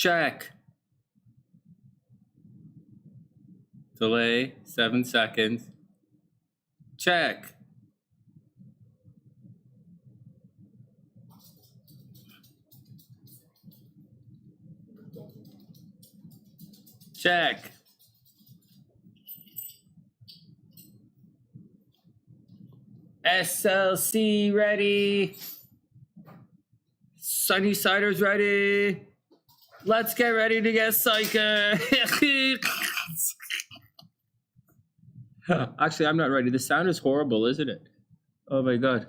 Check. Delay 7 seconds. Check. Check. SLC ready. SunnySider's ready. Let's get ready to get psychic. Actually, I'm not ready. The sound is horrible, isn't it? Oh my God.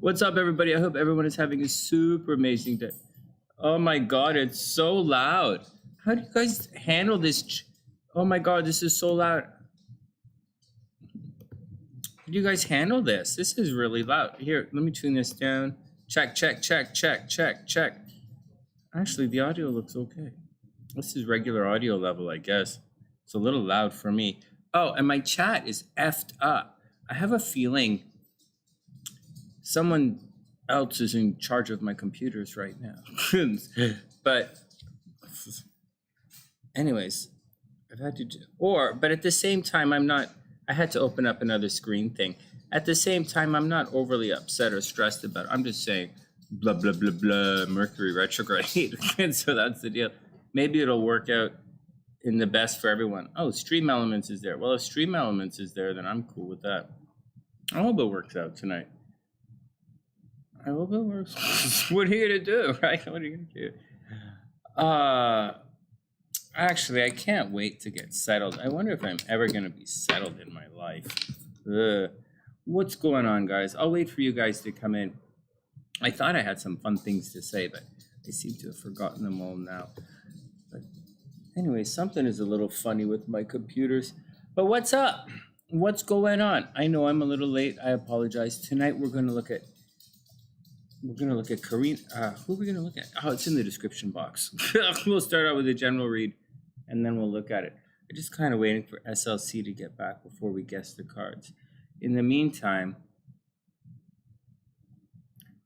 What's up, everybody? I hope everyone is having a super amazing day. Oh my God, it's so loud. How do you guys handle this? Oh my God, this is so loud. How do you guys handle this? This is really loud. Here, let me tune this down. Check, check, check, check, check, check. Actually, the audio looks okay. This is regular audio level, I guess. It's a little loud for me. Oh, and my chat is effed up. I have a feeling someone else is in charge of my computers right now. But anyways, I've had to do, but at the same time, I had to open up another screen thing. At the same time, I'm not overly upset or stressed about it. I'm just saying, blah, blah, blah, blah, Mercury Retrograde. And so that's the deal. Maybe it'll work out in the best for everyone. Oh, Stream Elements is there. Well, if Stream Elements is there, then I'm cool with that. I hope it works out tonight. I hope it works. What are you going to do, right? What are you going to do? Actually, I can't wait to get settled. I wonder if I'm ever going to be settled in my life. What's going on, guys? I'll wait for you guys to come in. I thought I had some fun things to say, but I seem to have forgotten them all now. But anyway, something is a little funny with my computers. But what's up? What's going on? I know I'm a little late. I apologize. Tonight we're going to look at Karina. Who are we going to look at? Oh, it's in the description box. We'll start out with a general read, and then we'll look at it. I'm just kind of waiting for SLC to get back before we guess the cards. In the meantime,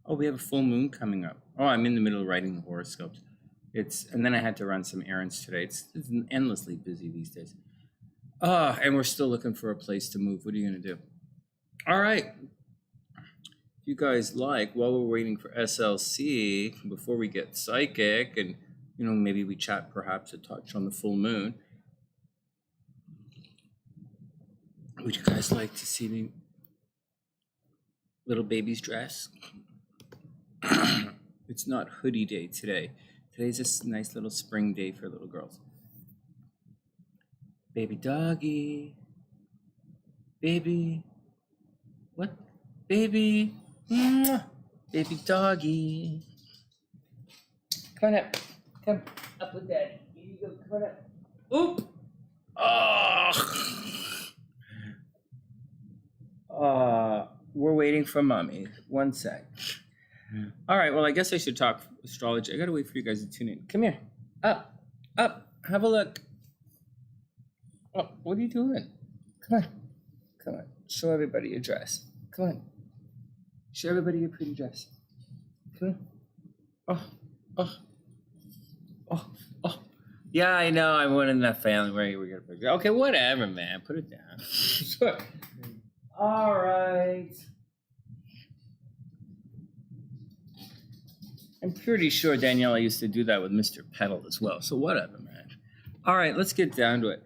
we have a full moon coming up. Oh, I'm in the middle of writing the horoscopes. And then I had to run some errands today. It's endlessly busy these days. And we're still looking for a place to move. What are you going to do? All right. You guys like, while we're waiting for SLC, before we get psychic, and maybe we chat perhaps a touch on the full moon, would you guys like to see me little baby's dress? It's not hoodie day today. Today's a nice little spring day for little girls. Baby doggy. Baby. What? Baby. Mwah. Baby doggy. Come on up. Come up with daddy. Here you go. Come on up. Oop. We're waiting for mommy. 1 sec. All right. Well, I guess I should talk astrology. I got to wait for you guys to tune in. Come here. Up. Have a look. Oh, what are you doing? Come on. Show everybody your dress. Come on. Show everybody your pretty dress. Come on. Oh. Yeah, I know. I'm one in that family where we got a picture. Okay, whatever, man. Put it down. Sure. All right. I'm pretty sure Daniela used to do that with Mr. Petal as well. So whatever, man. All right, let's get down to it.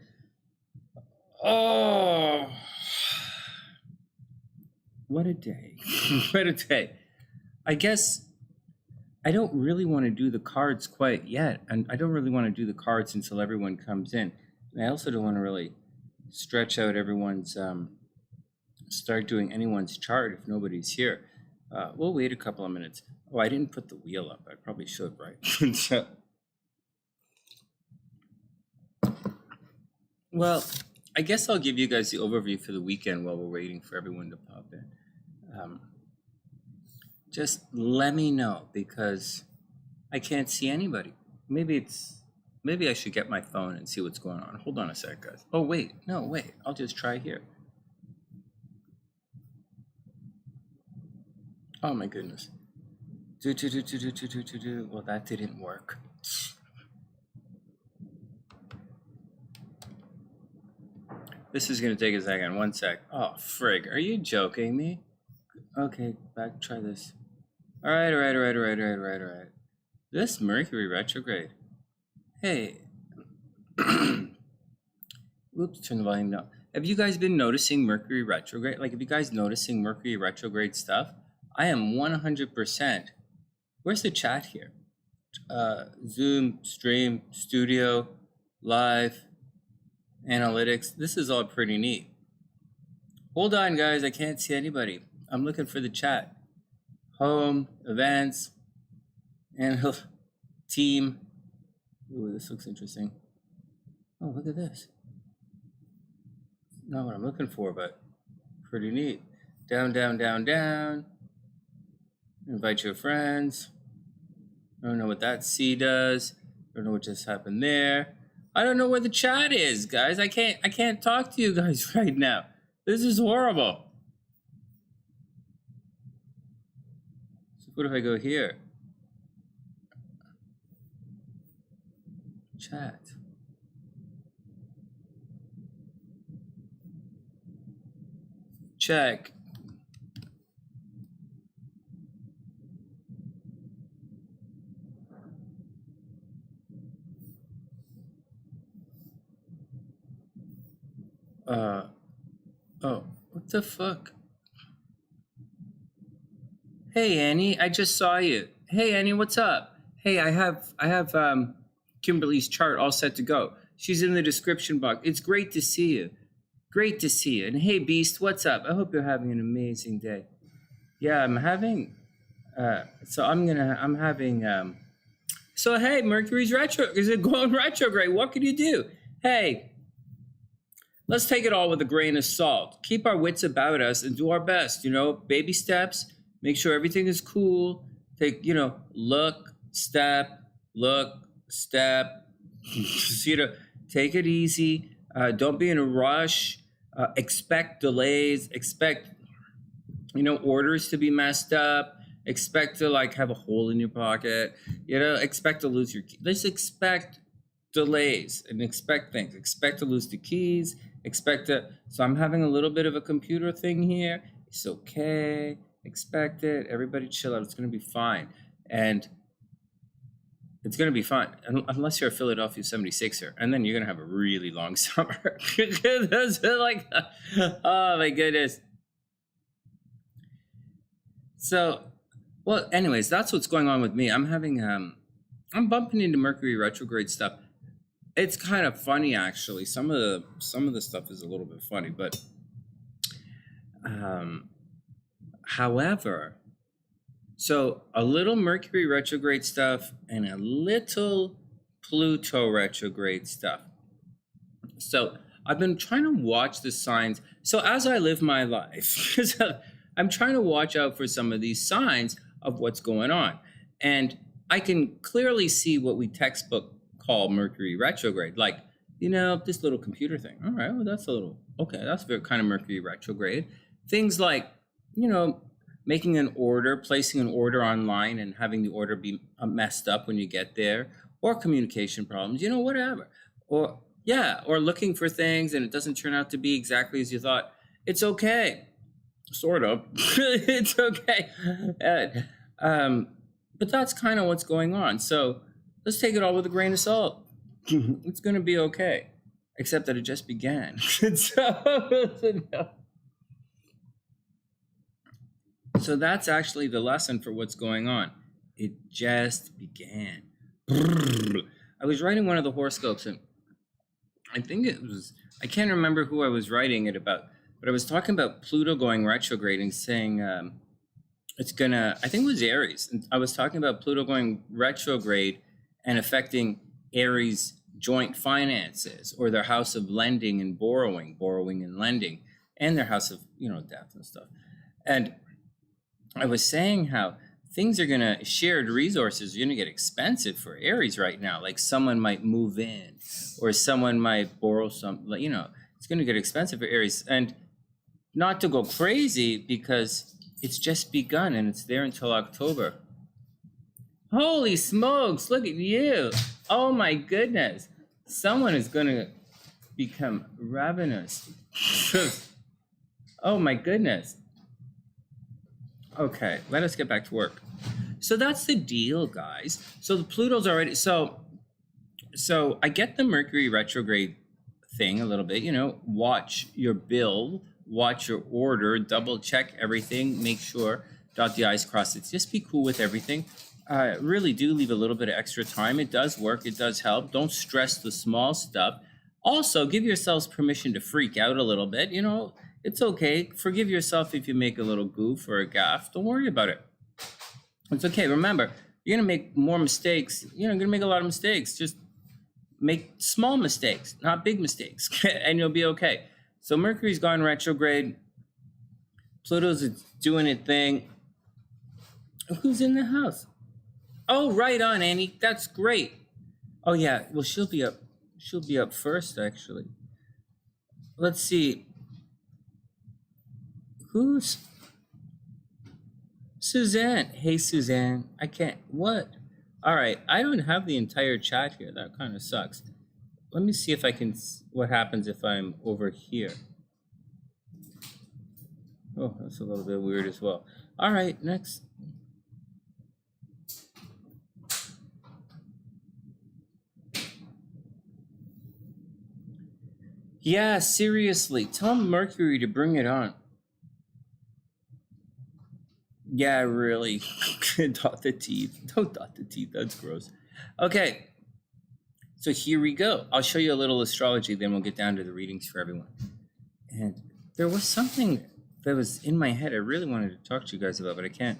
Oh, what a day. What a day. I guess I don't really want to do the cards quite yet. And I don't really want to do the cards until everyone comes in. And I also don't want to really stretch out everyone's, start doing anyone's chart if nobody's here. We'll wait a couple of minutes. Oh, I didn't put the wheel up. I probably should, right? So, well, I guess I'll give you guys the overview for the weekend while we're waiting for everyone to pop in. Just let me know, because I can't see anybody. Maybe I should get my phone and see what's going on. Hold on a sec, guys. Oh, wait. No, wait. I'll just try here. Oh, my goodness. Well, that didn't work. This is going to take a second. One sec. Oh, frig. Are you joking me? Okay, back. Try this. All right. This Mercury retrograde. Hey. Oops, turn the volume down. Have you guys been noticing Mercury retrograde? Like, have you guys noticing Mercury retrograde stuff? I am 100%. Where's the chat here? Zoom, stream, studio, live, analytics. This is all pretty neat. Hold on, guys. I can't see anybody. I'm looking for the chat. Home, events, and team. Ooh, this looks interesting. Oh, look at this. Not what I'm looking for, but pretty neat. Down, down, down, down. Invite your friends. I don't know what that C does. I don't know what just happened there. I don't know where the chat is, guys. I can't talk to you guys right now. This is horrible. So what if I go here? Chat. Check. Oh, what the fuck? Hey, Annie, I just saw you. Hey, Annie, what's up? Hey, I have Kimberly's chart all set to go. She's in the description box. It's great to see you. Great to see you. And hey, Beast, what's up? I hope you're having an amazing day. Yeah, I'm having, so hey, Mercury's retro. Is it going retrograde? What can you do? Hey, let's take it all with a grain of salt. Keep our wits about us and do our best, baby steps. Make sure everything is cool. Take, look, step. Take it easy. Don't be in a rush. Expect delays. Expect, orders to be messed up. Expect to have a hole in your pocket. Expect to lose your key. Let's expect delays and expect things. Expect to lose the keys. So I'm having a little bit of a computer thing here. It's okay. Expect it. Everybody chill out. It's going to be fine. And it's going to be fun. Unless you're a Philadelphia 76er. And then you're going to have a really long summer. Oh my goodness. So, well, anyways, that's what's going on with me. I'm having, I'm bumping into Mercury retrograde stuff. It's kind of funny, actually. Some of the stuff is a little bit funny, but however, so a little Mercury retrograde stuff and a little Pluto retrograde stuff. So I've been trying to watch the signs. So as I live my life, I'm trying to watch out for some of these signs of what's going on. And I can clearly see what we textbook call Mercury retrograde, this little computer thing. All right, well, that's that's very kind of Mercury retrograde. Things like, making an order, placing an order online and having the order be messed up when you get there, or communication problems, whatever. Or looking for things and it doesn't turn out to be exactly as you thought. It's okay. Sort of. It's okay. But that's kind of what's going on. So let's take it all with a grain of salt. It's going to be okay, except that it just began. So that's actually the lesson for what's going on. It just began. I was writing one of the horoscopes, and I can't remember who I was writing it about, but I was talking about Pluto going retrograde and saying it's gonna, I think it was Aries. And I was talking about Pluto going retrograde and affecting Aries joint finances, or their house of lending and borrowing and lending, and their house of, death and stuff. And I was saying how things are going to, shared resources are going to get expensive for Aries right now. Like someone might move in, or someone might borrow some, it's going to get expensive for Aries. And not to go crazy, because it's just begun and it's there until October. Holy smokes, look at you. Oh my goodness. Someone is going to become ravenous. Oh my goodness. Okay, let us get back to work. So that's the deal, guys. So the Pluto's already, so I get the Mercury retrograde thing a little bit, you know, watch your bill, watch your order, double check everything, make sure, dot the I's, cross it. Just be cool with everything. Really do leave a little bit of extra time. It does work. It does help. Don't stress the small stuff. Also, give yourselves permission to freak out a little bit. You know, it's okay. Forgive yourself if you make a little goof or a gaffe. Don't worry about it. It's okay. Remember, you're going to make more mistakes. You're going to make a lot of mistakes. Just make small mistakes, not big mistakes, and you'll be okay. So Mercury's gone retrograde. Pluto's doing its thing. Who's in the house? Oh, right on, Annie. That's great. Oh, yeah. Well, she'll be up. She'll be up first, actually. Let's see. Who's Suzanne? Hey, Suzanne. I can't. What? All right. I don't have the entire chat here. That kind of sucks. Let me see if I can. What happens if I'm over here? Oh, that's a little bit weird as well. All right. Next. Yeah, seriously. Tell Mercury to bring it on. Yeah, really. Dot the teeth. Don't dot the teeth. That's gross. Okay. So here we go. I'll show you a little astrology, then we'll get down to the readings for everyone. And there was something that was in my head I really wanted to talk to you guys about, but I can't.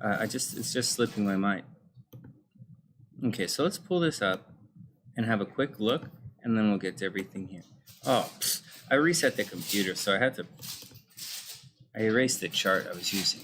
It's just slipping my mind. Okay, so let's pull this up and have a quick look, and then we'll get to everything here. Oh, I reset the computer, so I erased the chart I was using.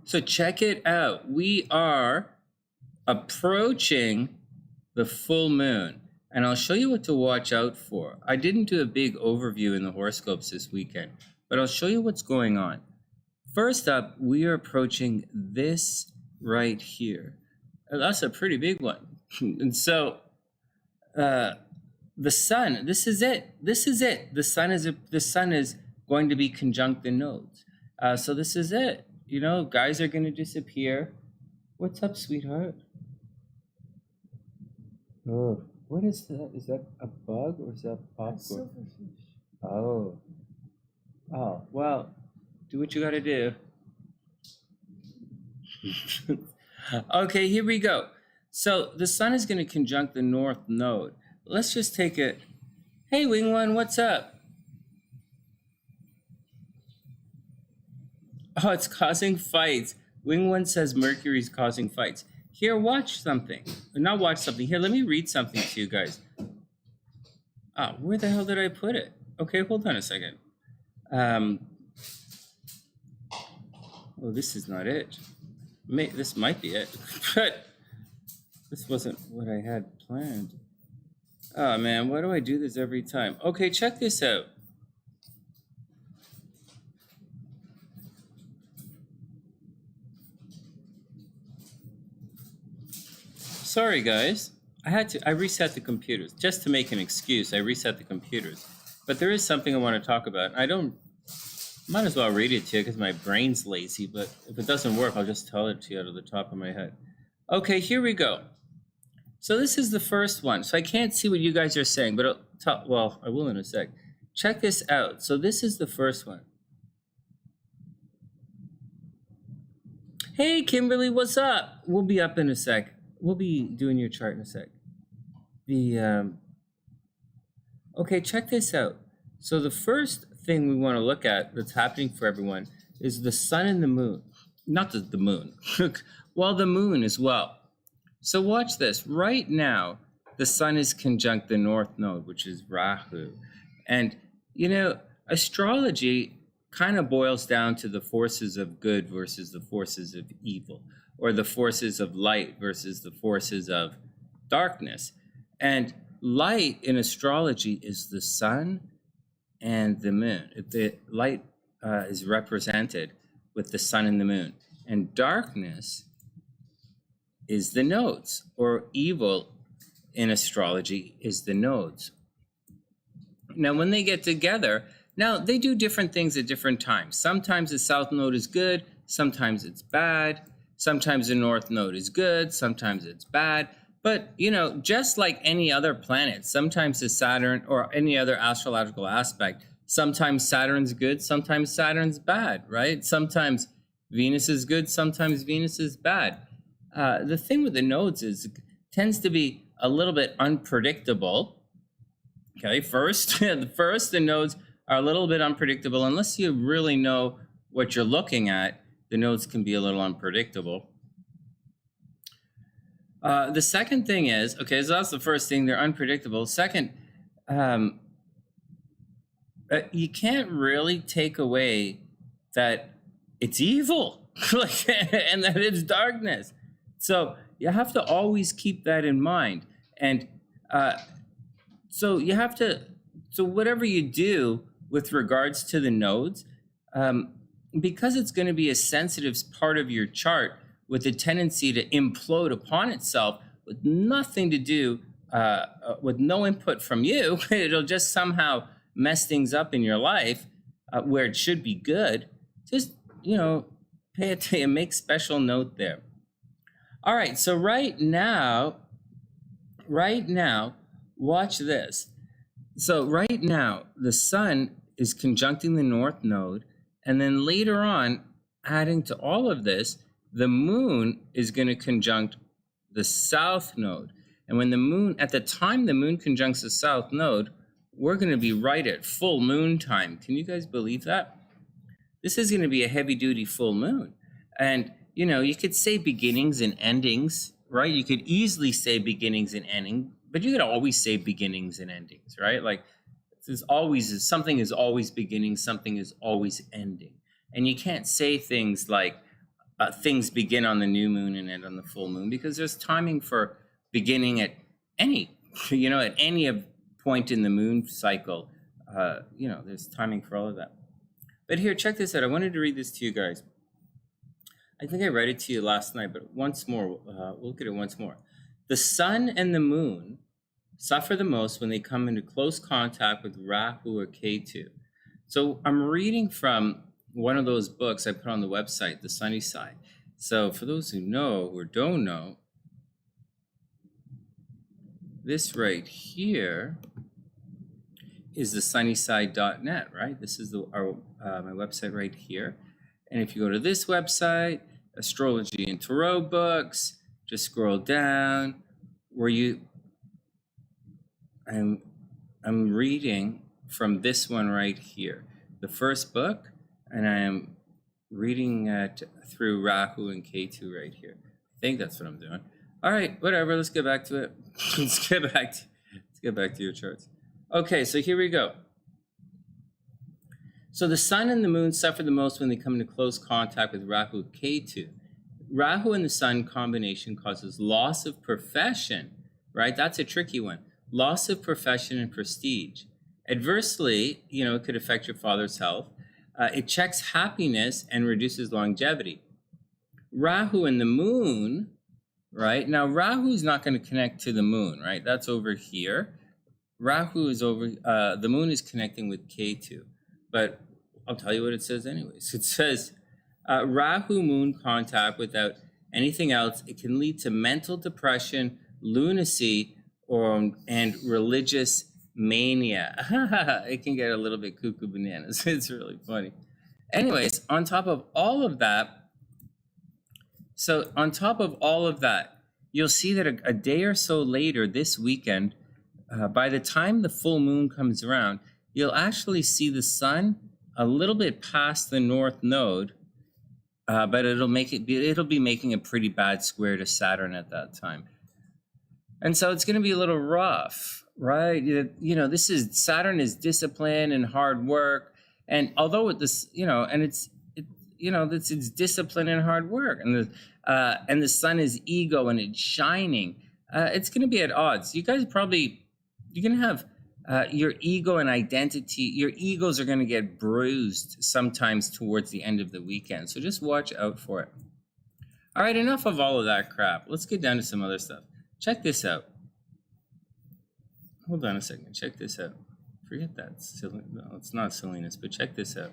So check it out. We are approaching the full moon, and I'll show you what to watch out for. I didn't do a big overview in the horoscopes this weekend, but I'll show you what's going on. First up, we are approaching this right here. That's a pretty big one. And so the sun, this is it. This is it. The sun is going to be conjunct the nodes. So this is it. You know, guys are going to disappear. What's up, sweetheart? Oh, what is that? Is that a bug or is that popcorn? Oh. Oh, well, do what you got to do. Okay, here we go. So the sun is going to conjunct the north node. Let's just take it. Hey, Wing One, what's up? Oh, it's causing fights. Wing One says Mercury's causing fights. Here, watch something. Not watch something. Here, let me read something to you guys. Ah, where the hell did I put it? Okay, hold on a second. Oh, this is not it. This might be it, but this wasn't what I had planned. Oh, man, why do I do this every time? Okay, check this out. Sorry, guys. I reset the computers just to make an excuse. I reset the computers, but there is something I want to talk about. Might as well read it to you because my brain's lazy, but if it doesn't work, I'll just tell it to you out of the top of my head. Okay, here we go. So this is the first one. So I can't see what you guys are saying, but I will in a sec. Check this out. So this is the first one. Hey, Kimberly, what's up? We'll be up in a sec. We'll be doing your chart in a sec. Okay, check this out. So the first thing we want to look at that's happening for everyone is the sun and the moon. Not the moon. Well, the moon as well. So watch this. Right now, the sun is conjunct the north node, which is Rahu. And, you know, astrology kind of boils down to the forces of good versus the forces of evil. or the forces of light versus the forces of darkness. And light in astrology is the sun and the moon. The light is represented with the sun and the moon. And darkness is the nodes, or evil in astrology is the nodes. Now, when they get together, now they do different things at different times. Sometimes the south node is good, sometimes it's bad. Sometimes the north node is good, sometimes it's bad. But, you know, just like any other planet, sometimes the Saturn or any other astrological aspect, sometimes Saturn's good, sometimes Saturn's bad, right? Sometimes Venus is good, sometimes Venus is bad. The thing with the nodes is it tends to be a little bit unpredictable. Okay, first, the nodes are a little bit unpredictable. Unless you really know what you're looking at, the nodes can be a little unpredictable. The second thing is, okay, so that's the first thing, they're unpredictable. Second, you can't really take away that it's evil and that it's darkness. So you have to always keep that in mind. And so you have to, so whatever you do with regards to the nodes, because it's going to be a sensitive part of your chart with a tendency to implode upon itself with nothing to do, with no input from you, it'll just somehow mess things up in your life where it should be good. Just, you know, pay attention, make special note there. All right, so right now, watch this. So right now, the sun is conjuncting the north node, and then later on, adding to all of this, the moon is going to conjunct the south node. And when the moon, at the time the moon conjuncts the south node, we're going to be right at full moon time. Can you guys believe that? This is going to be a heavy duty full moon. And, you know, you could say beginnings and endings, right? You could easily say beginnings and ending, but you could always say beginnings and endings, right? Like there's always, something is always beginning, something is always ending. And you can't say things like things begin on the new moon and end on the full moon, because there's timing for beginning at any, you know, at any point in the moon cycle. You know, there's timing for all of that. But here, check this out. I wanted to read this to you guys. I think I read it to you last night, but once more, we'll look at it once more. The sun and the moon suffer the most when they come into close contact with Rahu or Ketu. So I'm reading from one of those books I put on the website, TheSunnySide. So for those who know or don't know, this right here is TheSunnySide.net, right? This is my website right here. And if you go to this website, Astrology and Tarot books, just scroll down where I'm reading from this one right here, the first book, and I am reading it through Rahu and Ketu right here. I think that's what I'm doing. All right, whatever. Let's get back to it. Let's get back to your charts. Okay, so here we go. So the sun and the moon suffer the most when they come into close contact with Rahu Ketu. Rahu and the sun combination causes loss of profession, right? That's a tricky one. Loss of profession and prestige. Adversely, you know, it could affect your father's health. It checks happiness and reduces longevity. Rahu and the moon, right? Now, Rahu is not going to connect to the moon, right? That's over here. Rahu is over, the moon is connecting with Ketu. But I'll tell you what it says anyways. It says, Rahu moon contact without anything else, it can lead to mental depression, lunacy, and religious mania. It can get a little bit cuckoo bananas. It's really funny. Anyways, on top of all of that, you'll see that a day or so later this weekend, by the time the full moon comes around, you'll actually see the sun a little bit past the north node, but it'll be making a pretty bad square to Saturn at that time. And so it's going to be a little rough, right? You know, Saturn is discipline and hard work. And although this, you know, and you know, it's discipline and hard work. And the sun is ego and it's shining. It's going to be at odds. You guys probably, you're going to have your ego and identity, your egos are going to get bruised sometimes towards the end of the weekend. So just watch out for it. All right, enough of all of that crap. Let's get down to some other stuff. Check this out. Hold on a second. Check this out. Forget that. No, it's not silliness, but check this out.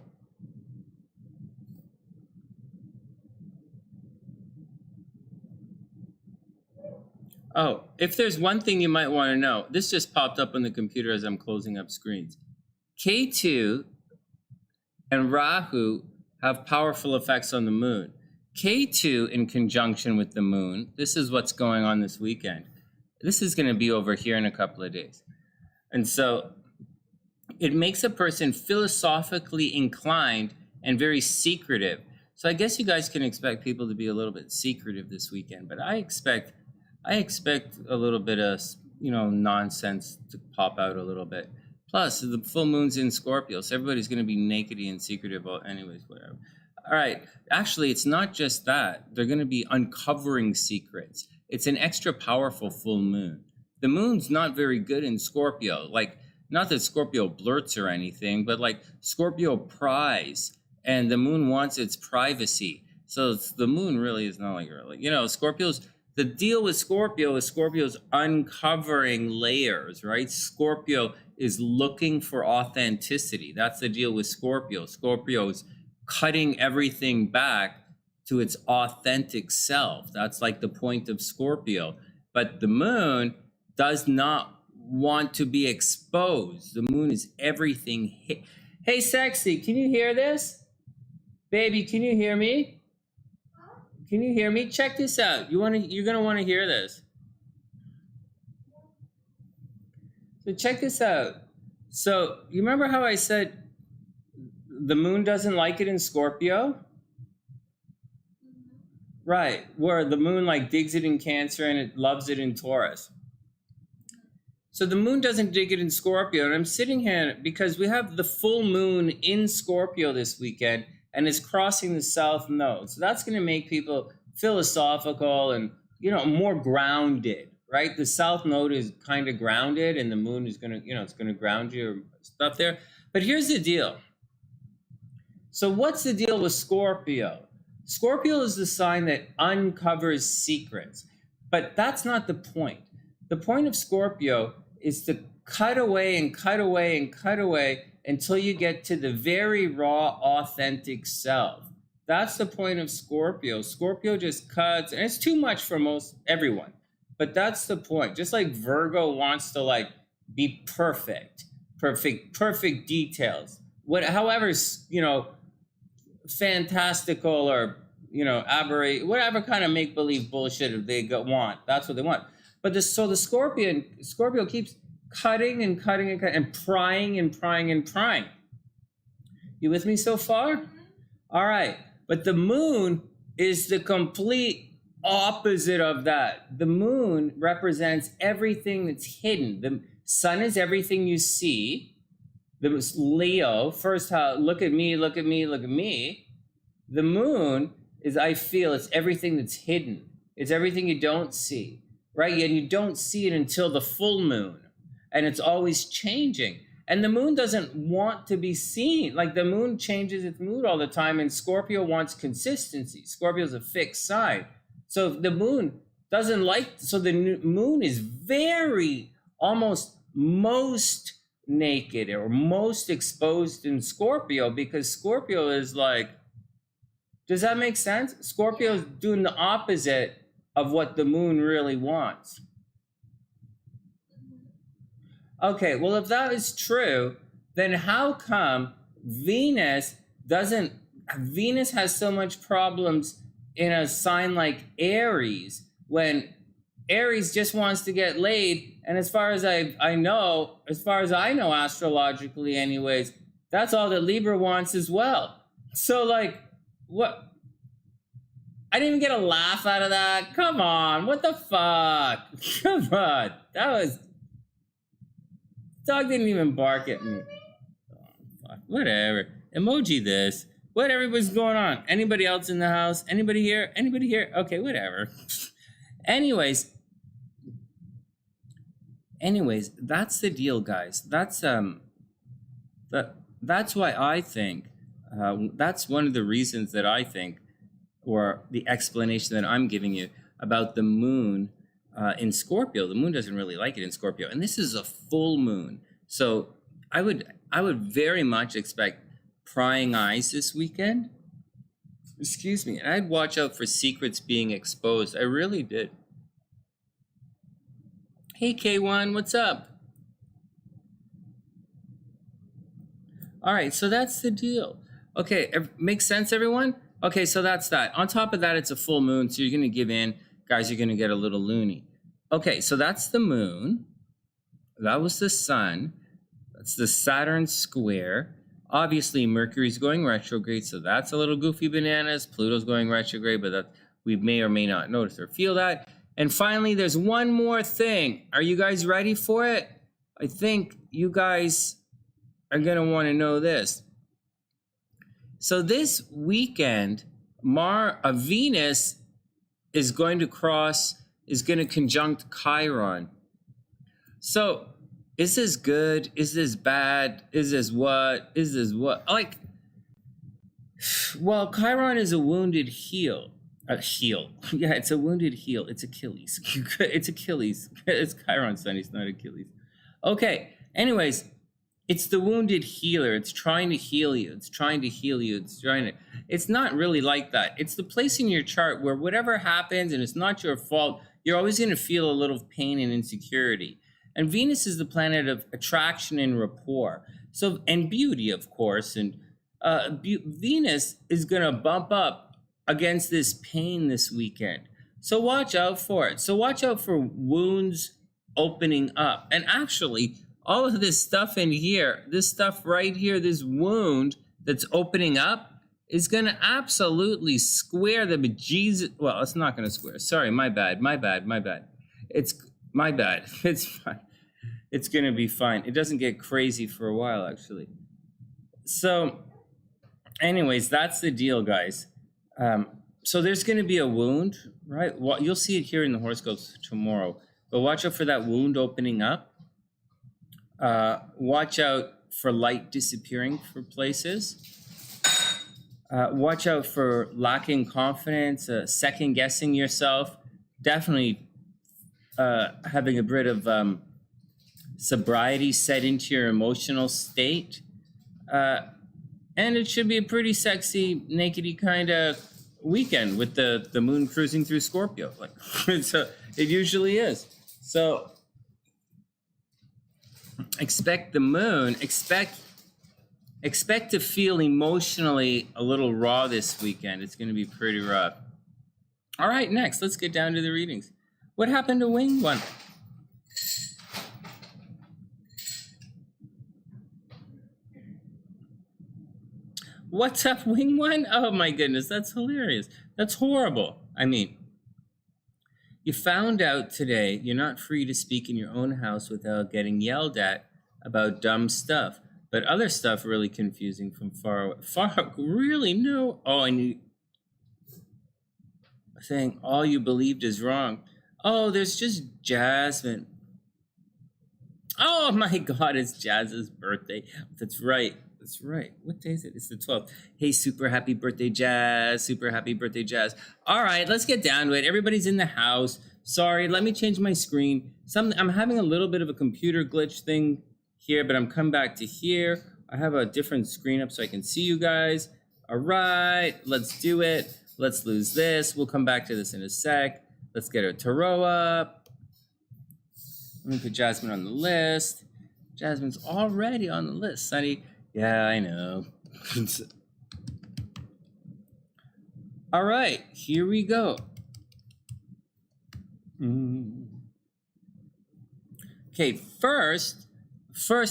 Oh, if there's one thing you might want to know, this just popped up on the computer as I'm closing up screens. K2 and Rahu have powerful effects on the moon. K2 in conjunction with the moon, this is what's going on this weekend. This is going to be over here in a couple of days. And so it makes a person philosophically inclined and very secretive. So I guess you guys can expect people to be a little bit secretive this weekend, but I expect a little bit of, you know, nonsense to pop out a little bit. Plus, the full moon's in Scorpio, so everybody's going to be nakedy and secretive anyways, whatever. All right, actually, it's not just that. They're going to be uncovering secrets. It's an extra powerful full moon. The moon's not very good in Scorpio. Like, not that Scorpio blurts or anything, but like Scorpio pries, and the moon wants its privacy. So the moon really is not like, you know, the deal with Scorpio is Scorpio's uncovering layers, right? Scorpio is looking for authenticity. That's the deal with Scorpio. Scorpio's cutting everything back to its authentic self. That's like the point of Scorpio. But the moon does not want to be exposed. The moon is everything. Hey, sexy, can you hear this? Baby, can you hear me? Can you hear me? Check this out. You're gonna want to hear this. So check this out. So you remember how I said the moon doesn't like it in Scorpio? Right, where the moon like digs it in Cancer and it loves it in Taurus. So the moon doesn't dig it in Scorpio, and I'm sitting here because we have the full moon in Scorpio this weekend, and it's crossing the South Node. So that's going to make people philosophical and, you know, more grounded, right? The South Node is kind of grounded, and the moon is going to, you know, it's going to ground your stuff there. But here's the deal. So what's the deal with Scorpio? Scorpio is the sign that uncovers secrets, but that's not the point. The point of Scorpio is to cut away and cut away and cut away until you get to the very raw, authentic self. That's the point of Scorpio. Scorpio just cuts, and it's too much for everyone, but that's the point. Just like Virgo wants to like be perfect details. However, you know, fantastical or, you know, aberrate, whatever kind of make-believe bullshit they want. That's what they want. But so the Scorpio keeps cutting and cutting and cutting and prying and prying and prying. You with me so far? All right. But the moon is the complete opposite of that. The moon represents everything that's hidden. The sun is everything you see. The Leo, first, look at me, look at me, look at me. The moon is, I feel, it's everything that's hidden. It's everything you don't see, right? And you don't see it until the full moon. And it's always changing. And the moon doesn't want to be seen. Like the moon changes its mood all the time, and Scorpio wants consistency. Scorpio's a fixed sign. So the moon doesn't like, so the moon is very, almost most naked or most exposed in Scorpio, because Scorpio is like, does that make sense? Scorpio is doing the opposite of what the moon really wants. Okay, well, if that is true, then how come Venus has so much problems in a sign like Aries, when Aries just wants to get laid, and as far as I know astrologically anyways, that's all that Libra wants as well. So like, what? I didn't even get a laugh out of that. Come on, what the fuck? Come on, dog didn't even bark at me. Oh, fuck. Whatever. Emoji this. What everybody's going on? Anybody else in the house? Anybody here? Anybody here? Okay, whatever. Anyways, that's the deal, guys. That's why I think that's one of the reasons that I think, or the explanation that I'm giving you about the moon in Scorpio. The moon doesn't really like it in Scorpio, and this is a full moon. So I would very much expect prying eyes this weekend. Excuse me. And I'd watch out for secrets being exposed. I really did. Hey, K1, what's up? All right, so that's the deal. Okay, makes sense, everyone? Okay, so that's that. On top of that, it's a full moon, so you're going to give in. Guys, you're going to get a little loony. Okay, so that's the moon. That was the sun. That's the Saturn square. Obviously, Mercury's going retrograde, so that's a little goofy bananas. Pluto's going retrograde, but that we may or may not notice or feel that. And finally, there's one more thing. Are you guys ready for it? I think you guys are going to want to know this. So this weekend, Venus is going to conjunct Chiron. So is this good? Is this bad? Is this what? Is this what? Like, well, Chiron is a wounded heel. Heel. Yeah, it's a wounded heel. It's Achilles. It's Achilles. It's Chiron, son. It's not Achilles. Okay. Anyways, it's the wounded healer. It's trying to heal you. It's trying to heal you. It's not really like that. It's the place in your chart where whatever happens and it's not your fault, you're always going to feel a little pain and insecurity. And Venus is the planet of attraction and rapport. So, and beauty, of course. And Venus is going to bump up against this pain this weekend. So watch out for it. So watch out for wounds opening up. And actually, all of this stuff in here, this stuff right here, this wound that's opening up is going to absolutely square the bejesus. Well, it's not going to square. Sorry, my bad. It's my bad. It's fine. It's going to be fine. It doesn't get crazy for a while, actually. So anyways, that's the deal, guys. So there's going to be a wound, right? Well, you'll see it here in the horoscopes tomorrow. But watch out for that wound opening up. Watch out for light disappearing for places. Watch out for lacking confidence, second guessing yourself. Definitely having a bit of sobriety set into your emotional state. And it should be a pretty sexy, nakedy kind of weekend with the moon cruising through Scorpio. Like, so it usually is. So expect the moon. Expect to feel emotionally a little raw this weekend. It's going to be pretty rough. All right, next, let's get down to the readings. What happened to Wing One? What's up, Wing One? Oh my goodness, that's hilarious. That's horrible. I mean, you found out today you're not free to speak in your own house without getting yelled at about dumb stuff. But other stuff really confusing from far away. Really? No. Oh, and you saying all you believed is wrong. Oh, there's just Jasmine. Oh my God, it's Jazz's birthday. That's right. That's right. What day is it? It's the 12th. Hey, super happy birthday, Jazz. Super happy birthday, Jazz. All right, let's get down to it. Everybody's in the house. Sorry, let me change my screen. I'm having a little bit of a computer glitch thing here, but I'm coming back to here. I have a different screen up so I can see you guys. All right, let's do it. Let's lose this. We'll come back to this in a sec. Let's get our tarot up. Let me put Jasmine on the list. Jasmine's already on the list, Sunny. Yeah, I know. All right, here we go. Okay, first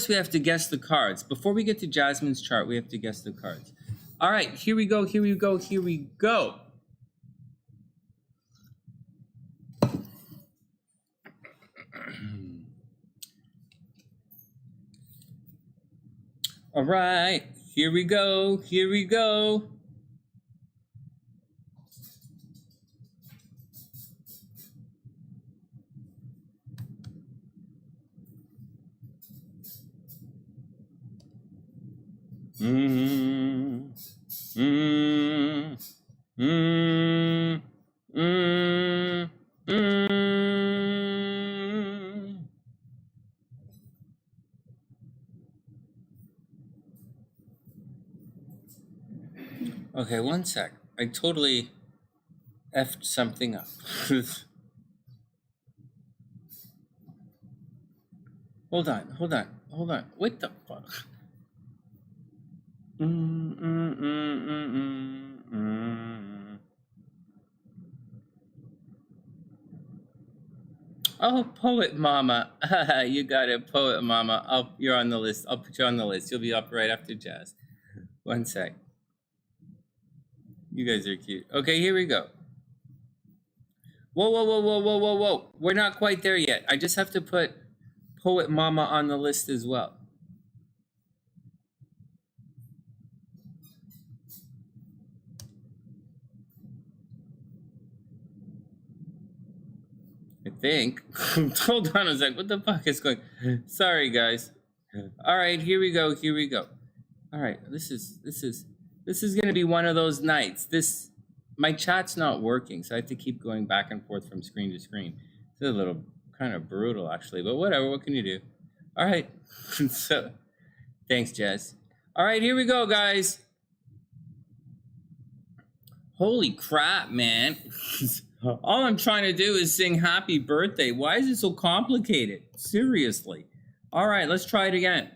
we have to guess the cards. Before we get to Jasmine's chart, we have to guess the cards. All right, here we go. All right, here we go. Mm, mm, mm, mm, mm. Okay, one sec. I totally effed something up. Hold on. What the fuck? Oh, Poet Mama. You got it, Poet Mama. You're on the list. I'll put you on the list. You'll be up right after Jazz. One sec. You guys are cute. Okay, here we go. Whoa. We're not quite there yet. I just have to put Poet Mama on the list as well. I think. Hold on a sec. What the fuck is going? Sorry, guys. All right, here we go. All right, this is gonna be one of those nights. My chat's not working, so I have to keep going back and forth from screen to screen. It's a little kind of brutal, actually, but whatever. What can you do? All right. So, thanks, Jess. All right, here we go, guys. Holy crap, man. All I'm trying to do is sing happy birthday. Why is it so complicated? Seriously. All right, let's try it again.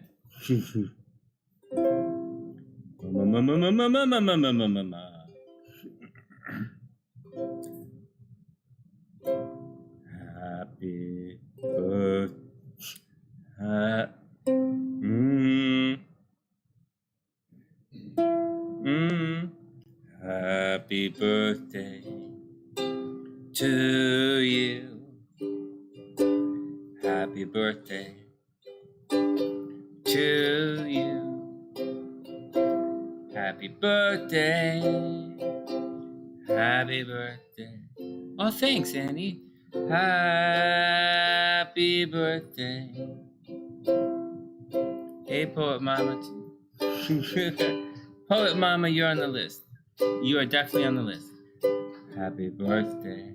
Happy birthday. Happy birthday to you. Happy birthday to you. Happy birthday. Happy birthday. Oh, thanks, Annie. Happy birthday. Hey, Poet Mama. Poet Mama, you're on the list. You are definitely on the list. Happy birthday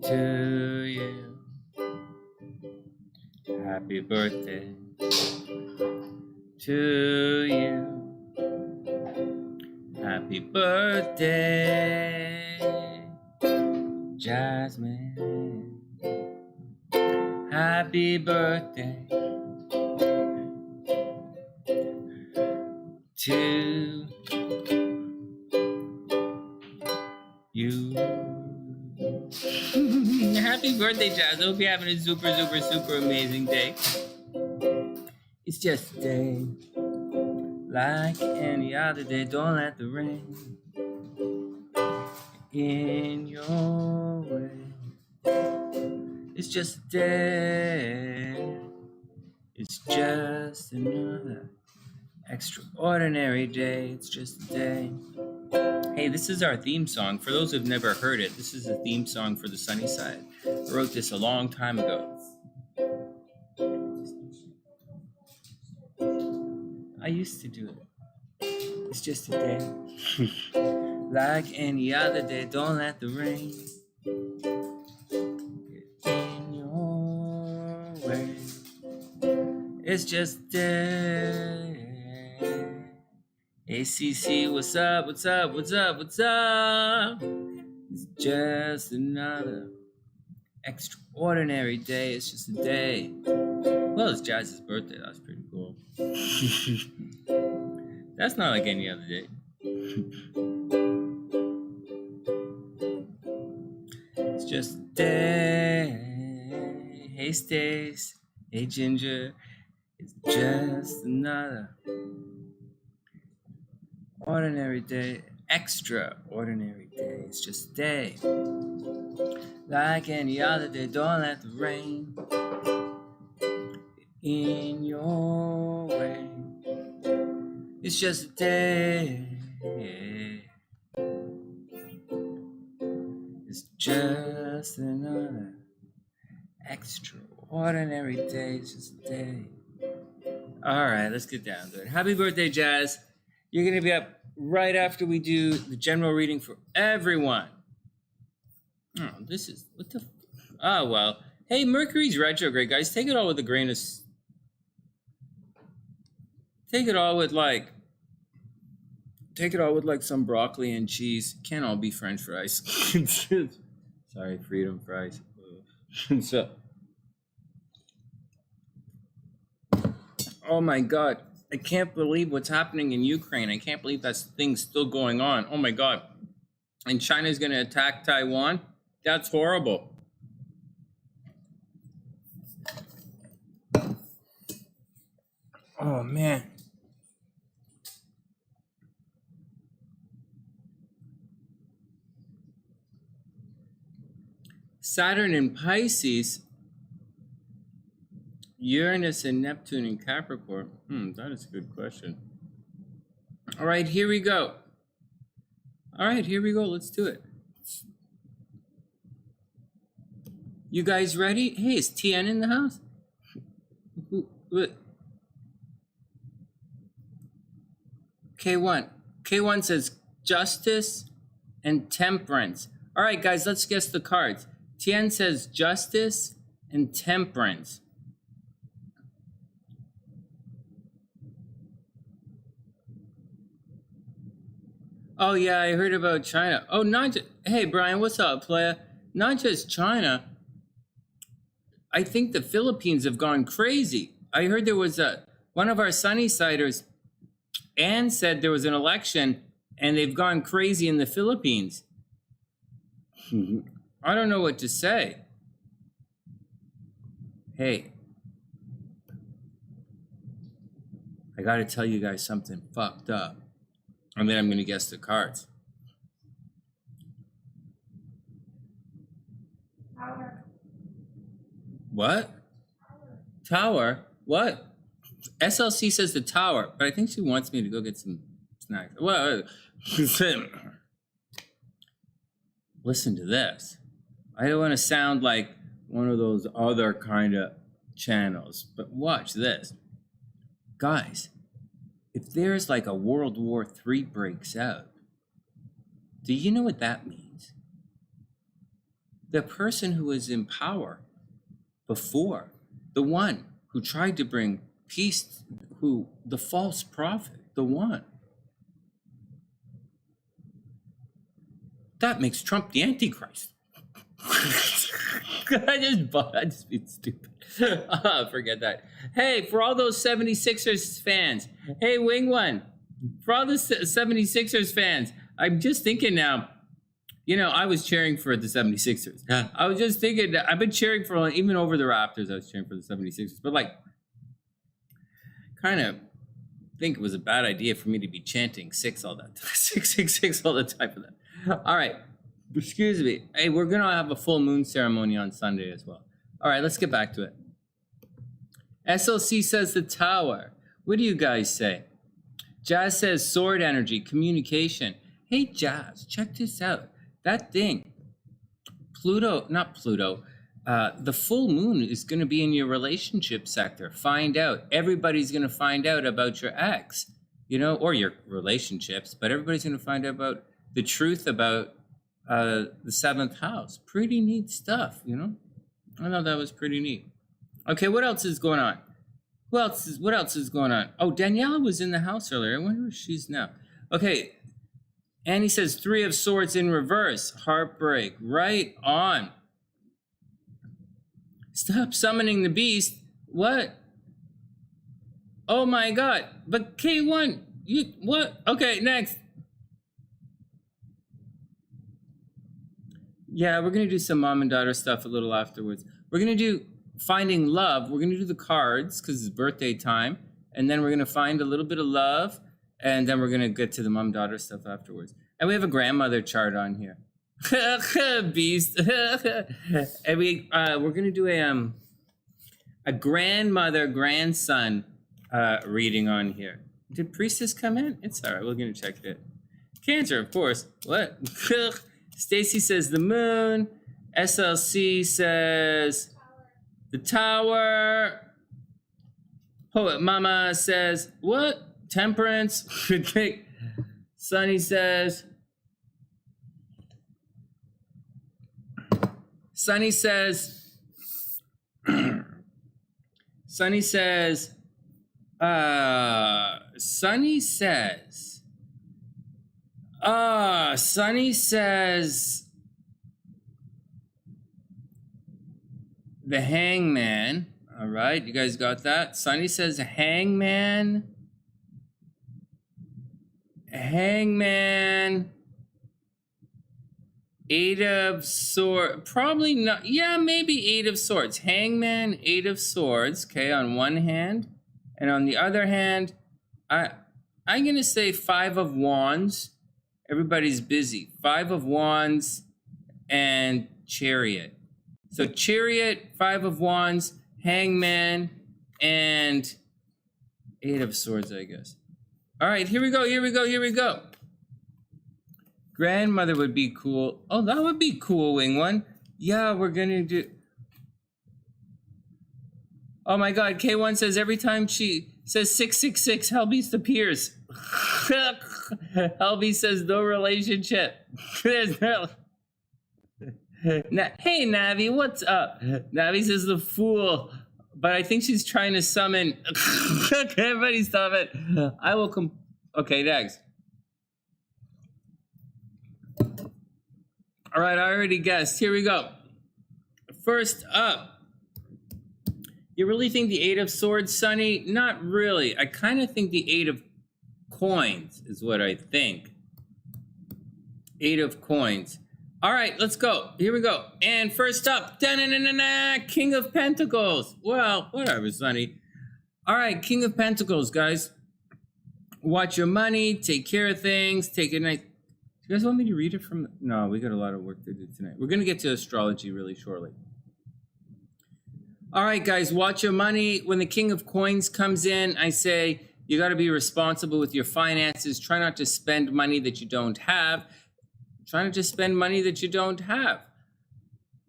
to you. Happy birthday to you. Happy birthday, Jasmine. Happy birthday to you. Happy birthday, Jazz. I hope you're having a super amazing day. It's just a day like any other day. Don't let the rain in your way. It's just a day. It's just another extraordinary day. It's just a day. Hey, this is our theme song. For those who've never heard it, this is a theme song for TheSunnySide. I wrote this a long time ago. I used to do it. It's just a day. Like any other day, don't let the rain get in your way. It's just a day. ACC, what's up? It's just another extraordinary day. It's just a day. Well, it's Jazz's birthday. That's pretty cool. That's not like any other day. It's just a day. Hey, Stace. Hey, Ginger. It's just another ordinary day. Extraordinary day. It's just a day. Like any other day. Don't let the rain in your way. It's just a day. It's just another extraordinary day. It's just a day. All right, let's get down to it. Happy birthday, Jazz. You're going to be up right after we do the general reading for everyone. Oh, this is, what the, oh, well. Hey, Mercury's retrograde, guys. Take it all with a grain of, take it all with like some broccoli and cheese. Can't all be French fries. Sorry, freedom fries. So, oh my God. I can't believe what's happening in Ukraine. I can't believe that thing's still going on. Oh my God. And China's going to attack Taiwan? That's horrible. Oh man. Saturn in Pisces, Uranus and Neptune in Capricorn. That is a good question. All right, here we go. Let's do it. You guys ready? Hey, is TN in the house? K1. K1 says justice and temperance. All right, guys, let's guess the cards. TN says justice and temperance. Oh, yeah, I heard about China. Oh, not just, hey, Brian, what's up, playa? Not just China. I think the Philippines have gone crazy. I heard there was one of our SunnySiders, Anne, said there was an election and they've gone crazy in the Philippines. I don't know what to say. Hey, I got to tell you guys something fucked up. And then I'm going to guess the cards. Tower. What? Tower? What? SLC says the tower, but I think she wants me to go get some snacks. Well, listen to this. I don't want to sound like one of those other kind of channels, but watch this. Guys, if there's like a World War III breaks out, do you know what that means? The person who was in power before, the one who tried to bring peace, who, the false prophet, the one, that makes Trump the Antichrist. I just being stupid. Forget that. Hey, for all those 76ers fans, hey, Wing One, for all the 76ers fans, I'm just thinking now, you know, I was cheering for the 76ers. I was just thinking, I've been cheering for, even over the Raptors, I was cheering for the 76ers. But like, kind of think it was a bad idea for me to be chanting 6 all that time. 666 all the time for that. All right. Excuse me. Hey, we're going to have a full moon ceremony on Sunday as well. All right, let's get back to it. SLC says the tower. What do you guys say? Jazz says sword energy, communication. Hey, Jazz, check this out. That thing, Pluto, not Pluto, the full moon is going to be in your relationship sector. Find out. Everybody's going to find out about your ex, you know, or your relationships, but everybody's going to find out about the truth about the 7th house. Pretty neat stuff, you know? I thought that was pretty neat. Okay, what else is going on? What else is going on? Oh, Daniela was in the house earlier. I wonder where she's now. Okay, Annie says 3 of Swords in reverse. Heartbreak. Right on. Stop summoning the beast. What? Oh my God. But K1, you, what? Okay, next. Yeah, we're going to do some mom and daughter stuff a little afterwards. We're going to do finding love. We're going to do the cards because it's birthday time. And then we're going to find a little bit of love. And then we're going to get to the mom-daughter stuff afterwards. And we have a grandmother chart on here. Beast. And we're going to do a grandmother-grandson reading on here. Did Priestess come in? It's all right. We're going to check it. Cancer, of course. What? Stacy says the moon. SLC says the tower. Poet Mama says, what? Temperance? Sunny says, Sunny says, Sunny says, Sunny says, Sunny says, the Hangman. All right, you guys got that? Sunny says Hangman. Hangman. Eight of Swords. Probably not. Yeah, maybe Eight of Swords. Hangman, Eight of Swords. Okay, on one hand. And on the other hand, I'm going to say Five of Wands. Everybody's busy. Five of Wands and Chariot. So Chariot, Five of Wands, Hangman, and Eight of Swords, I guess. All right, here we go, here we go, here we go. Grandmother would be cool. Oh, that would be cool, Wing One. Yeah, we're going to do... Oh my God, K1 says every time she says 666, Helby appears. Helby says no relationship. There's no... Hey, Navi, what's up? Navi says the Fool, but I think she's trying to summon... Everybody stop it. I will come... Okay, next. All right, I already guessed. Here we go. First up. You really think the Eight of Swords, Sunny? Not really. I kind of think the Eight of Coins is what I think. Eight of Coins. All right, let's go. Here we go. And first up, King of Pentacles. Well, whatever, Sunny. All right, King of Pentacles, guys. Watch your money, take care of things, take a nice... You guys want me to read it from... No, we got a lot of work to do tonight. We're going to get to astrology really shortly. All right, guys, watch your money. When the King of Coins comes in, I say you got to be responsible with your finances. Try not to spend money that you don't have. Try not to spend money that you don't have.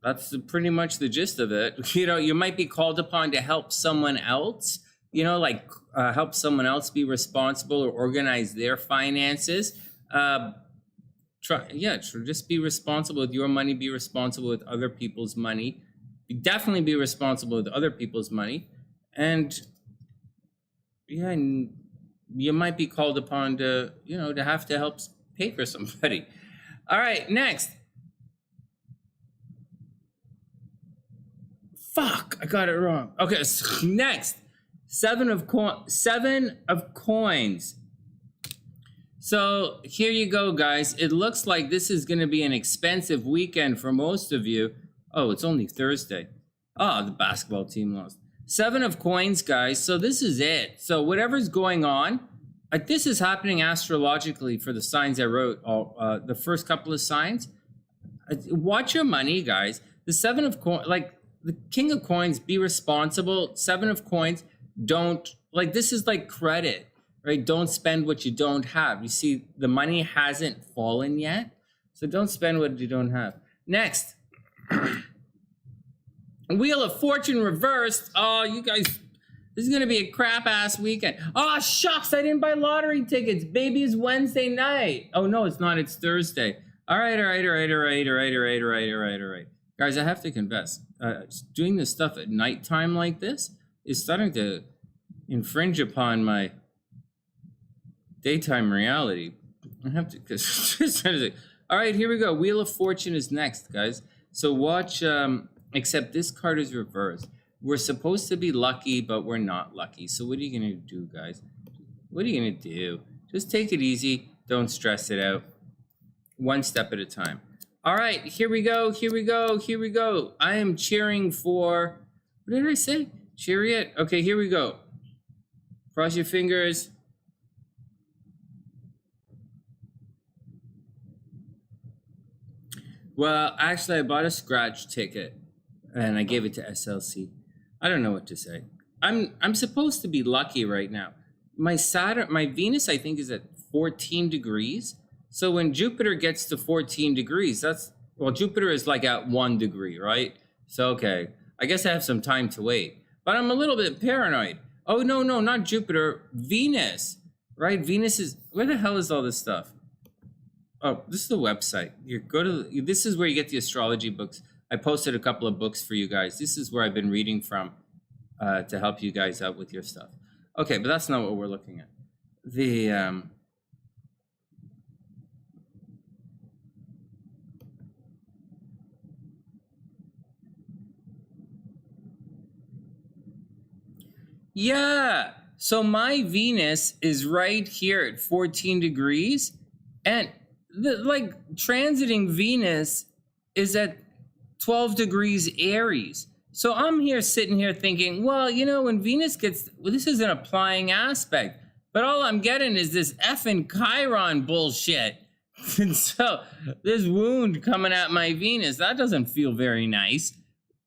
That's pretty much the gist of it. You know, you might be called upon to help someone else, you know, like help someone else be responsible or organize their finances. Just be responsible with your money. Be responsible with other people's money. Definitely be responsible with other people's money. And yeah, you might be called upon to, you know, to have to help pay for somebody. All right, next. Fuck, I got it wrong. Okay, so next. Seven of Coins. So here you go, guys. It looks like this is going to be an expensive weekend for most of you. Oh, it's only Thursday. Oh, the basketball team lost. Seven of Coins, guys. So this is it. So whatever's going on, like this is happening astrologically for the signs I wrote, the first couple of signs. Watch your money, guys. The Seven of Coins, like the King of Coins, be responsible. Seven of Coins, don't, like this is like credit, right? Don't spend what you don't have. You see, the money hasn't fallen yet. So don't spend what you don't have. Next. Wheel of Fortune reversed. Oh, you guys, this is going to be a crap-ass weekend. Oh, shucks, I didn't buy lottery tickets. Baby, it's Wednesday night. Oh, no, it's not. It's Thursday. All right. Guys, I have to confess, doing this stuff at nighttime like this is starting to infringe upon my daytime reality. I have to, because all right, here we go. Wheel of Fortune is next, guys. So watch, except this card is reversed. We're supposed to be lucky, but we're not lucky. So what are you going to do, guys? What are you going to do? Just take it easy. Don't stress it out. One step at a time. All right, here we go. I am cheering for, what did I say? Chariot? Okay, here we go. Cross your fingers. Well, actually, I bought a scratch ticket and I gave it to SLC. I don't know what to say. I'm supposed to be lucky right now. My Venus, I think, is at 14 degrees. So when Jupiter gets to 14 degrees, Jupiter is like at 1 degree, right? So, okay, I guess I have some time to wait. But I'm a little bit paranoid. Oh, no, no, not Jupiter. Venus, right? Venus is, where the hell is all this stuff? Oh, this is the website. You go to, this is where you get the astrology books. I posted a couple of books for you guys. This is where I've been reading from to help you guys out with your stuff. Okay, but that's not what we're looking at. The, yeah, so my Venus is right here at 14 degrees, and like transiting Venus is at 12 degrees Aries. So I'm here sitting here thinking, well, you know, when Venus gets, well, this is an applying aspect, but all I'm getting is this effing Chiron bullshit. And so this wound coming at my Venus, that doesn't feel very nice.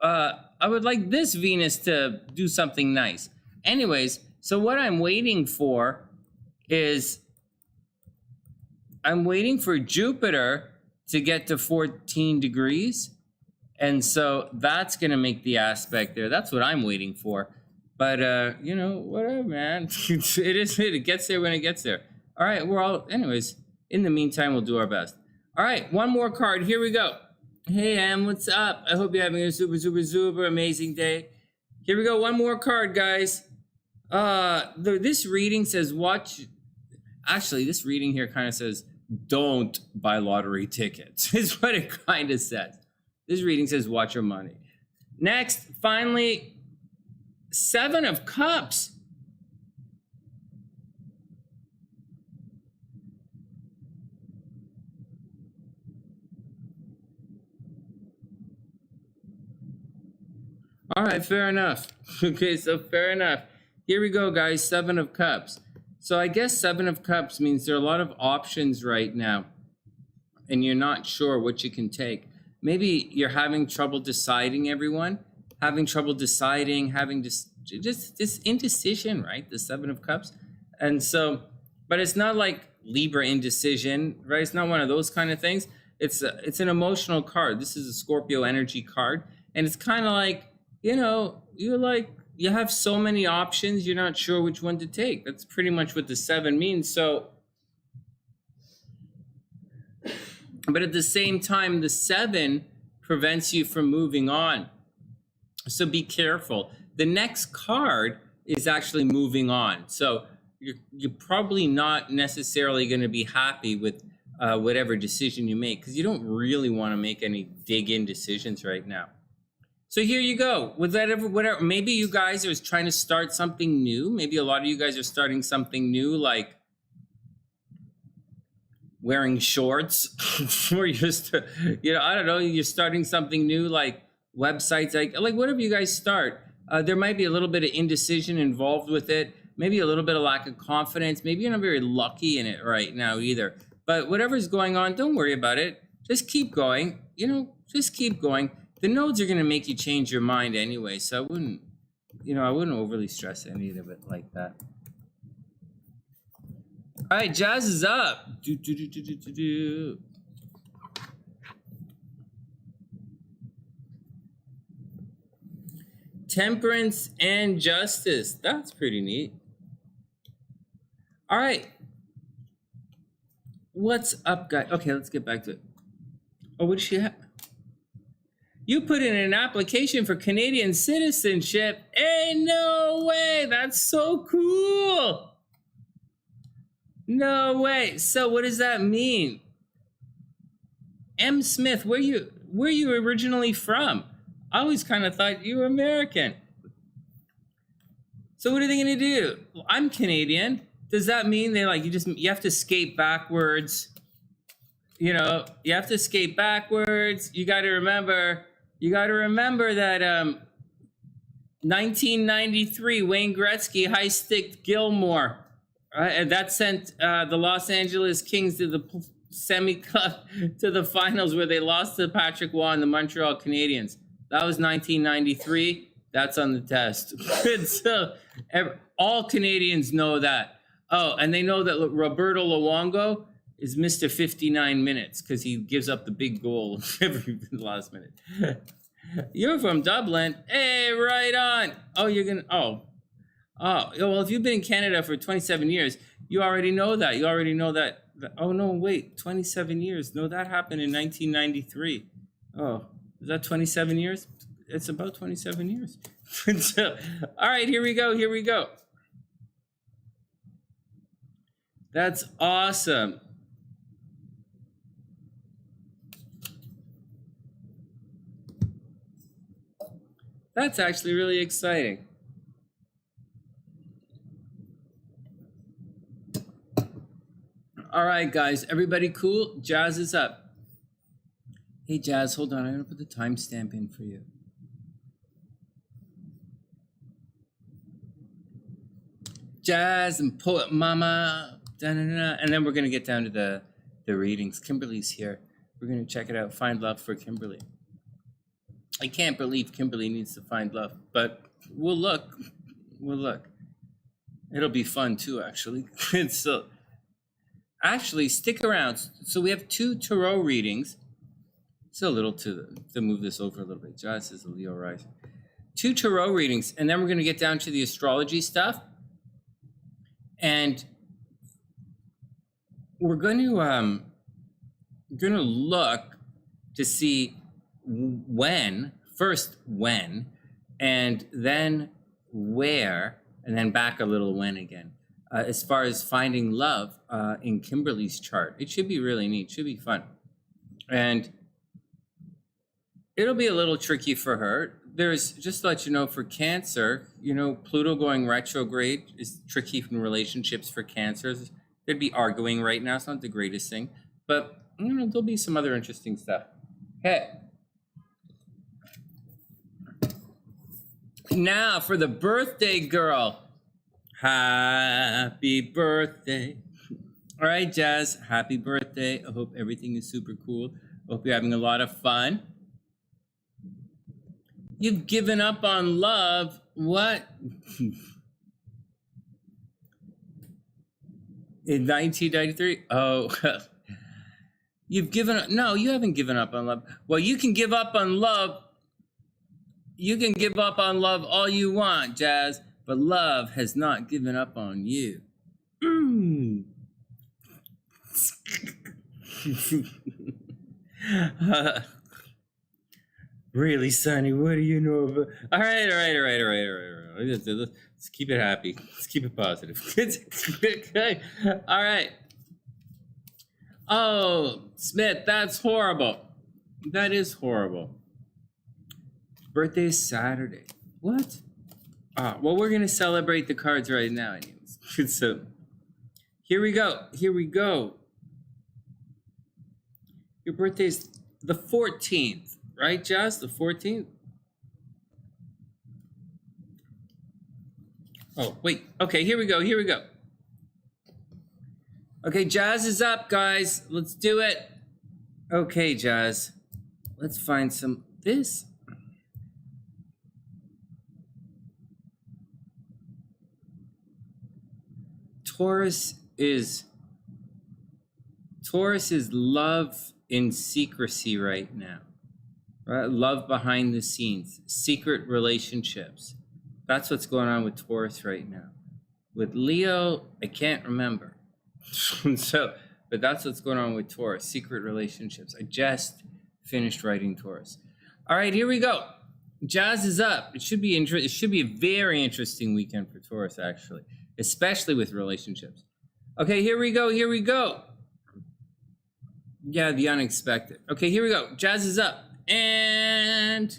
I would like this Venus to do something nice. Anyways, so what I'm waiting for is I'm waiting for Jupiter to get to 14 degrees. And so that's going to make the aspect there. That's what I'm waiting for. But, you know, whatever, man. It gets there when it gets there. All right, we're all, anyways, in the meantime, we'll do our best. All right, one more card. Here we go. Hey, Em, what's up? I hope you're having a super, super, super amazing day. Here we go. One more card, guys. This reading says watch. Actually, this reading here kind of says don't buy lottery tickets. Is what it kind of says. This reading says watch your money. Next, finally, 7 of Cups. All right, fair enough. Okay, so fair enough. Here we go, guys, 7 of Cups. So I guess 7 of Cups means there are a lot of options right now, and you're not sure what you can take. Maybe you're having trouble deciding, everyone. Having trouble deciding, having just this indecision, right? The 7 of Cups. And so, but it's not like Libra indecision, right? It's not one of those kind of things. It's an emotional card. This is a Scorpio energy card. And it's kind of like, you know, you have so many options, you're not sure which one to take. That's pretty much what the 7 means. So, but at the same time, the 7 prevents you from moving on. So be careful. The next card is actually moving on. So you're probably not necessarily going to be happy with whatever decision you make, because you don't really want to make any dig-in decisions right now. So here you go. With whatever, maybe you guys are trying to start something new. Maybe a lot of you guys are starting something new, like wearing shorts, or just, you know, I don't know, you're starting something new, like websites, like whatever you guys start. There might be a little bit of indecision involved with it, maybe a little bit of lack of confidence. Maybe you're not very lucky in it right now either. But whatever's going on, don't worry about it. Just keep going, you know, just keep going. The nodes are going to make you change your mind anyway, so I wouldn't overly stress any of it like that. All right, Jazz is up. Temperance and Justice. That's pretty neat. All right. What's up, guys? Okay, let's get back to it. Oh, what does she have? You put in an application for Canadian citizenship. Hey, no way. That's so cool. No way. So what does that mean? M. Smith, where you originally from? I always kind of thought you were American. So what are they going to do? Well, I'm Canadian. Does that mean they you have to skate backwards? You know, you have to skate backwards. You got to remember that 1993, Wayne Gretzky high-sticked Gilmore. And that sent the Los Angeles Kings to the to the finals, where they lost to Patrick Waugh and the Montreal Canadiens. That was 1993. That's on the test. So all Canadians know that. Oh, and they know that Roberto Luongo is Mr. 59 minutes, because he gives up the big goal every last minute. You're from Dublin. Hey, right on. Oh, you're gonna. Oh, Oh, well, if you've been in Canada for 27 years, you already know that. You already know that. Oh, no, wait, 27 years. No, that happened in 1993. Oh, is that 27 years? It's about 27 years. So, all right, here we go. Here we go. That's awesome. That's actually really exciting. All right, guys, everybody cool? Jazz is up. Hey, Jazz, hold on. I'm going to put the timestamp in for you. Jazz and Poet Mama. Da-da-da. And then we're going to get down to the readings. Kimberly's here. We're going to check it out. Find love for Kimberly. I can't believe Kimberly needs to find love, but we'll look. We'll look. It'll be fun too, actually. So, actually, stick around. So we have 2 tarot readings. It's a little to move this over a little bit. Jazz is a Leo rising. 2 tarot readings, and then we're going to get down to the astrology stuff. And we're going to look to see when, and then where, and then back a little when again. As far as finding love in Kimberly's chart. It should be really neat, should be fun. And it'll be a little tricky for her. There's, just to let you know, for Cancer, you know, Pluto going retrograde is tricky in relationships for Cancers. They'd be arguing right now. It's not the greatest thing, but you know, there'll be some other interesting stuff. Okay. Now for the birthday girl. Happy birthday. All right, Jazz, happy birthday. I hope everything is super cool. I hope you're having a lot of fun. You've given up on love. What? In 1993? Oh, you've given up. No, you haven't given up on love. Well, you can give up on love. You can give up on love all you want, Jazz, but love has not given up on you. Really, Sonny, what do you know about? All right. Let's keep it happy. Let's keep it positive. Okay. All right. Oh, Smith, that's horrible. That is horrible. Birthday is Saturday. What? Well, we're going to celebrate the cards right now. Anyways. So, here we go. Here we go. Your birthday is the 14th, right, Jazz? The 14th? Oh, wait. Okay, here we go. Here we go. Okay, Jazz is up, guys. Let's do it. Okay, Jazz. Let's find some this. Taurus is love in secrecy right now. Right? Love behind the scenes, secret relationships. That's what's going on with Taurus right now. With Leo, I can't remember. But that's what's going on with Taurus, secret relationships. I just finished writing Taurus. All right, here we go. Jazz is up. It should be it should be a very interesting weekend for Taurus, actually, especially with relationships. Okay, here we go. Here we go. Yeah, the unexpected. Okay, here we go. Jazz is up. And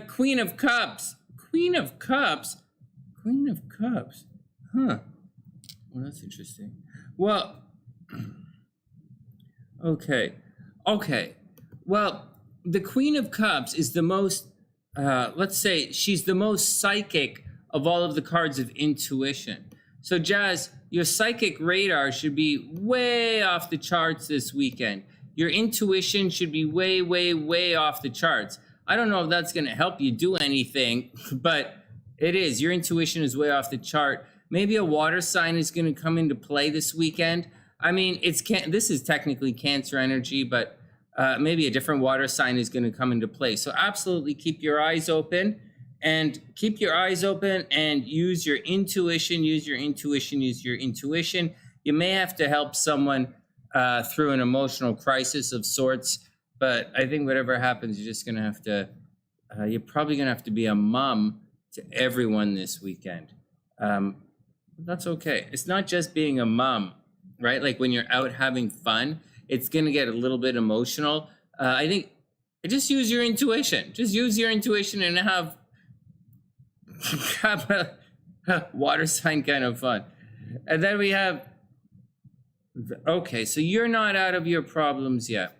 Queen of Cups. Queen of Cups. Queen of Cups. Huh. Well, that's interesting. Well, okay. Well, the Queen of Cups is the most, let's say, she's the most psychic of all of the cards of intuition. So, Jazz, your psychic radar should be way off the charts this weekend. Your intuition should be way, way, way off the charts. I don't know if that's going to help you do anything, but it is. Your intuition is way off the chart. Maybe a water sign is going to come into play this weekend. I mean, this is technically Cancer energy, but maybe a different water sign is going to come into play. So absolutely keep your eyes open and keep your eyes open and use your intuition, use your intuition, use your intuition. You may have to help someone through an emotional crisis of sorts, but I think whatever happens, you're just going to have to, you're probably going to have to be a mom to everyone this weekend. That's okay. It's not just being a mom, right? Like when you're out having fun, it's going to get a little bit emotional. I think just use your intuition. Just use your intuition and have a water sign kind of fun. And then we have, okay, so you're not out of your problems yet.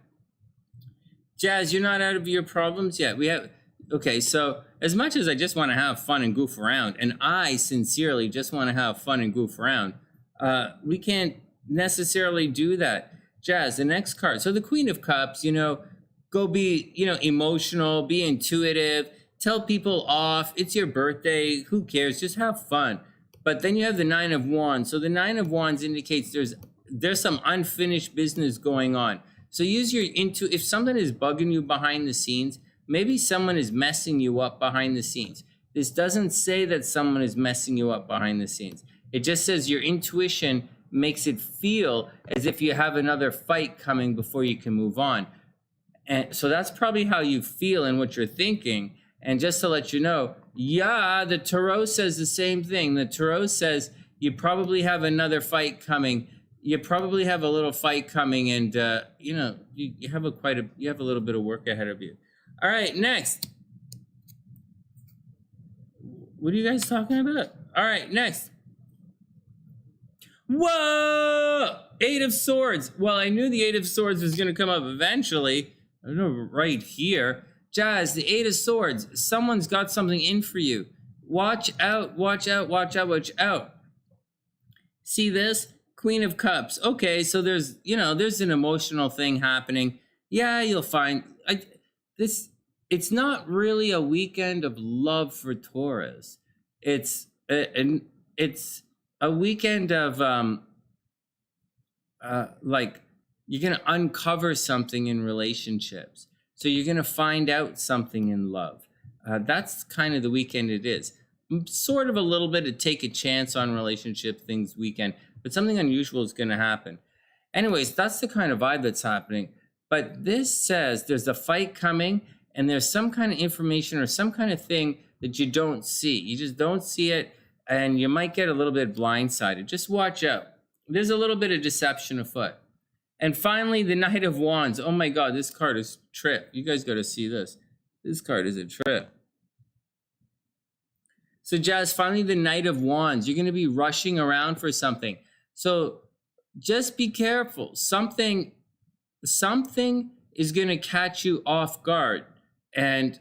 Jazz, you're not out of your problems yet. We have, okay, so as much as I just want to have fun and goof around, and I sincerely just want to have fun and goof around, we can't necessarily do that. Jazz, the next card. So the Queen of Cups, go be, emotional, be intuitive, tell people off. It's your birthday. Who cares? Just have fun. But then you have the Nine of Wands. So the Nine of Wands indicates there's some unfinished business going on. So use your if something is bugging you behind the scenes, maybe someone is messing you up behind the scenes. This doesn't say that someone is messing you up behind the scenes. It just says your intuition makes it feel as if you have another fight coming before you can move on. And so that's probably how you feel and what you're thinking. And just to let you know, yeah, the Tarot says the same thing. The Tarot says you probably have another fight coming. You probably have a little fight coming, and you have a little bit of work ahead of you. All right, next. What are you guys talking about? All right, next. Whoa! Eight of Swords. Well, I knew the Eight of Swords was going to come up eventually. I don't know, right here. Jazz, the Eight of Swords. Someone's got something in for you. Watch out, watch out, watch out, watch out. See this? Queen of Cups. Okay, so there's an emotional thing happening. Yeah, you'll find it's not really a weekend of love for Taurus. It's a weekend of like you're going to uncover something in relationships. So you're going to find out something in love. That's kind of the weekend it is. Sort of a little bit of take a chance on relationship things weekend, but something unusual is going to happen. Anyways, that's the kind of vibe that's happening. But this says there's a fight coming, and there's some kind of information or some kind of thing that you don't see. You just don't see it, and you might get a little bit blindsided. Just watch out. There's a little bit of deception afoot. And finally, the Knight of Wands. Oh my God, this card is a trip. You guys got to see this. This card is a trip. So Jazz, finally the Knight of Wands. You're going to be rushing around for something. So just be careful. Something is going to catch you off guard. And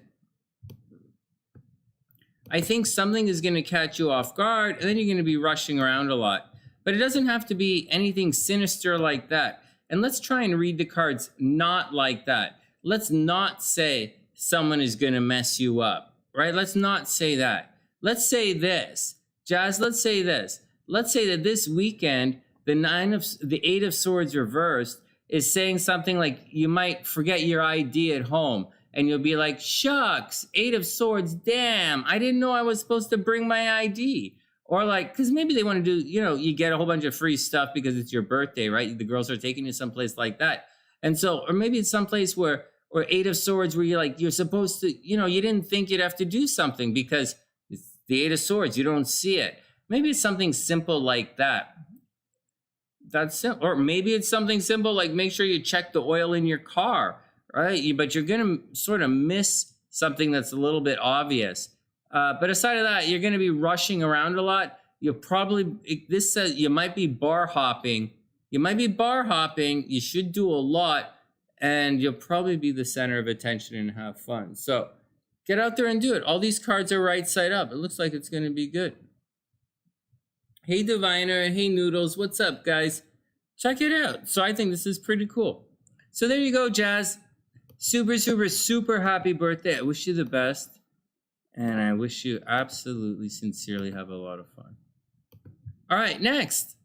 I think something is going to catch you off guard, and then you're going to be rushing around a lot. But it doesn't have to be anything sinister like that. And let's try and read the cards not like that. Let's not say someone is going to mess you up, right? Let's not say that. Let's say this. Jazz, let's say this. Let's say that this weekend, the Eight of Swords reversed is saying something like you might forget your ID at home, and you'll be like, shucks, Eight of Swords, damn, I didn't know I was supposed to bring my ID. Or like, because maybe they want to do, you get a whole bunch of free stuff because it's your birthday, right? The girls are taking you someplace like that. And so, or maybe it's someplace or Eight of Swords where you're supposed to, you didn't think you'd have to do something because it's the Eight of Swords, you don't see it. Maybe it's something simple like that. That's simple. Or maybe it's something simple like make sure you check the oil in your car, right? But you're going to sort of miss something that's a little bit obvious. But aside of that, you're going to be rushing around a lot. This says you might be bar hopping. You should do a lot, and you'll probably be the center of attention and have fun. So get out there and do it. All these cards are right side up. It looks like it's going to be good. Hey, Diviner. Hey, Noodles. What's up, guys? Check it out. So I think this is pretty cool. So there you go, Jazz. Super, super, super happy birthday. I wish you the best. And I wish you absolutely, sincerely have a lot of fun. All right, next.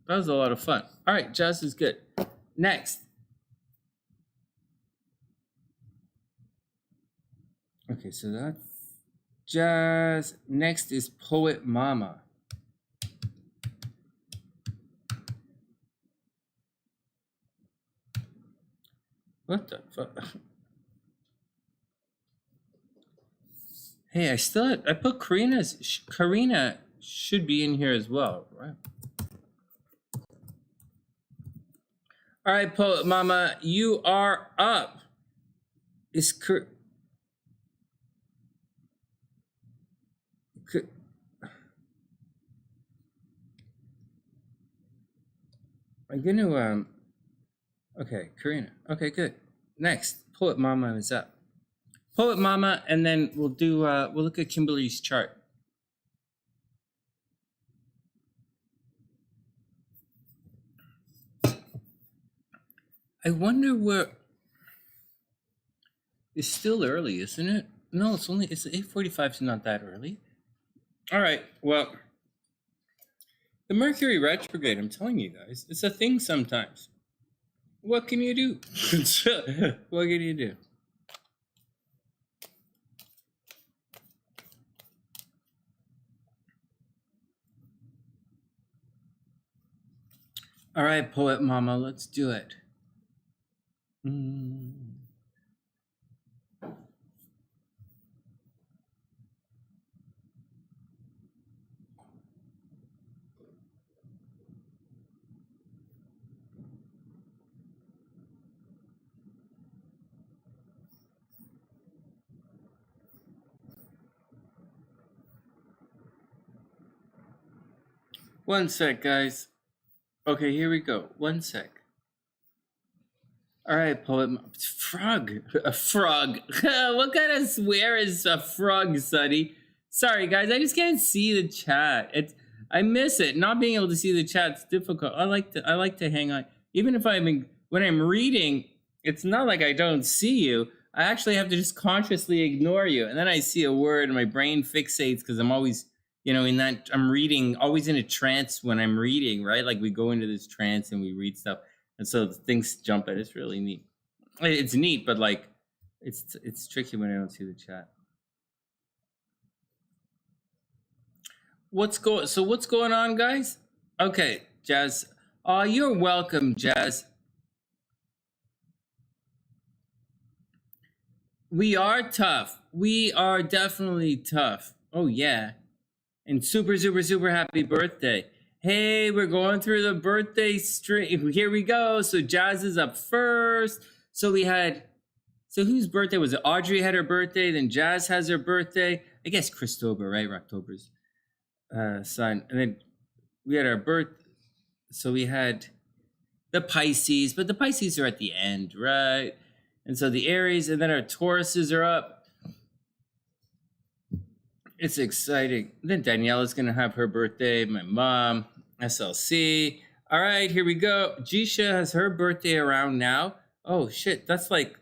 That was a lot of fun. All right, Jazz is good. Next. Okay, so that's Jazz. Next is Poet Mama. What the fuck? Hey, I put Karina should be in here as well, right? All right, Poet Mama, you are up. I'm gonna okay, Karina. Okay, good. Next, Poet Mama is up. Poet Mama, and then we'll look at Kimberly's chart. I wonder where. It's still early, isn't it? No, it's 8:45. It's not that early. All right. Well, the Mercury Retrograde. I'm telling you guys, it's a thing sometimes. What can you do? What can you do? All right, Poet Mama, let's do it. One sec, guys. Okay, here we go. One sec. All right, Poet Frog. A frog. What kind of swear is a frog, Sonny? Sorry, guys. I just can't see the chat. I miss it. Not being able to see the chat's difficult. I like to hang on. Even if when I'm reading, it's not like I don't see you. I actually have to just consciously ignore you. And then I see a word and my brain fixates because I'm always, I'm reading, always in a trance when I'm reading, right? Like we go into this trance and we read stuff. And so things jump at it. It's really neat. It's neat, but like, it's tricky when I don't see the chat. What's going on, guys? Okay, Jazz. Oh, you're welcome, Jazz. We are tough. We are definitely tough. Oh, yeah. And super, super, super happy birthday. Hey, we're going through the birthday stream. Here we go. So Jazz is up first. So whose birthday was it? Audrey had her birthday. Then Jazz has her birthday. I guess Christopher, right? October's son. And then we had our birth. So we had the Pisces, but the Pisces are at the end, right? And so the Aries, and then our Tauruses are up. It's exciting. Then Daniela's going to have her birthday. My mom, SLC. All right, here we go. Jisha has her birthday around now. Oh, shit. That's like,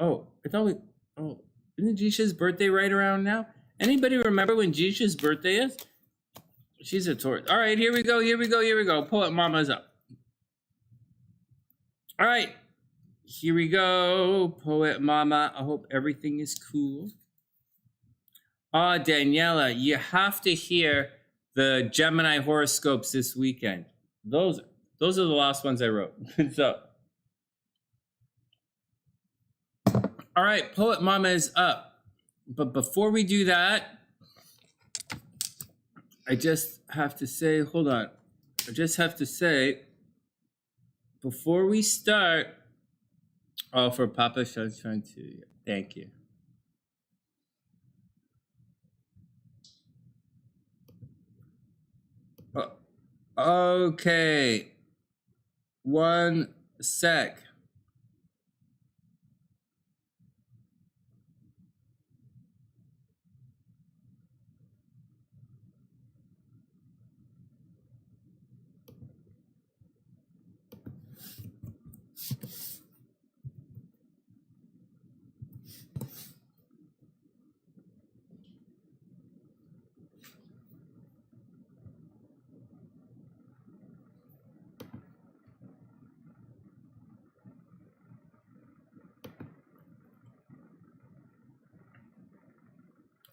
isn't Jisha's birthday right around now? Anybody remember when Jisha's birthday is? She's a Taurus. All right, here we go. Poet Mama's up. All right, here we go. Poet Mama, I hope everything is cool. Daniela, you have to hear the Gemini horoscopes this weekend. Those are the last ones I wrote. So, all right, Poet Mama is up. But before we do that, I just have to say, hold on. Before we start, for Papa Sunshine too. Thank you. Okay. One sec.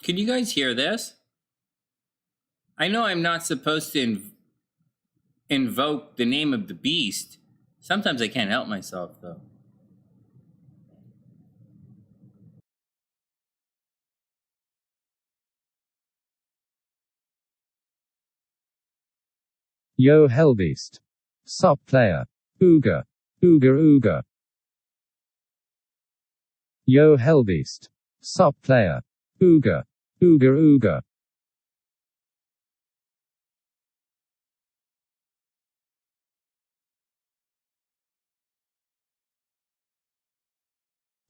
Can you guys hear this? I know I'm not supposed to invoke the name of the beast. Sometimes I can't help myself, though. Yo Hellbeast. Sup player. Ooga. Ooga ooga. Yo Hellbeast. Sup player. Ooga. Ooga ooga.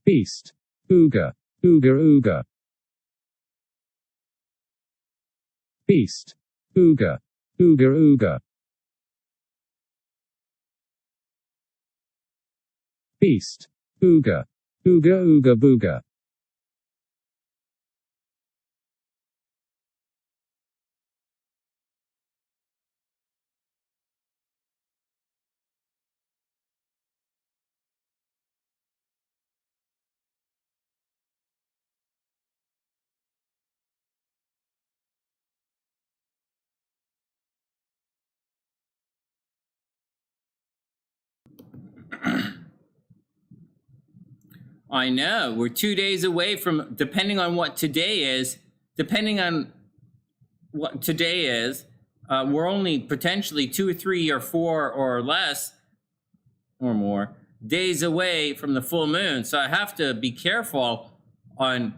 Beast. Ooga. Ooga ooga. Beast. Ooga. Ooga ooga. Beast. Ooga. Ooga ooga booga. I know. We're 2 days away from, depending on what today is, we're only potentially 2 or 3 or 4 or less or more days away from the full moon. So I have to be careful on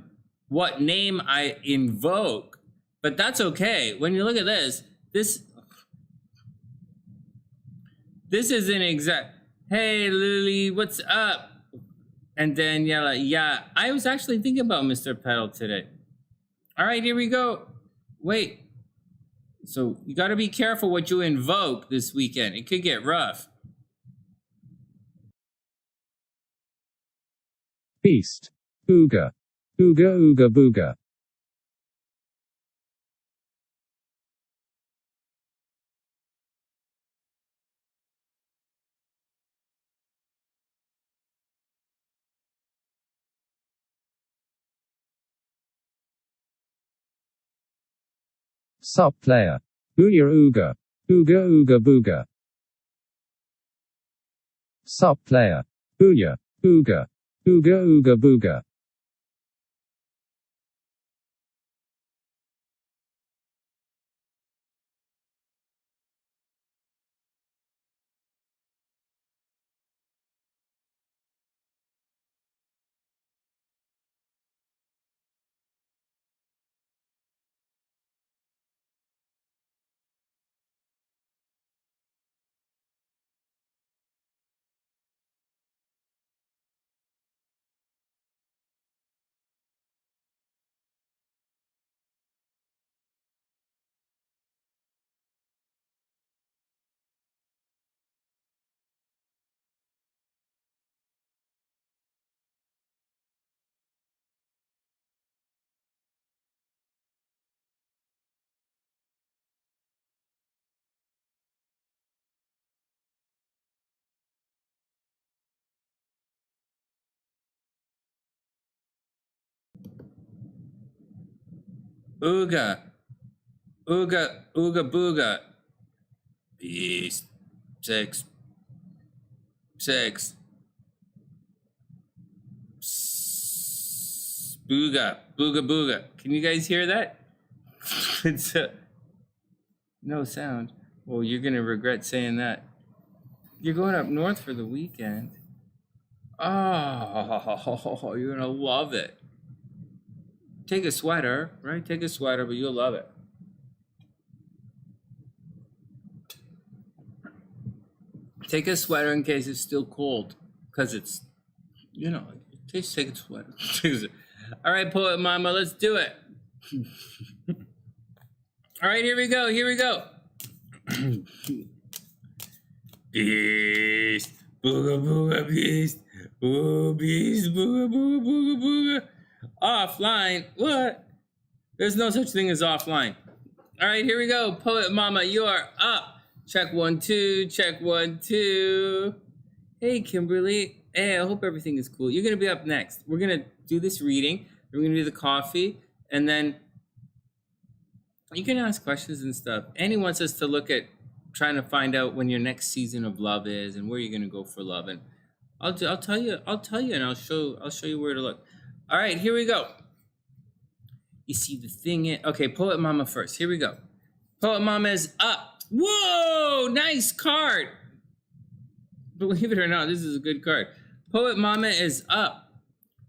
what name I invoke. But that's okay. When you look at this isn't exact. Hey, Lily, what's up? And Daniela, yeah, I was actually thinking about Mr. Petal today. All right, here we go. Wait. So you got to be careful what you invoke this weekend. It could get rough. Beast. Ooga. Ooga ooga booga. Sup player. Ooya ooga. Ooga ooga booga. Sup player. Ooya. Ooga. Ooga ooga booga. Ooga. Ooga, ooga booga. Beast. 6. 6. Booga. Booga booga. Can you guys hear that? It's no sound. Well, you're going to regret saying that. You're going up north for the weekend. Oh, you're going to love it. Take a sweater, right? Take a sweater, but you'll love it. Take a sweater in case it's still cold, because it's, just take a sweater. All right, Poet Mama, let's do it. All right, here we go. Beast, booga booga beast, ooh beast, booga booga booga booga. Offline, what? There's no such thing as offline. All right, here we go. Poet Mama, you are up. Check 1 2, check 1 2. Hey, Kimberly. Hey, I hope everything is cool. You're gonna be up next. We're gonna do this reading. We're gonna do the coffee, and then You can ask questions and stuff. And he wants us to look at trying to find out when your next season of love is and where you're going to go for love. And I'll tell you, and I'll show you where to look. All right, here we go. You see the thing is, okay, Poet Mama first. Here we go. Poet Mama is up. Whoa, nice card. Believe it or not, this is a good card. Poet Mama is up.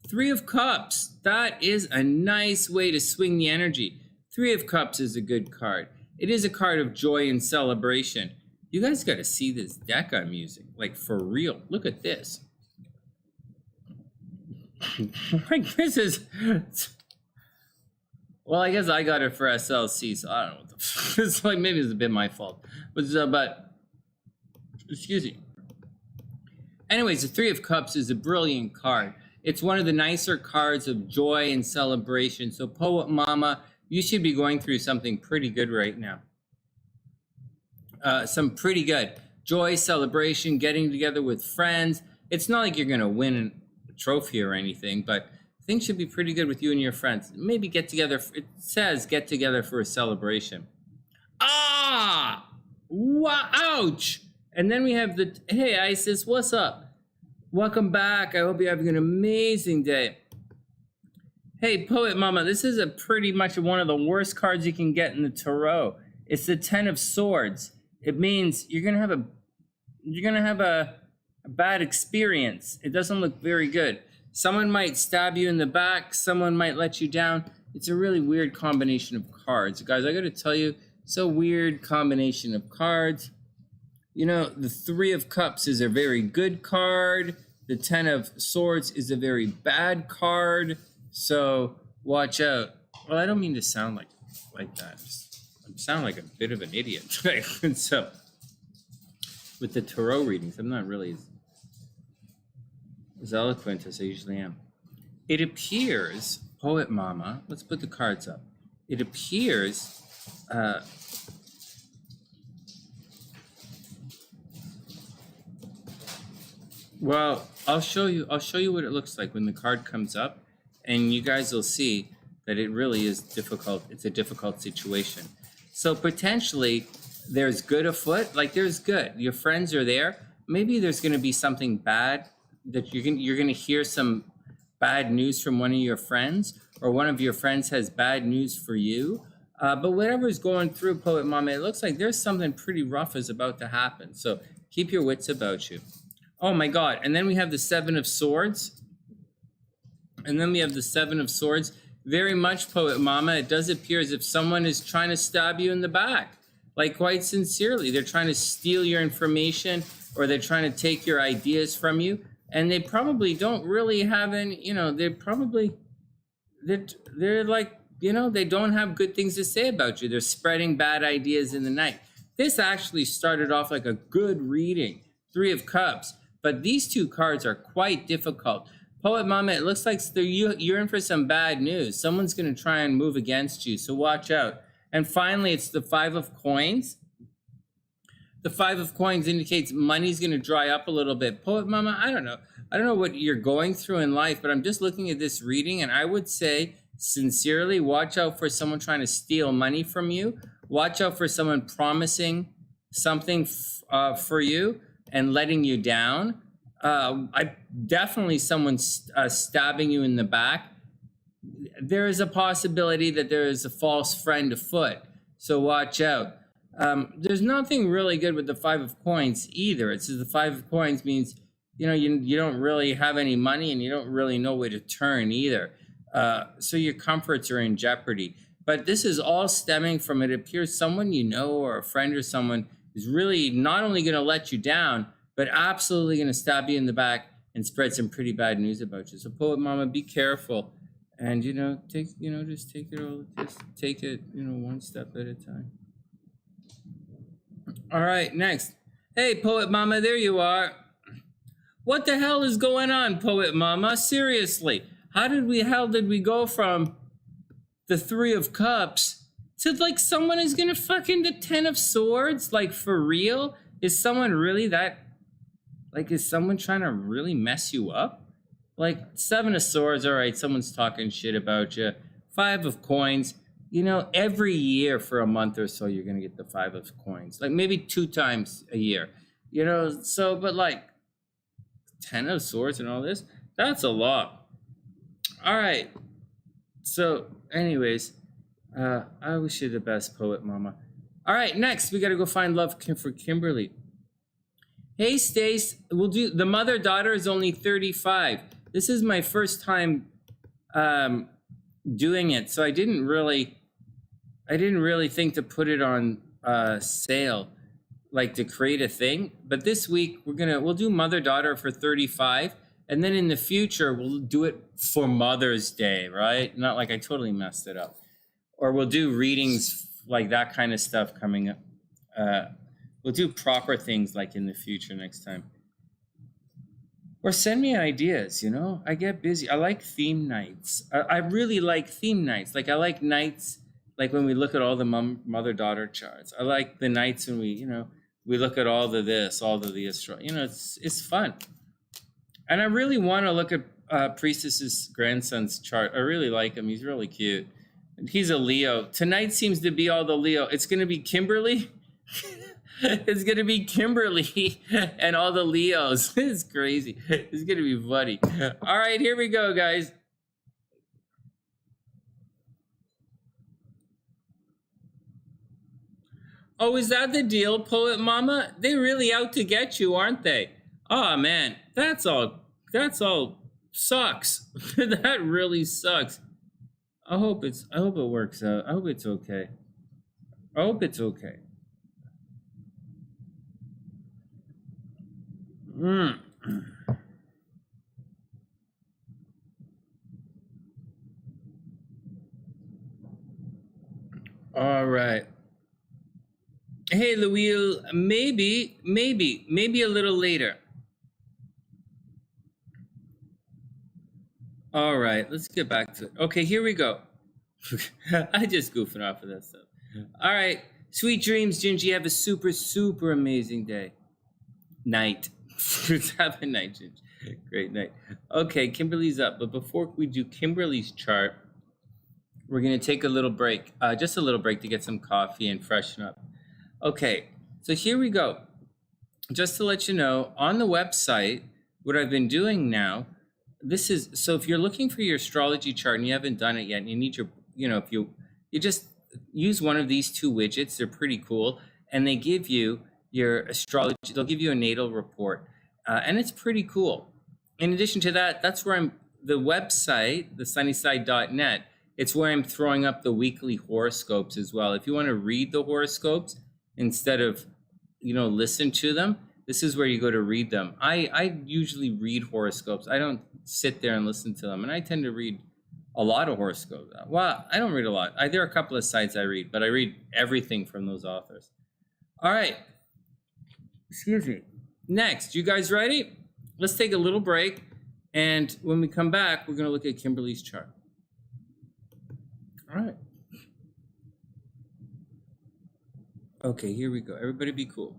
3 of Cups. That is a nice way to swing the energy. 3 of Cups is a good card. It is a card of joy and celebration. You guys got to see this deck I'm using. Like, for real. Look at this. Like, this is... Well, I guess I got it for SLC, so I don't know what the fuck. It's like, maybe it's a bit my fault. But excuse me. Anyways, the 3 of Cups is a brilliant card. It's one of the nicer cards of joy and celebration. So, Poet Mama, you should be going through something pretty good right now. Some pretty good joy, celebration, getting together with friends. It's not like you're going to win a trophy or anything, but things should be pretty good with you and your friends. Maybe get together. It says get together for a celebration. Ah! Wow! Ouch! And then we have the, hey, Isis, what's up? Welcome back. I hope you're having an amazing day. Hey, Poet Mama, this is a pretty much one of the worst cards you can get in the tarot. It's the 10 of Swords. It means you're gonna have a bad experience. It doesn't look very good. Someone might stab you in the back. Someone might let you down. It's a really weird combination of cards. Guys, I got to tell you, it's a weird combination of cards. You know, the 3 of Cups is a very good card. The 10 of Swords is a very bad card. So watch out. Well, I don't mean to sound like that. I sound like a bit of an idiot today. So with the tarot readings, I'm not really as eloquent as I usually am. It appears, Poet Mama, let's put the cards up. It appears well, I'll show you what it looks like when the card comes up, and you guys will see that it really is difficult. It's a difficult situation. So potentially there's good afoot, like there's good. Your friends are there. Maybe there's going to be something bad that you're going to hear some bad news from one of your friends, or one of your friends has bad news for you. But whatever's going through, Poet Mama, it looks like there's something pretty rough is about to happen. So keep your wits about you. Oh my God. And then we have the 7 of Swords. And then we have the 7 of Swords. Very much, Poet Mama, it does appear as if someone is trying to stab you in the back. Like, quite sincerely. They're trying to steal your information, or they're trying to take your ideas from you. And they probably don't really have any, you know, they're like, you know, they don't have good things to say about you. They're spreading bad ideas in the night. This actually started off like a good reading, 3 of Cups. But these 2 cards are quite difficult. Poet Mama, it looks like you're in for some bad news. Someone's going to try and move against you, so watch out. And finally, it's the 5 of Coins. The 5 of Coins indicates money's going to dry up a little bit. Poet Mama, I don't know. I don't know what you're going through in life, but I'm just looking at this reading, and I would say, sincerely, watch out for someone trying to steal money from you. Watch out for someone promising something for you and letting you down. I definitely someone stabbing you in the back. There is a possibility that there is a false friend afoot, so watch out. There's nothing really good with the 5 of Coins either. It says the 5 of Coins means, you know, you don't really have any money and you don't really know where to turn either. So your comforts are in jeopardy. But this is all stemming from, it appears, someone you know or a friend or someone is really not only going to let you down, but absolutely going to stab you in the back and spread some pretty bad news about you. So Poet Mama, be careful, and just take it one step at a time. All right, next. Hey, Poet Mama, there you are. What the hell is going on, Poet Mama? Seriously, how did we go from the 3 of Cups to like someone is gonna fucking the 10 of Swords? Like, for real? Is someone really that? Like, is someone trying to really mess you up? Like, 7 of Swords, all right, someone's talking shit about you. 5 of Coins, you know, every year for a month or so, you're going to get the 5 of coins, like maybe 2 times a year, you know, so, but like 10 of swords and all this, that's a lot. All right. So anyways, I wish you the best, Poet Mama. All right, next we got to go find love for Kimberly. Hey, Stace, we'll do, the mother-daughter is only 35. This is my first time doing it, so I didn't really think to put it on sale, like to create a thing. But this week we'll do mother-daughter for 35, and then in the future we'll do it for Mother's Day, right? Not like I totally messed it up. Or we'll do readings like that kind of stuff coming up. We'll do proper things like in the future next time. Or send me ideas, you know? I get busy. I like theme nights. I really like theme nights. Like I like nights, like when we look at all the mother-daughter charts. I like the nights when we look at all the this, all the astro. You know, it's fun. And I really want to look at Priestess's grandson's chart. I really like him. He's really cute. And he's a Leo. Tonight seems to be all the Leo. It's going to be Kimberly. It's going to be Kimberly and all the Leos. It's crazy. It's going to be funny. All right, here we go, guys. Oh, is that the deal, Poet Mama? They really out to get you, aren't they? Oh, man, that's all sucks. That really sucks. I hope it works out. I hope it's okay. I hope it's okay. All right. Hey, Louise, maybe a little later. All right, let's get back to it. Okay, here we go. I just goofing off of that stuff. All right, sweet dreams, Gingy. Have a super, super amazing day. Night. Have a night, Gingy. Great night. Okay, Kimberly's up. But before we do Kimberly's chart, we're going to take a little break, just a little break to get some coffee and freshen up. Okay, so here we go. Just to let you know, on the website, what I've been doing now, this is, so if you're looking for your astrology chart and you haven't done it yet, and you need your, you know, if you just use one of these 2 widgets, they're pretty cool, and they give you your astrology, they'll give you a natal report, and it's pretty cool. In addition to that, that's where the website, TheSunnySide.net, it's where I'm throwing up the weekly horoscopes as well. If you want to read the horoscopes instead of, you know, listen to them, this is where you go to read them. I usually read horoscopes. I don't sit there and listen to them. And I tend to read a lot of horoscopes. Well, I don't read a lot. There are a couple of sites I read, but I read everything from those authors. All right. Excuse me. Next, you guys ready? Let's take a little break. And when we come back, we're going to look at Kimberly's chart. All right. Okay, here we go. Everybody be cool.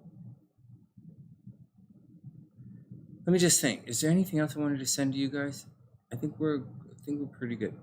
Let me just think. Is there anything else I wanted to send to you guys? I think we're pretty good.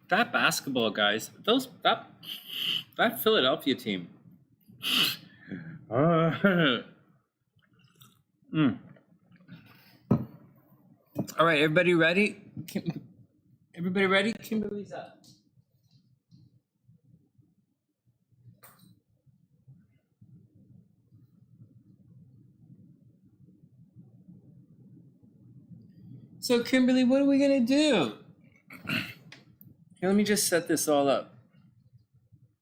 That basketball, guys. That Philadelphia team. All right, everybody ready? Everybody ready? Kimberly's up. So, Kimberly, what are we gonna do? Here, let me just set this all up.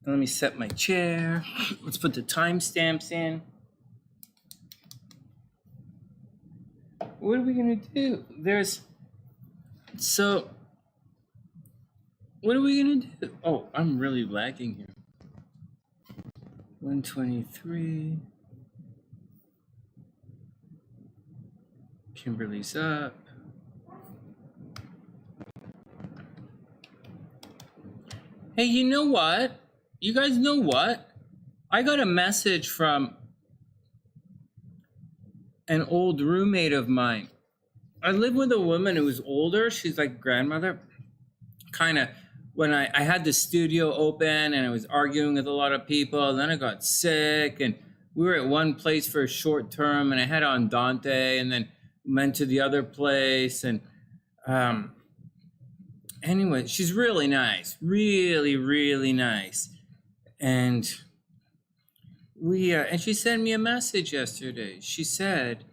Let me set my chair. Let's put the timestamps in. What are we gonna do? What are we gonna do? Oh, I'm really lagging here. 123. Kimberly's up. Hey, you know what? You guys know what? I got a message from an old roommate of mine. I live with a woman who was older. She's like grandmother. Kind of when I had the studio open and I was arguing with a lot of people, and then I got sick and we were at one place for a short term and I had on Dante and then went to the other place. And anyway, she's really nice, really, really nice. And and she sent me a message yesterday. She said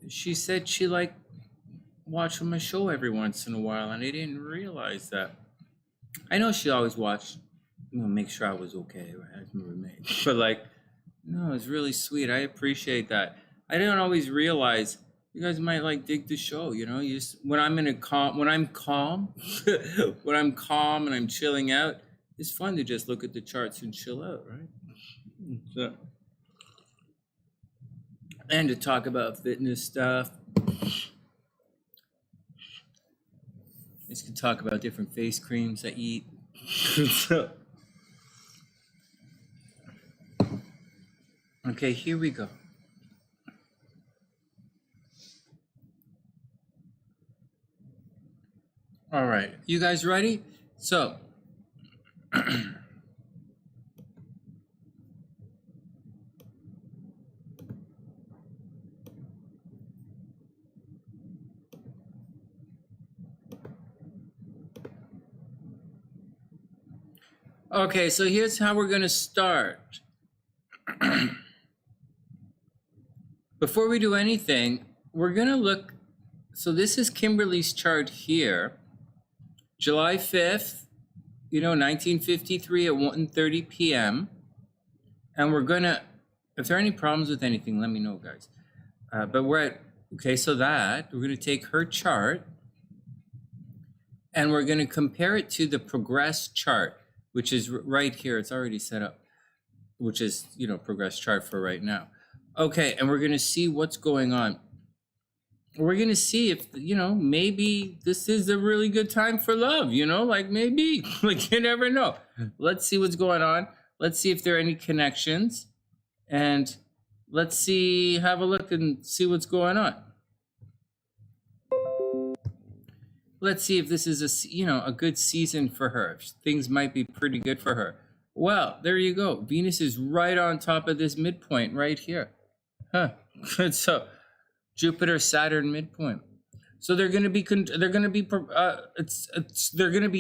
she said she liked watching my show every once in a while, and I didn't realize that. I know she always watched, make sure I was okay as my roommate. But like, no, it's really sweet. I appreciate that. I didn't always realize you guys might like dig the show, you know. You just, when I'm calm, when I'm calm and I'm chilling out, it's fun to just look at the charts and chill out, right? So, and to talk about fitness stuff. Just can talk about different face creams I eat. So, okay, here we go. All right, you guys ready? So, okay, so here's how we're gonna start. Before we do anything, we're gonna look, so this is Kimberly's chart here. July 5th, 1953 at 1:30 p.m. And we're gonna, if there are any problems with anything, let me know, guys. But we're gonna take her chart and we're gonna compare it to the progress chart, which is right here. It's already set up, which is, progress chart for right now. Okay, and we're gonna see what's going on. We're gonna see if, maybe this is a really good time for love, like maybe, like you never know. Let's see what's going on. Let's see if there are any connections, and let's see, have a look and see what's going on. Let's see if this is a good season for her. Things might be pretty good for her. Well, there you go. Venus is right on top of this midpoint right here. Huh. So Jupiter, Saturn midpoint. So they're going to be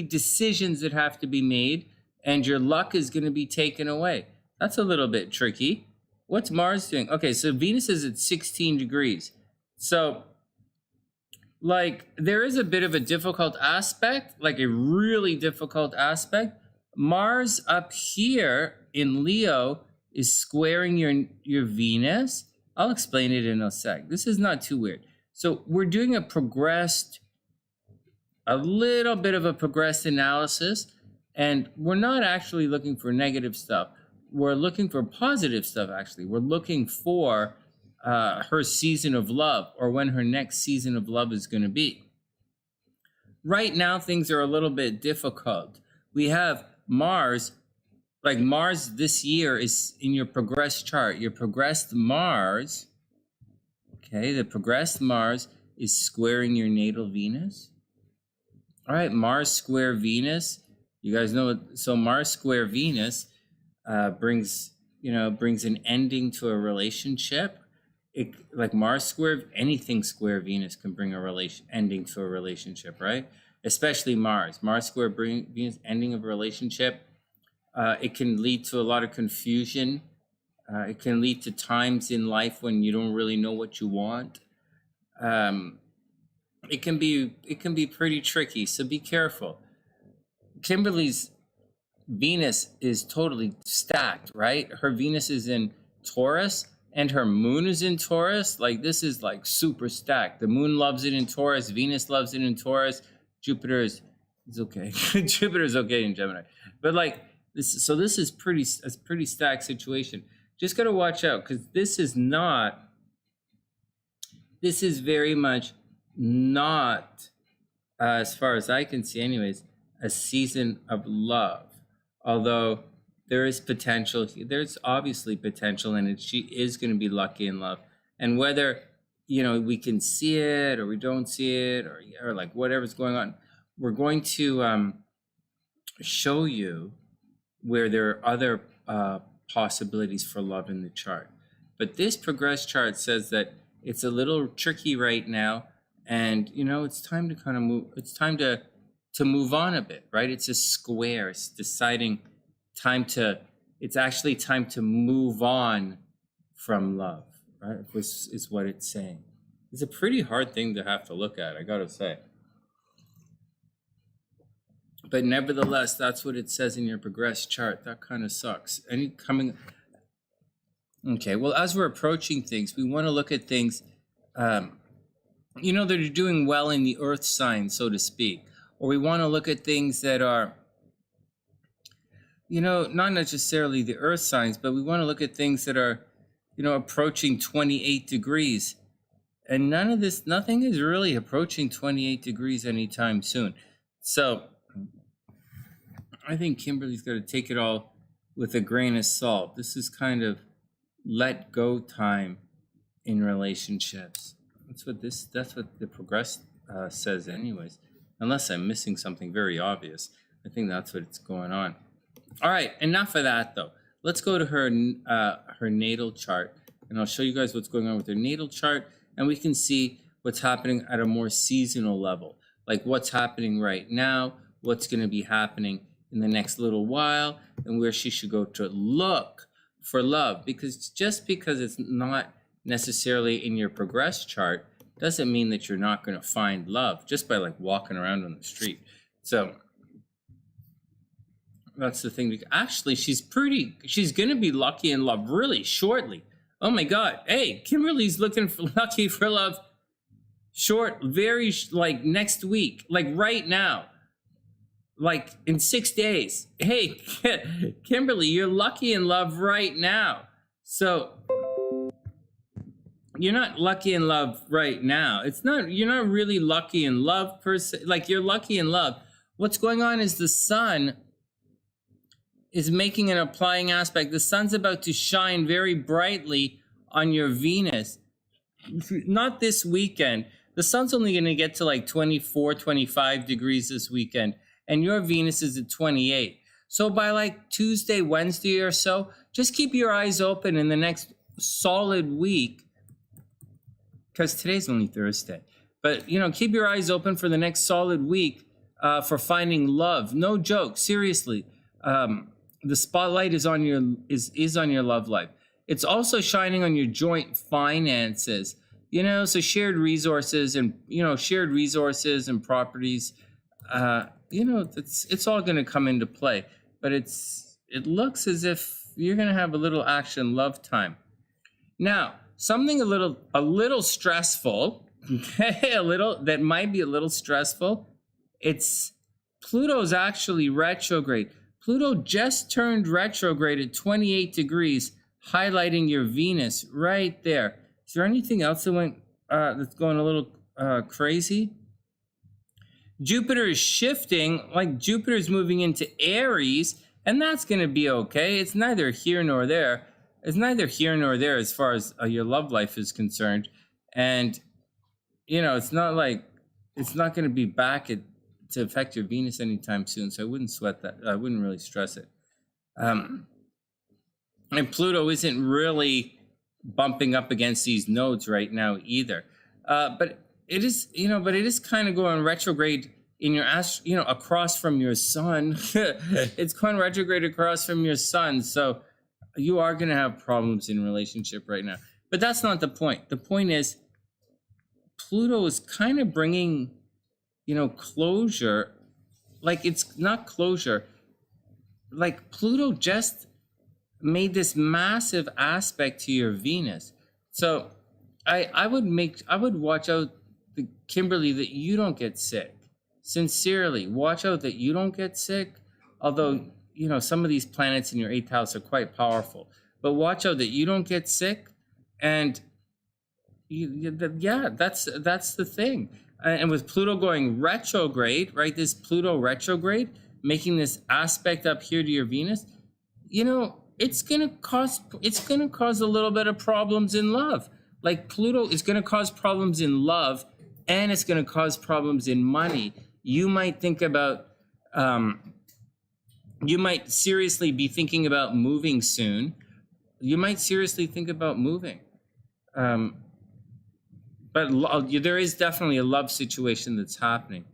decisions that have to be made, and your luck is going to be taken away. That's a little bit tricky. What's Mars doing? Okay, so Venus is at 16 degrees. So like there is a bit of a difficult aspect, like a really difficult aspect. Mars up here in Leo is squaring your Venus. I'll explain it in a sec. This is not too weird. So we're doing a little bit of a progressed analysis, and we're not actually looking for negative stuff. We're looking for positive stuff, actually. We're looking for her season of love, or when her next season of love is going to be. Right now, things are a little bit difficult. We have Mars. Like Mars this year is in your progressed chart. Your progressed Mars, okay, the progressed Mars is squaring your natal Venus. All right, Mars square Venus. You guys know, so Mars square Venus brings an ending to a relationship. Like Mars square, anything square Venus can bring a ending to a relationship, right? Especially Mars. Mars square Venus, ending of a relationship. It can lead to a lot of confusion. It can lead to times in life when you don't really know what you want. It can be pretty tricky, so be careful. Kimberly's Venus is totally stacked, right? Her Venus is in Taurus and her moon is in Taurus. Like, this is like super stacked. The moon loves it in Taurus. Venus loves it in Taurus. Jupiter is okay. Jupiter is okay in Gemini. But like this, so this is a pretty stacked situation. Just got to watch out, because this is very much not, as far as I can see anyways, a season of love. Although there is potential, there's obviously potential, and she is going to be lucky in love. And whether, we can see it or we don't see it, or like whatever's going on, we're going to show you where there are other possibilities for love in the chart. But this progress chart says that it's a little tricky right now, and it's time to kind of move. It's time to move on a bit, right? It's a square. It's deciding it's actually time to move on from love, right? Which is what it's saying. It's a pretty hard thing to have to look at, I gotta say. But nevertheless, that's what it says in your progress chart. That kind of sucks. Okay, well, as we're approaching things, we want to look at things, that are doing well in the earth sign, so to speak. Or we want to look at things that are, not necessarily the earth signs, but we want to look at things that are, approaching 28 degrees. And nothing is really approaching 28 degrees anytime soon. So I think Kimberly's got to take it all with a grain of salt. This is kind of let go time in relationships. That's what the progress says anyways. Unless I'm missing something very obvious. I think that's what's going on. All right, enough of that though. Let's go to her natal chart, and I'll show you guys what's going on with her natal chart, and we can see what's happening at a more seasonal level, like what's happening right now, what's going to be happening in the next little while, and where she should go to look for love. Because just because it's not necessarily in your progress chart doesn't mean that you're not going to find love just by like walking around on the street. So that's the thing. Actually, she's going to be lucky in love really shortly. Oh my God. Hey, Kimberly's looking for lucky for love like next week, like right now, like in 6 days. Hey, Kimberly, you're lucky in love right now. So you're not lucky in love right now. You're not really lucky in love per se. Like, you're lucky in love. What's going on is the sun is making an applying aspect. The sun's about to shine very brightly on your Venus. Not this weekend. The sun's only going to get to like 24, 25 degrees this weekend. And your Venus is at 28. So by like Tuesday, Wednesday or so, just keep your eyes open in the next solid week. Because today's only Thursday. But, keep your eyes open for the next solid week for finding love. No joke, seriously. The spotlight is on your love life. It's also shining on your joint finances. So shared resources and properties. It's all going to come into play. But it looks as if you're going to have a little action love time. Now, something a little stressful, okay, that might be a little stressful. It's Pluto's actually retrograde. Pluto just turned retrograde at 28 degrees, highlighting your Venus right there. Is there anything else that's going a little crazy? Jupiter is shifting, like Jupiter's moving into Aries, and that's going to be okay. It's neither here nor there. It's neither here nor there as far as your love life is concerned. And you know, it's not like it's not going to be back to affect your Venus anytime soon. So I wouldn't sweat that. I wouldn't really stress it. And Pluto isn't really bumping up against these nodes right now either. But it is, you know, but it is kind of going retrograde in your you know, across from your sun. It's going retrograde across from your sun. So you are going to have problems in relationship right now. But that's not the point. The point is Pluto is kind of bringing, you know, closure. Like, it's not closure. Like, Pluto just made this massive aspect to your Venus. So I would watch out, Kimberly, that you don't get sick. Sincerely, watch out that you don't get sick. Although, you know, some of these planets in your 8th house are quite powerful. But watch out that you don't get sick. And yeah, that's the thing. And with Pluto going retrograde, right? This Pluto retrograde, making this aspect up here to your Venus, you know, it's gonna cause a little bit of problems in love. Like, Pluto is gonna cause problems in love, and it's gonna cause problems in money. You might think about, you might seriously be thinking about moving soon. You might seriously think about moving. But there is definitely a love situation that's happening.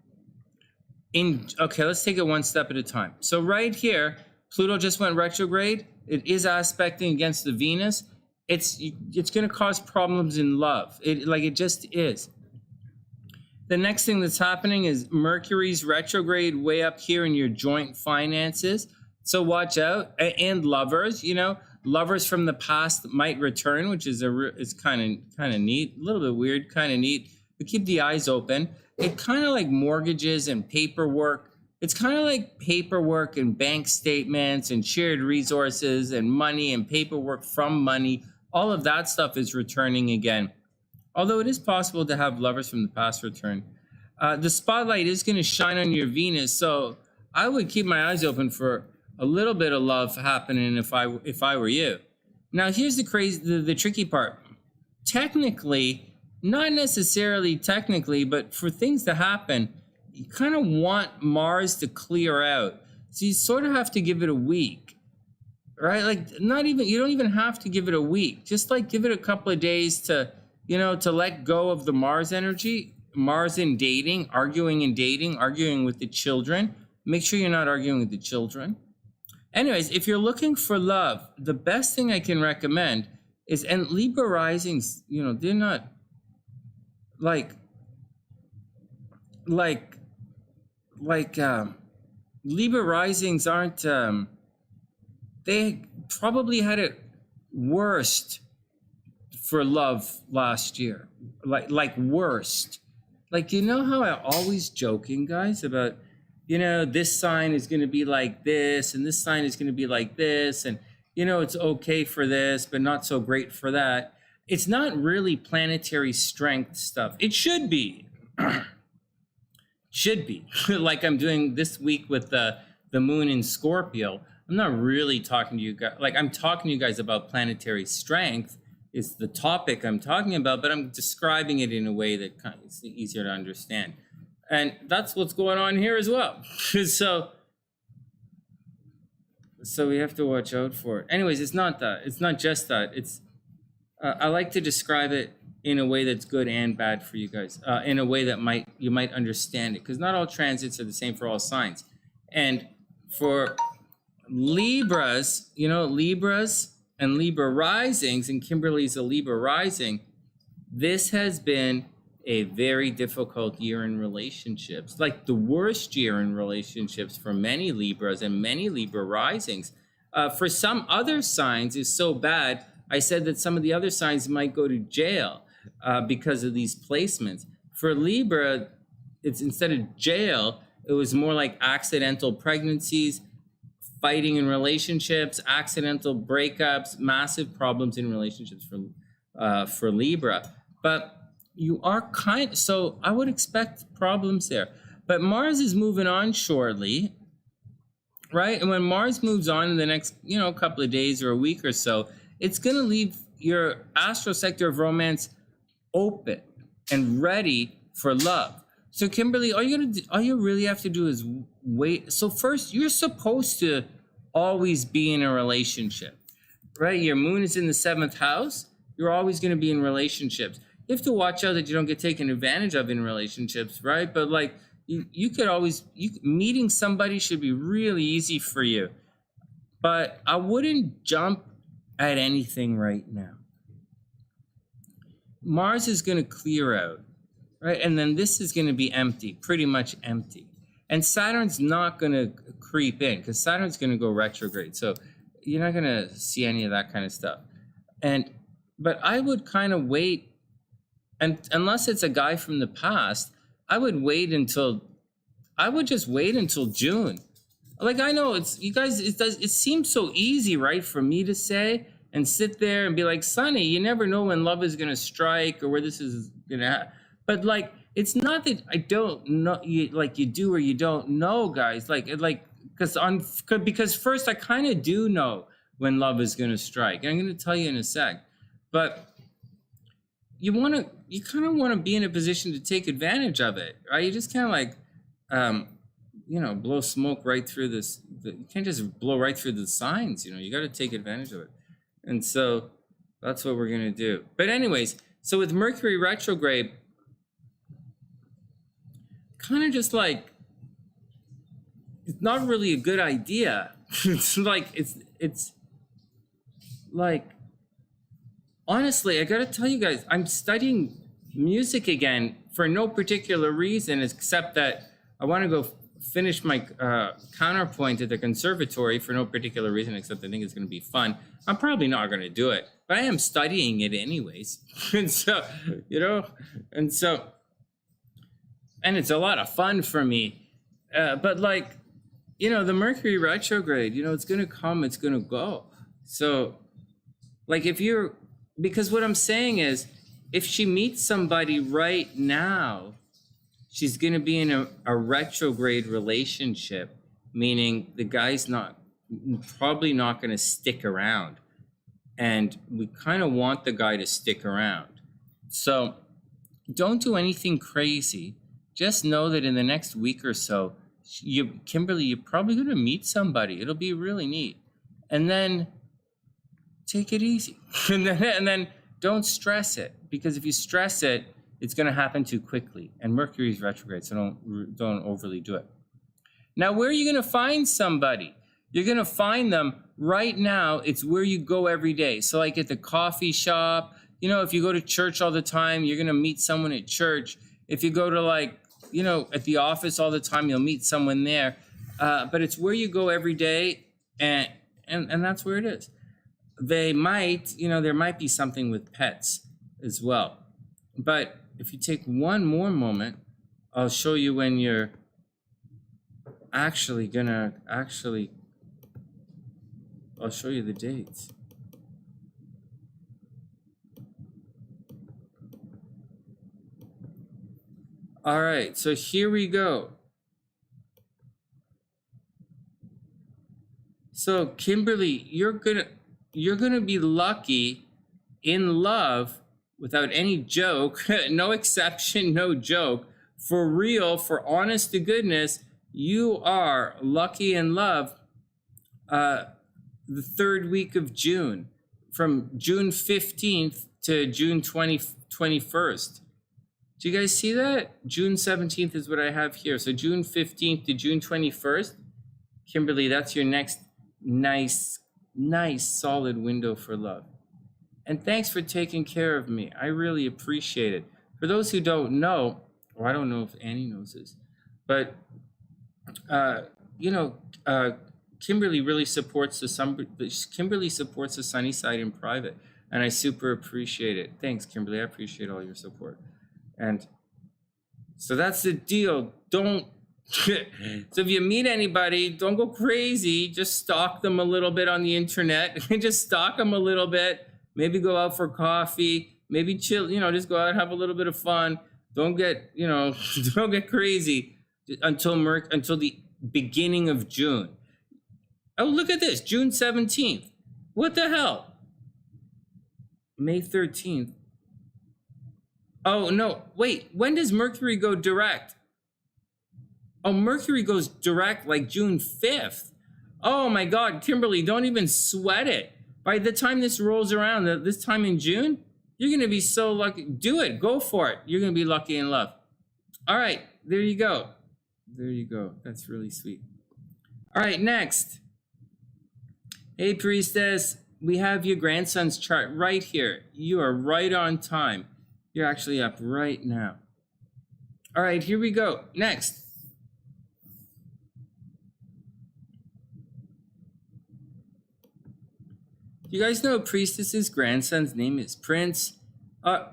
Okay, let's take it one step at a time. So right here, Pluto just went retrograde. It is aspecting against the Venus. It's going to cause problems in love. It just is. The next thing that's happening is Mercury's retrograde way up here in your joint finances. So watch out. And lovers, you know, lovers from the past might return, which is kind of neat, a little bit weird, kind of neat. But keep the eyes open. It kind of like mortgages and paperwork. It's kind of like paperwork and bank statements and shared resources and money and paperwork from money. All of that stuff is returning again. Although it is possible to have lovers from the past return. The spotlight is going to shine on your Venus. So I would keep my eyes open for a little bit of love happening if I were you. Now here's the tricky part. Technically, not necessarily technically, but for things to happen, you kind of want Mars to clear out. So you sort of have to give it a week, right? Like, you don't even have to give it a week. Just like give it a couple of days to, you know, to let go of the Mars energy, Mars in dating, arguing with the children. Make sure you're not arguing with the children. Anyways, if you're looking for love, the best thing I can recommend is, and Libra risings, you know, they're not Libra risings aren't, they probably had it worst for love last year, like worst. Like, you know how I'm always joking, guys, about, you know, this sign is going to be like this, and this sign is going to be like this, and, you know, it's okay for this, but not so great for that. It's not really planetary strength stuff. It should be. Should be. Like I'm doing this week with the moon in Scorpio. I'm not really talking to you guys. Like, I'm talking to you guys about planetary strength is the topic I'm talking about, but I'm describing it in a way that kind of is easier to understand. And that's what's going on here as well. So we have to watch out for it. Anyways, it's not that. It's not just that. It's I like to describe it in a way that's good and bad for you guys, in a way that you might understand it, because not all transits are the same for all signs. And for Libras, you know, Libras and Libra risings, and Kimberly's a Libra rising, this has been a very difficult year in relationships, like the worst year in relationships for many Libras and many Libra risings. For some other signs, is so bad, I said that some of the other signs might go to jail because of these placements. For Libra, it's instead of jail, it was more like accidental pregnancies, fighting in relationships, accidental breakups, massive problems in relationships for Libra. But you are so I would expect problems there. But Mars is moving on shortly, right? And when Mars moves on in the next, you know, couple of days or a week or so, it's going to leave your astral sector of romance open. and ready for love. So Kimberly, all you really have to do is wait. So first, you're supposed to always be in a relationship, right? Your moon is in the 7th house. You're always going to be in relationships. You have to watch out that you don't get taken advantage of in relationships, right? But like you could always, meeting somebody should be really easy for you. But I wouldn't jump at anything right now. Mars is going to clear out, right? And then this is going to be empty, pretty much empty. And Saturn's not going to creep in because Saturn's going to go retrograde. So you're not going to see any of that kind of stuff. But I would kind of wait, and unless it's a guy from the past, I would just wait until June. Like, I know it seems so easy, right, for me to say and sit there and be like, Sunny, you never know when love is going to strike or where this is going to happen. But like, it's not that I don't know, you do or you don't know, guys. Because first I kind of do know when love is going to strike. And I'm going to tell you in a sec. But you kind of want to be in a position to take advantage of it, right? You just kind of blow smoke right through this. You can't just blow right through the signs, you got to take advantage of it. And so that's what we're going to do. But anyways, so with Mercury retrograde, kind of just like, it's not really a good idea. It's like, honestly, I got to tell you guys, I'm studying music again for no particular reason, except that I want to go finish my counterpoint at the conservatory for no particular reason, except I think it's going to be fun. I'm probably not going to do it, but I am studying it anyways. And so, and it's a lot of fun for me. But like, the Mercury retrograde, it's going to come, it's going to go. So like because what I'm saying is, if she meets somebody right now, she's going to be in a retrograde relationship, meaning the guy's probably not going to stick around. And we kind of want the guy to stick around. So don't do anything crazy. Just know that in the next week or so, Kimberly, you're probably going to meet somebody. It'll be really neat. And then take it easy. and then don't stress it, because if you stress it, it's going to happen too quickly. And Mercury's retrograde, so don't overly do it. Now, where are you going to find somebody? You're going to find them right now. It's where you go every day. So like at the coffee shop, if you go to church all the time, you're going to meet someone at church. If you go to at the office all the time, you'll meet someone there. But it's where you go every day, and that's where it is. They might, there might be something with pets as well. But if you take one more moment, I'll show you when you're I'll show you the dates. All right, so here we go. So Kimberly, you're gonna be lucky in love, without any joke, no exception, no joke, for real, for honest to goodness, you are lucky in love the 3rd week of June, from June 15th to June 21st. Do you guys see that? June 17th is what I have here. So June 15th to June 21st. Kimberly, that's your next nice solid window for love. And thanks for taking care of me. I really appreciate it. For those who don't know, or I don't know if Annie knows this, but Kimberly really supports the SunnySide in private, and I super appreciate it. Thanks, Kimberly. I appreciate all your support. And so that's the deal. So if you meet anybody, don't go crazy. Just stalk them a little bit on the internet. Just stalk them a little bit. Maybe go out for coffee. Maybe chill. Just go out, have a little bit of fun. Don't get, don't get crazy until the beginning of June. Oh, look at this, June 17th. What the hell? May 13th. Oh, no. Wait, when does Mercury go direct? Oh, Mercury goes direct like June 5th. Oh my God, Kimberly, don't even sweat it. By the time this rolls around, this time in June, you're going to be so lucky. Do it. Go for it. You're going to be lucky in love. All right, there you go. There you go. That's really sweet. All right, next. Hey, Priestess, we have your grandson's chart right here. You are right on time. You're actually up right now. All right, here we go. Next. You guys know Priestess's grandson's name is Prince? This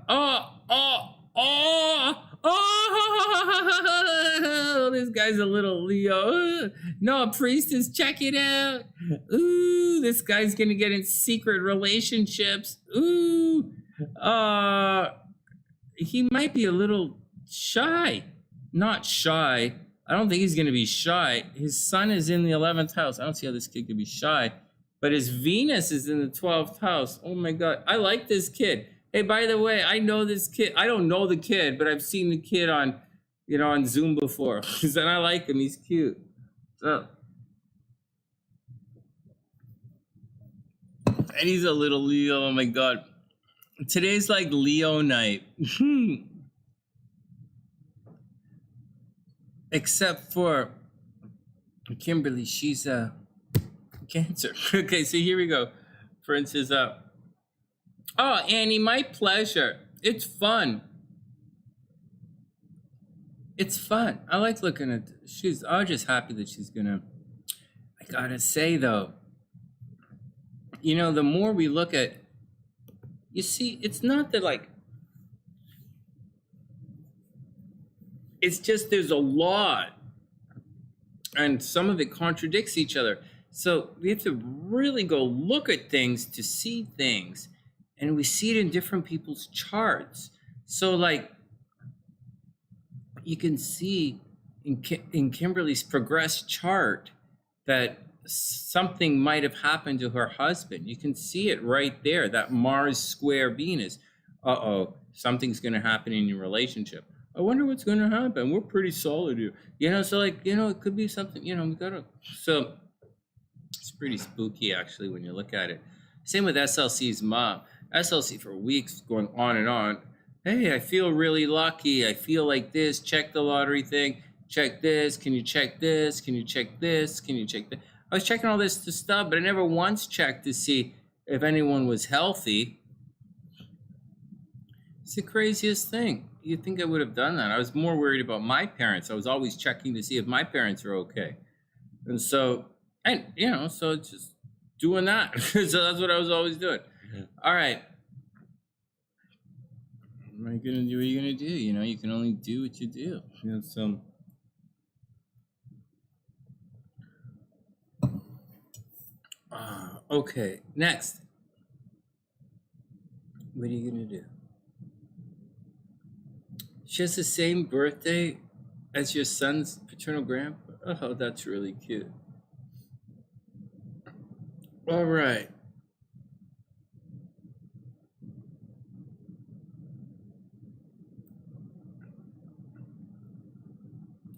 guy's a little Leo. No, Priestess, check it out. Ooh, this guy's gonna get in secret relationships. Ooh, he might be a little shy. Not shy. I don't think he's gonna be shy. His sun is in the 11th house. I don't see how this kid could be shy. But his Venus is in the 12th house. Oh my God, I like this kid. Hey, by the way, I know this kid. I don't know the kid, but I've seen the kid on, on Zoom before. And I like him, he's cute. So, and he's a little Leo, oh my God. Today's like Leo night. Except for Kimberly, she's Cancer. Okay, so here we go. Prince is up. Oh, Annie, my pleasure. It's fun. It's fun. I like looking at, I'm just happy that she's gonna, I gotta say though, the more we look at, you see, it's not that like, it's just there's a lot and some of it contradicts each other. So we have to really go look at things to see things, and we see it in different people's charts. So like you can see in Kimberly's progressed chart that something might have happened to her husband. You can see it right there, that Mars square Venus. Uh-oh, something's going to happen in your relationship. I wonder what's going to happen. We're pretty solid here. So like, it could be something, we got to, so it's pretty spooky, actually, when you look at it. Same with SLC's mom. SLC for weeks going on and on. Hey, I feel really lucky. I feel like this. Check the lottery thing. Check this. Can you check this? Can you check this? Can you check that? I was checking all this stuff, but I never once checked to see if anyone was healthy. It's the craziest thing. You'd think I would have done that. I was more worried about my parents. I was always checking to see if my parents are okay. And so... And, so it's just doing that. So that's what I was always doing. Yeah. All right. What are you going to do? What are you going to do? You can only do what you do. So. Okay, next. What are you going to do? She has the same birthday as your son's paternal grandpa. Oh, that's really cute. All right.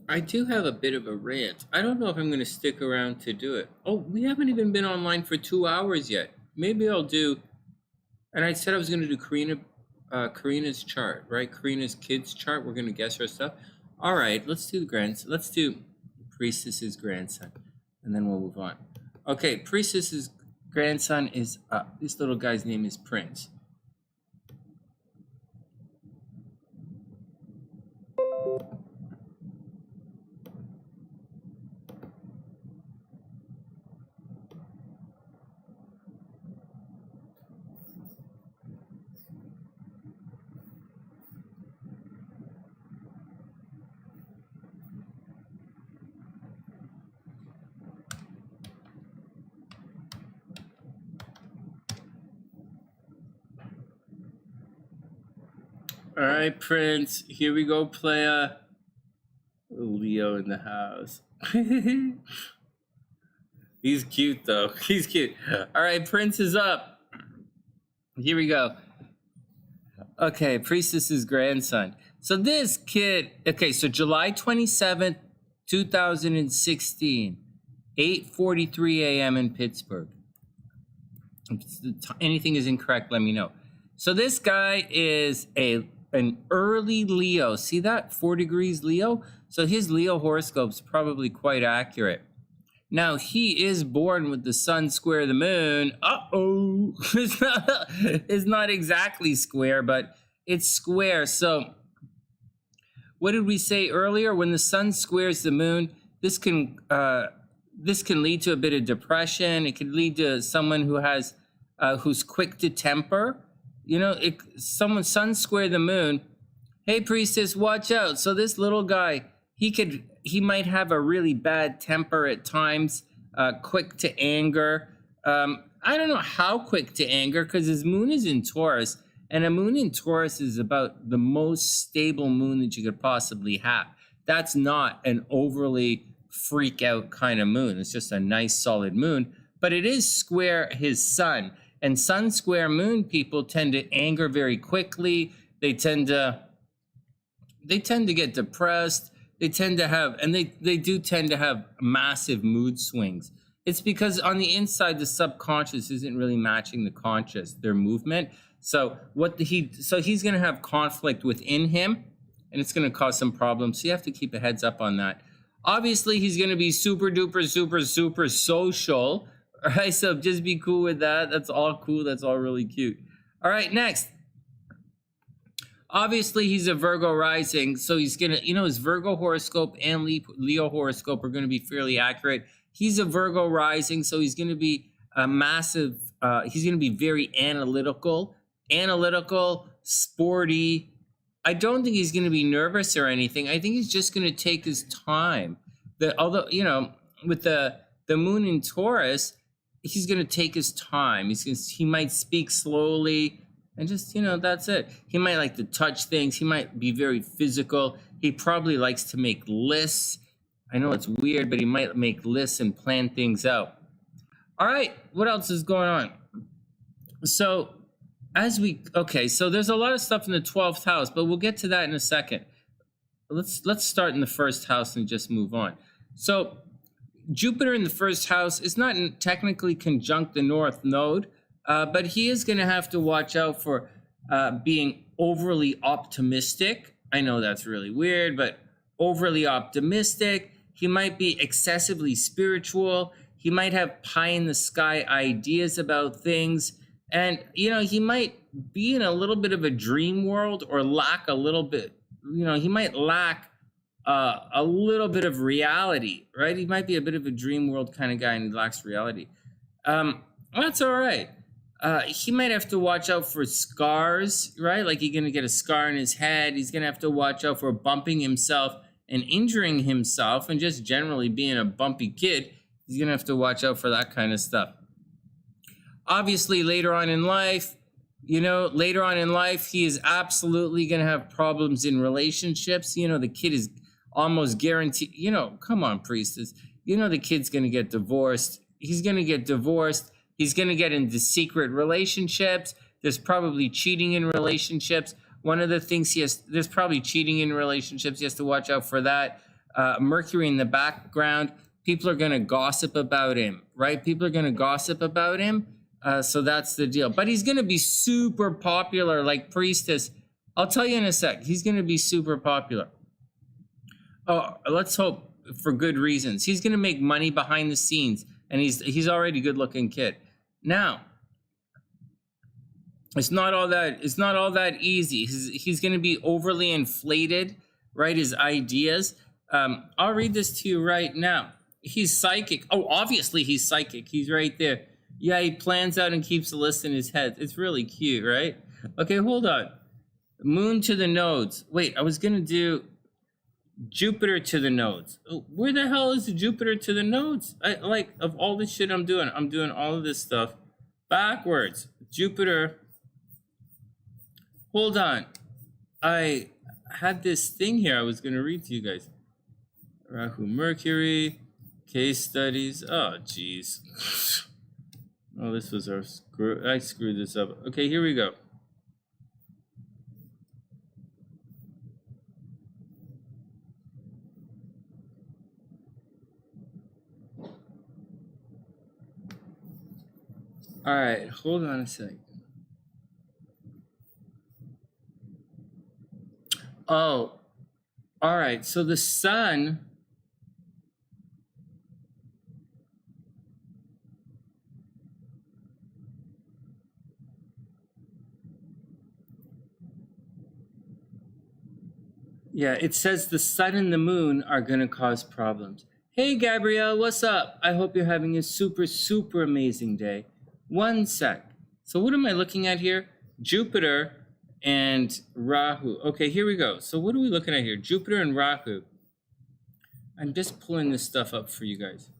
I do have a bit of a rant. I don't know if I'm going to stick around to do it. Oh, we haven't even been online for 2 hours yet. Maybe I'll do, and I said I was going to do Karina's chart, right? Karina's kids chart. We're going to guess her stuff. All right, let's do let's do Priestess's grandson, and then we'll move on. Okay, Priestess's grandson is this little guy's name is Prince. All right, Prince. Here we go, playa. Leo in the house. He's cute, though. He's cute. All right, Prince is up. Here we go. Okay, Priestess's grandson. So this kid, okay, so July 27th, 2016, 8:43 a.m. in Pittsburgh. If anything is incorrect, let me know. So this guy is an early Leo. See that? 4 degrees Leo? So his Leo horoscope's probably quite accurate. Now, he is born with the sun square the moon. Uh-oh. It's not exactly square, but it's square. So what did we say earlier? When the sun squares the moon, this can lead to a bit of depression. It could lead to someone who has who's quick to temper. You know, someone sun square the moon. Hey, priestess, watch out. So this little guy, he might have a really bad temper at times, quick to anger. I don't know how quick to anger because his moon is in Taurus, and a moon in Taurus is about the most stable moon that you could possibly have. That's not an overly freak out kind of moon. It's just a nice solid moon, but it is square his sun, and sun square moon people tend to anger very quickly. They tend to get depressed. They tend to have, and they do tend to have massive mood swings. It's because on the inside, the subconscious isn't really matching the conscious, their movement. So he's going to have conflict within him, and it's going to cause some problems. So you have to keep a heads up on that. Obviously, he's going to be super duper, super, super social. All right, so just be cool with that. That's all cool. That's all really cute. All right, next. Obviously, he's a Virgo rising, so he's going to, his Virgo horoscope and Leo horoscope are going to be fairly accurate. He's a Virgo rising, so he's going to be a massive, he's going to be very analytical, sporty. I don't think he's going to be nervous or anything. I think he's just going to take his time. Although, with the moon in Taurus, he's going to take his time. He might speak slowly. And just, that's it. He might like to touch things. He might be very physical. He probably likes to make lists. I know it's weird, but he might make lists and plan things out. All right, what else is going on? So so there's a lot of stuff in the 12th house, but we'll get to that in a second. Let's start in the first house and just move on. So Jupiter in the first house is not technically conjunct the North Node, but he is going to have to watch out for being overly optimistic. I know that's really weird, but overly optimistic. He might be excessively spiritual. He might have pie in the sky ideas about things. And, he might be in a little bit of a dream world or lack a little bit, he might lack a little bit of reality, right? He might be a bit of a dream world kind of guy and he lacks reality. That's all right. He might have to watch out for scars, right? Like he's going to get a scar in his head. He's going to have to watch out for bumping himself and injuring himself and just generally being a bumpy kid. He's going to have to watch out for that kind of stuff. Obviously, later on in life, he is absolutely going to have problems in relationships. The kid is almost guaranteed, come on, priestess. The kid's going to get divorced. He's going to get divorced. He's going to get into secret relationships. There's probably cheating in relationships. One of the things there's probably cheating in relationships. He has to watch out for that. Mercury in the background. People are going to gossip about him, right? People are going to gossip about him. So that's the deal. But he's going to be super popular like Priestess. I'll tell you in a sec. He's going to be super popular. Oh, let's hope for good reasons. He's going to make money behind the scenes. And he's already a good-looking kid. Now, it's not all that easy. He's going to be overly inflated, right? His ideas. I'll read this to you right now. He's psychic. Oh, obviously he's psychic. He's right there. Yeah, he plans out and keeps a list in his head. It's really cute, right? Okay, hold on. Moon to the nodes. Wait, I was going to do Jupiter to the nodes. Where the hell is the Jupiter to the nodes? Of all this shit I'm doing all of this stuff backwards. Jupiter. Hold on. I had this thing here I was going to read to you guys. Rahu, Mercury, case studies. Oh, jeez. Oh, this was I screwed this up. Okay, here we go. All right, hold on a sec. Oh, all right. So the sun. Yeah, it says the sun and the moon are going to cause problems. Hey, Gabrielle, what's up? I hope you're having a super, super amazing day. One sec. So what am I looking at here? Jupiter and Rahu. Okay, here we go. So what are we looking at here? Jupiter and Rahu. I'm just pulling this stuff up for you guys.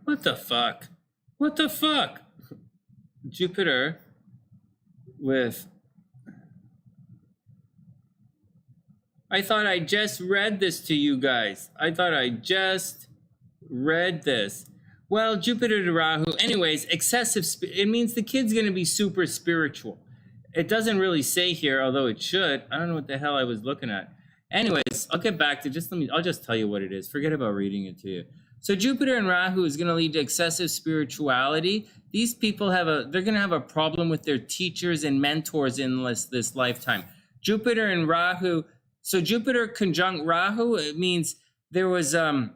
What the fuck? What the fuck? Jupiter with... I thought I just read this to you guys. I thought I just read this. Well, Jupiter to Rahu. Anyways, excessive... It means the kid's going to be super spiritual. It doesn't really say here, although it should. I don't know what the hell I was looking at. Anyways, I'll get back to I'll just tell you what it is. Forget about reading it to you. So Jupiter and Rahu is going to lead to excessive spirituality. These people they're going to have a problem with their teachers and mentors in this lifetime. Jupiter and Rahu. So Jupiter conjunct Rahu, it means there was, in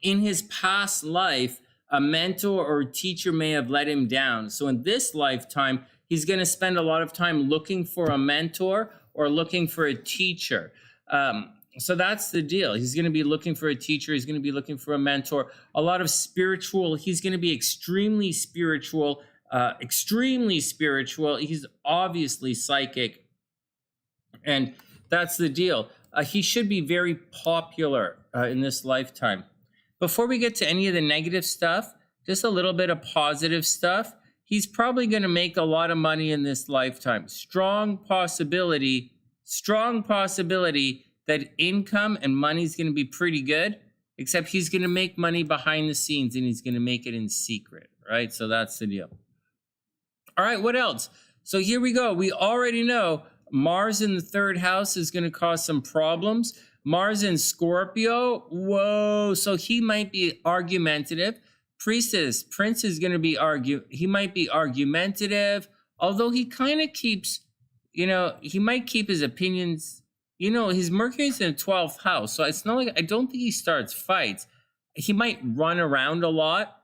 his past life, a mentor or teacher may have let him down. So in this lifetime, he's going to spend a lot of time looking for a mentor or looking for a teacher. So that's the deal. He's going to be looking for a teacher. He's going to be looking for a mentor. A lot of spiritual. He's going to be extremely spiritual. He's obviously psychic. And that's the deal. He should be very popular in this lifetime. Before we get to any of the negative stuff, just a little bit of positive stuff. He's probably going to make a lot of money in this lifetime. Strong possibility that income and money is going to be pretty good, except he's going to make money behind the scenes and he's going to make it in secret, right? So that's the deal. All right, what else? So here we go. We already know Mars in the third house is going to cause some problems. Mars in Scorpio, whoa. So he might be argumentative. Prince is going to be he might be argumentative, although he kind of keeps, he might keep his opinions. His Mercury's in the 12th house, so it's not like, I don't think he starts fights. He might run around a lot.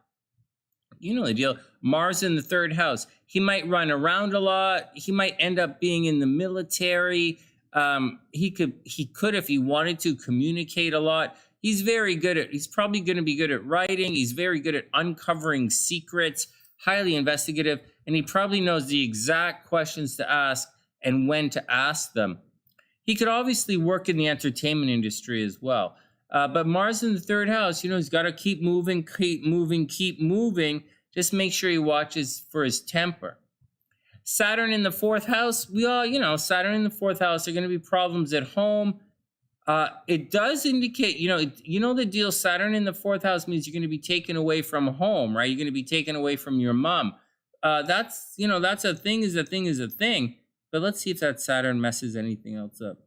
You know the deal. Mars in the third house. He might run around a lot. He might end up being in the military. He could, if he wanted to, communicate a lot. He's probably going to be good at writing. He's very good at uncovering secrets, highly investigative, and he probably knows the exact questions to ask and when to ask them. He could obviously work in the entertainment industry as well. But Mars in the third house, he's got to keep moving. Just make sure he watches for his temper. Saturn in the fourth house, Saturn in the fourth house, there are going to be problems at home. It does indicate, the deal, Saturn in the fourth house means you're going to be taken away from home, right? You're going to be taken away from your mom. That's a thing. But let's see if that Saturn messes anything else up.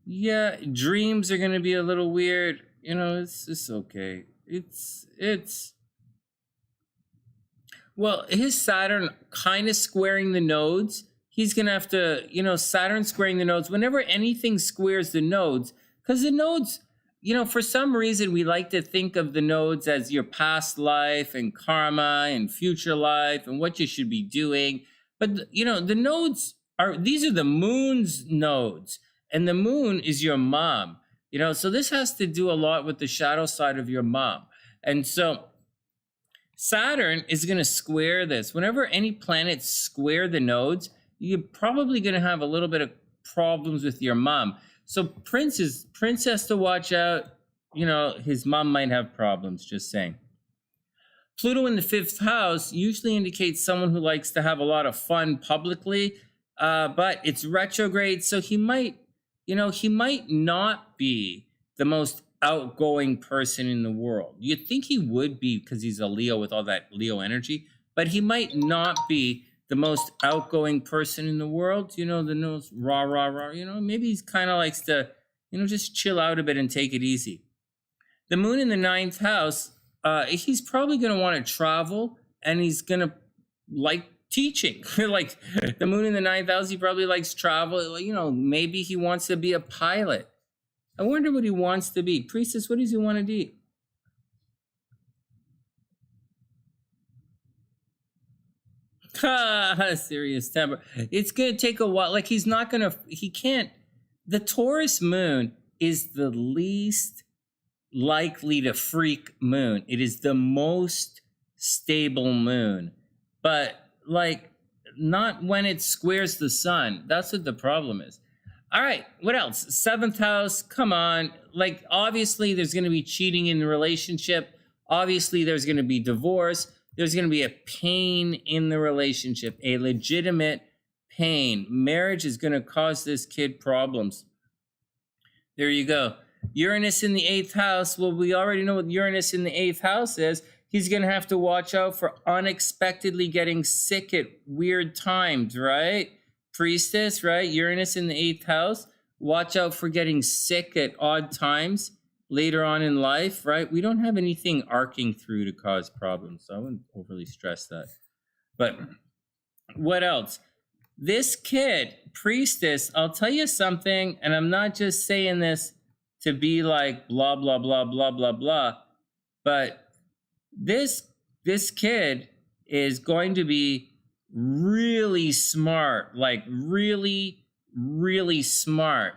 Yeah, dreams are going to be a little weird. It's okay. Well, his Saturn kind of squaring the nodes. He's going to have to, Saturn squaring the nodes. Whenever anything squares the nodes, because the nodes, for some reason, we like to think of the nodes as your past life and karma and future life and what you should be doing. But, the nodes these are the moon's nodes, and the moon is your mom, so this has to do a lot with the shadow side of your mom. And so Saturn is going to square this. Whenever any planets square the nodes, you're probably going to have a little bit of problems with your mom. So Prince has to watch out. His mom might have problems, just saying. Pluto in the 5th house usually indicates someone who likes to have a lot of fun publicly, but it's retrograde, so he might not be the most outgoing person in the world. You'd think he would be because he's a Leo with all that Leo energy, but he might not be the most outgoing person in the world. The most rah, rah, rah, maybe he's kind of likes to, just chill out a bit and take it easy. The moon in the 9th house, he's probably going to want to travel, and he's going to like teaching. Like the moon in the 9th house, he probably likes travel. Maybe he wants to be a pilot. I wonder what he wants to be. Priestess, what does he want to be? Serious temper. It's going to take a while. Like he can't. The Taurus moon is the least likely to freak moon. It is the most stable moon, but not when it squares the sun. That's what the problem is. All right, what else? 7th house, come on. Obviously there's going to be cheating in the relationship. Obviously there's going to be divorce. There's going to be a pain in the relationship, a legitimate pain. Marriage is going to cause this kid problems. There you go. Uranus in the 8th house. Well, we already know what Uranus in the 8th house is. He's going to have to watch out for unexpectedly getting sick at weird times, right? Priestess, right? Uranus in the 8th house. Watch out for getting sick at odd times later on in life, right? We don't have anything arcing through to cause problems, so I wouldn't overly stress that. But what else? This kid, Priestess, I'll tell you something, and I'm not just saying this to be like blah, blah, blah, blah, blah, blah, but this kid is going to be really smart, really, really smart.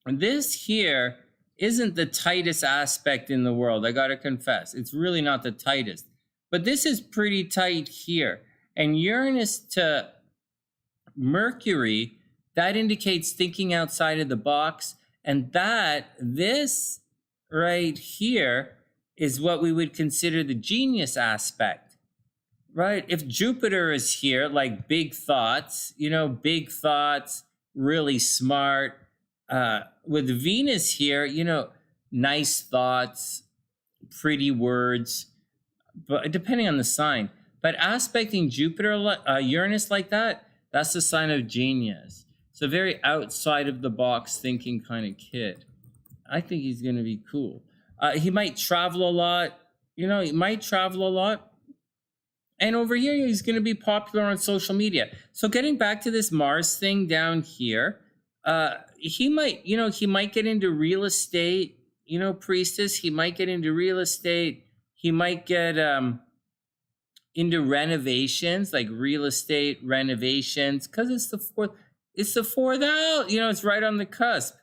And this here isn't the tightest aspect in the world, I gotta confess. It's really not the tightest. But this is pretty tight here. And Uranus to Mercury, that indicates thinking outside of the box. And this right here is what we would consider the genius aspect, right? If Jupiter is here, big thoughts, really smart. With Venus here, nice thoughts, pretty words, but depending on the sign. But aspecting Jupiter, Uranus like that, that's a sign of genius. So very outside of the box thinking kind of kid. I think he's going to be cool. He might travel a lot. He might travel a lot. And over here, he's going to be popular on social media. So getting back to this Mars thing down here, he might get into real estate, Priestess. He might get into real estate. He might get into renovations, like real estate renovations, because it's the fourth out, it's right on the cusp.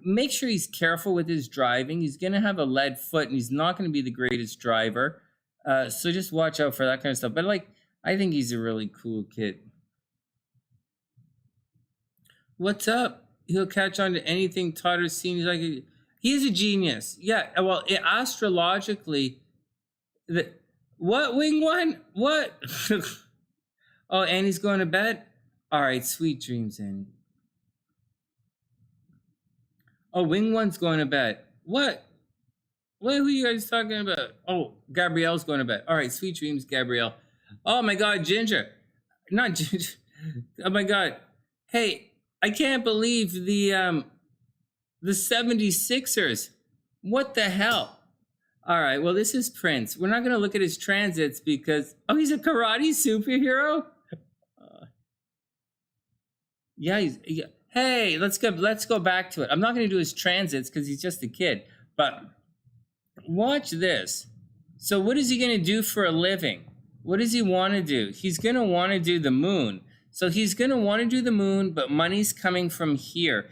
Make sure he's careful with his driving. He's going to have a lead foot, and he's not going to be the greatest driver. So just watch out for that kind of stuff. But I think he's a really cool kid. What's up? He'll catch on to anything Todd has seen. He's a genius. Yeah, well, astrologically, what, wing one? What? Oh, Annie's going to bed? All right, sweet dreams, Annie. Oh, wing one's going to bed. What? Who are you guys talking about? Oh, Gabrielle's going to bed. All right, sweet dreams, Gabrielle. Oh my God, Ginger. Not Ginger. Oh my God. Hey, I can't believe the 76ers. What the hell? All right, well, this is Prince. We're not going to look at his transits because, he's a karate superhero? Hey, let's go back to it. I'm not going to do his transits because he's just a kid. But watch this. So what is he going to do for a living? What does he want to do? He's going to want to do the moon. So he's going to want to do the moon, but money's coming from here.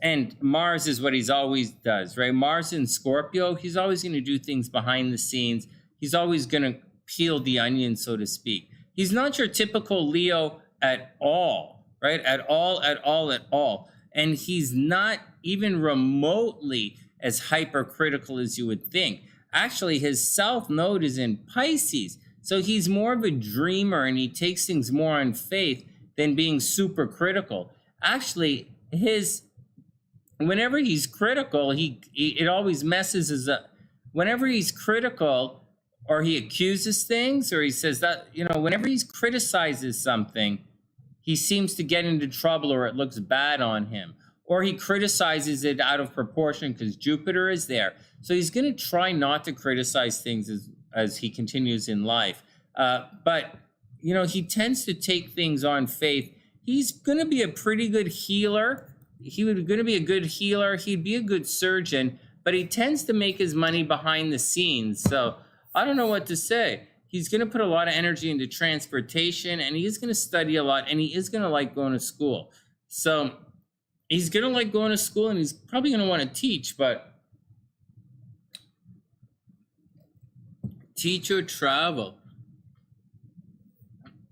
And Mars is what he's always does, right? Mars in Scorpio, he's always going to do things behind the scenes. He's always going to peel the onion, so to speak. He's not your typical Leo at all, right? At all. And he's not even remotely as hypercritical as you would think. Actually, his south node is in Pisces. So he's more of a dreamer and he takes things more on faith than being super critical. Actually, whenever he's critical, it always messes us up. Whenever he's critical or he accuses things or he says that, whenever he criticizes something, he seems to get into trouble or it looks bad on him. Or he criticizes it out of proportion because Jupiter is there. So he's going to try not to criticize things as he continues in life. But, he tends to take things on faith. He's going to be a pretty good healer. Going to be a good healer. He'd be a good surgeon, but he tends to make his money behind the scenes. So I don't know what to say. He's going to put a lot of energy into transportation and he is going to study a lot and he is going to like going to school. So he's going to like going to school and he's probably going to want to teach, but teach or travel.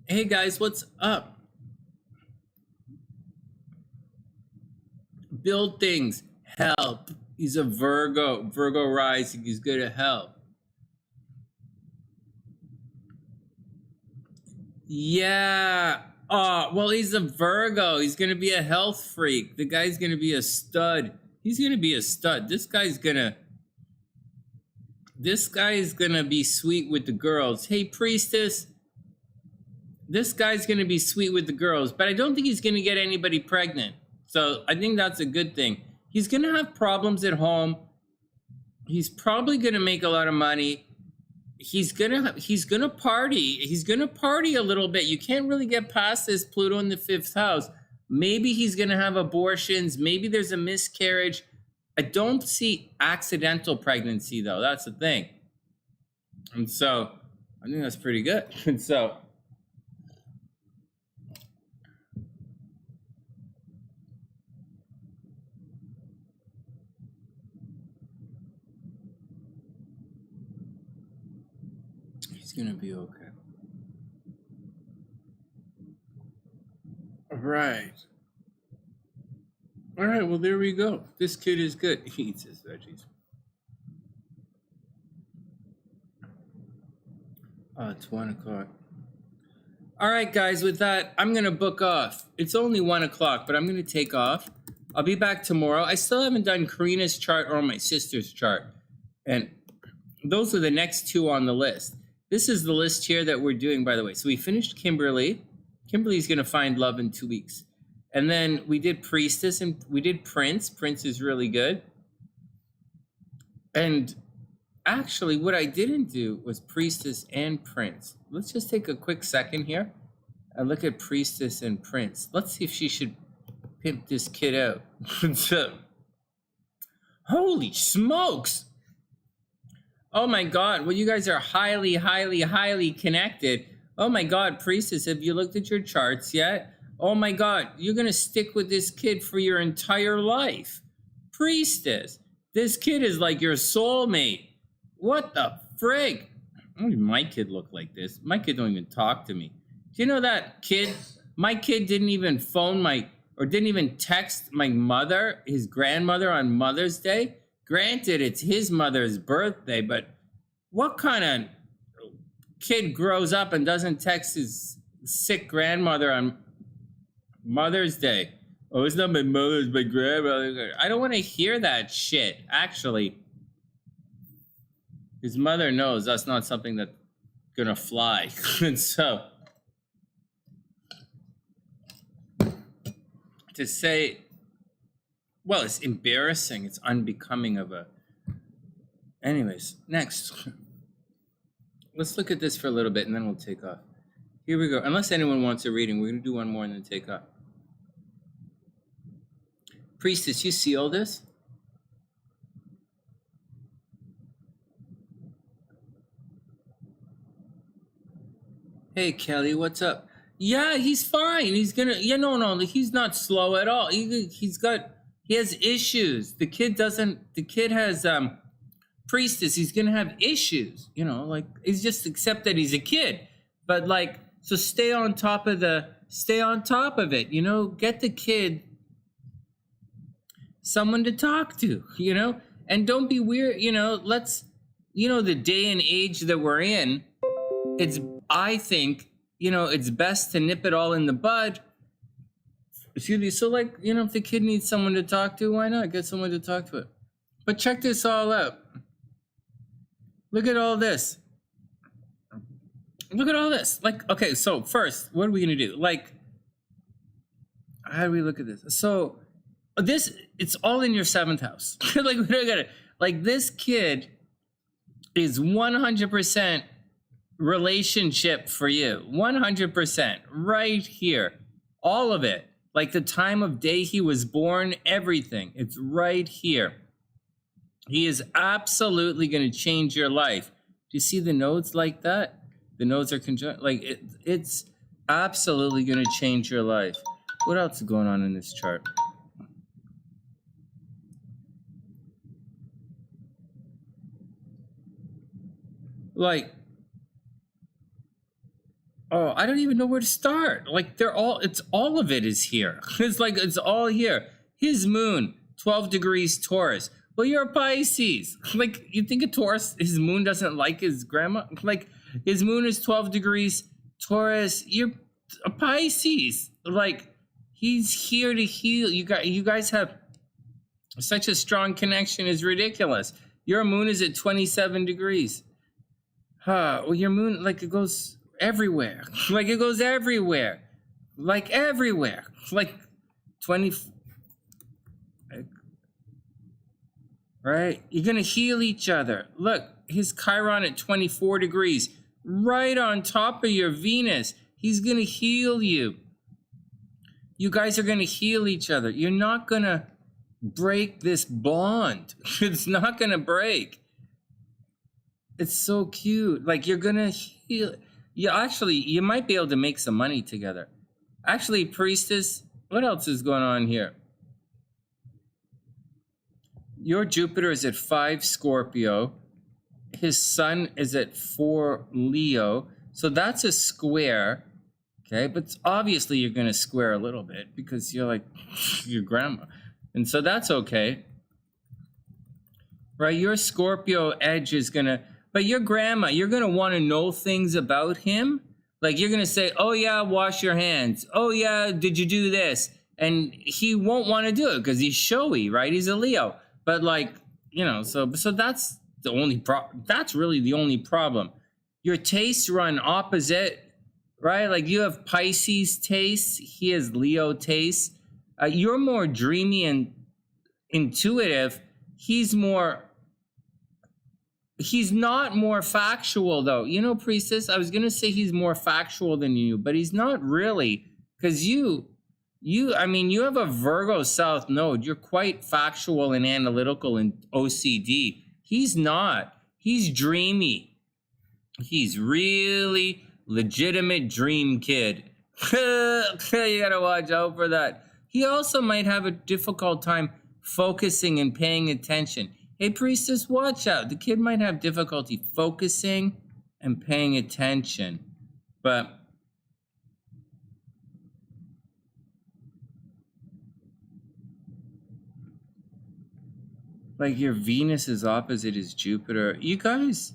Hey guys, what's up? Build things, help. He's a Virgo rising. He's good at help. Yeah. Oh, well, he's a Virgo. He's going to be a health freak. The guy's going to be a stud. He's going to be a stud. This guy's going to be sweet with the girls. Hey, priestess. This guy's going to be sweet with the girls, but I don't think he's going to get anybody pregnant. So I think that's a good thing. He's going to have problems at home. He's probably going to make a lot of money. He's going to party. He's going to party a little bit. You can't really get past this Pluto in the 5th house. Maybe he's going to have abortions. Maybe there's a miscarriage. I don't see accidental pregnancy though. That's the thing. And so I think that's pretty good. And so gonna be okay. All right, well, there we go. This kid is good. He eats his veggies. Oh, it's 1 o'clock. All right, guys, with that, I'm gonna book off. It's only 1 o'clock, but I'm gonna take off. I'll be back tomorrow. I still haven't done Karina's chart or my sister's chart, and those are the next two on the list. This is the list here that we're doing, by the way. So we finished Kimberly. Kimberly's going to find love in 2 weeks. And then we did Priestess and we did Prince. Prince is really good. And actually, what I didn't do was Priestess and Prince. Let's just take a quick second here and look at Priestess and Prince. Let's see if she should pimp this kid out. Holy smokes! Oh my God, well, you guys are highly, highly, highly connected. Oh my God, Priestess, have you looked at your charts yet? Oh my God, you're going to stick with this kid for your entire life. Priestess, this kid is like your soulmate. What the frig? Why does my kid look like this? My kid don't even talk to me. Do you know that kid? My kid didn't even didn't even text my mother, his grandmother on Mother's Day. Granted, it's his mother's birthday, but what kind of kid grows up and doesn't text his sick grandmother on Mother's Day? Oh, it's not my mother's, my grandmother. I don't want to hear that shit, actually. His mother knows that's not something that's going to fly. And so, to say... Well, it's embarrassing. It's unbecoming of a... Anyways, next. Let's look at this for a little bit and then we'll take off. Here we go. Unless anyone wants a reading, we're going to do one more and then take off. Priestess, you see all this? Hey, Kelly, what's up? Yeah, he's fine. He's going to... Yeah, no, he's not slow at all. He has issues. The kid has Priestess. He's gonna have issues, he's just accept that he's a kid. But so stay on top of it, get the kid someone to talk to, and don't be weird, let's the day and age that we're in, I think, it's best to nip it all in the bud. Excuse me. So like, if the kid needs someone to talk to, why not get someone to talk to it? But check this all out. Look at all this. Look at all this. Like, okay, so first, what are we going to do? Like, how do we look at this? So it's all in your 7th house. Like this kid is 100% relationship for you. 100% right here. All of it. Like the time of day he was born, everything. It's right here. He is absolutely going to change your life. Do you see the nodes like that? The nodes are conjunct. Like it's absolutely going to change your life. What else is going on in this chart? Like, oh, I don't even know where to start. Like it's all of it is here. It's like, it's all here. His moon, 12 degrees Taurus. Well, you're a Pisces. Like, you think a Taurus, his moon doesn't like his grandma? Like, his moon is 12 degrees Taurus. You're a Pisces. Like, he's here to heal. You guys have such a strong connection. Is ridiculous. Your moon is at 27 degrees. Well, your moon, like, it goes everywhere. Like, it goes everywhere. Like, everywhere. Like, 20... Right? You're going to heal each other. Look, his Chiron at 24 degrees, right on top of your Venus. He's going to heal you. You guys are going to heal each other. You're not going to break this bond. It's not going to break. It's so cute. Like, you're going to heal. You might be able to make some money together. Actually, Priestess, what else is going on here? Your Jupiter is at 5 Scorpio. His Sun is at 4 Leo. So that's a square. Okay, but obviously you're going to square a little bit because you're like your grandma. And so that's okay. Right, your Scorpio edge is going to... But your grandma, you're going to want to know things about him. Like, you're going to say, oh, yeah, wash your hands. Oh, yeah, did you do this? And he won't want to do it because he's showy, right? He's a Leo. But like, so that's the only that's really the only problem. Your tastes run opposite, right? Like, you have Pisces tastes, he has Leo tastes. You're more dreamy and intuitive. He's not more factual though. Priestess, I was going to say he's more factual than you, but he's not really, because you have a Virgo South node. You're quite factual and analytical and OCD. He's not. He's dreamy. He's really legitimate dream kid. You gotta watch out for that. He also might have a difficult time focusing and paying attention. Hey, Priestess, watch out. The kid might have difficulty focusing and paying attention. But like, your Venus is opposite his Jupiter. You guys,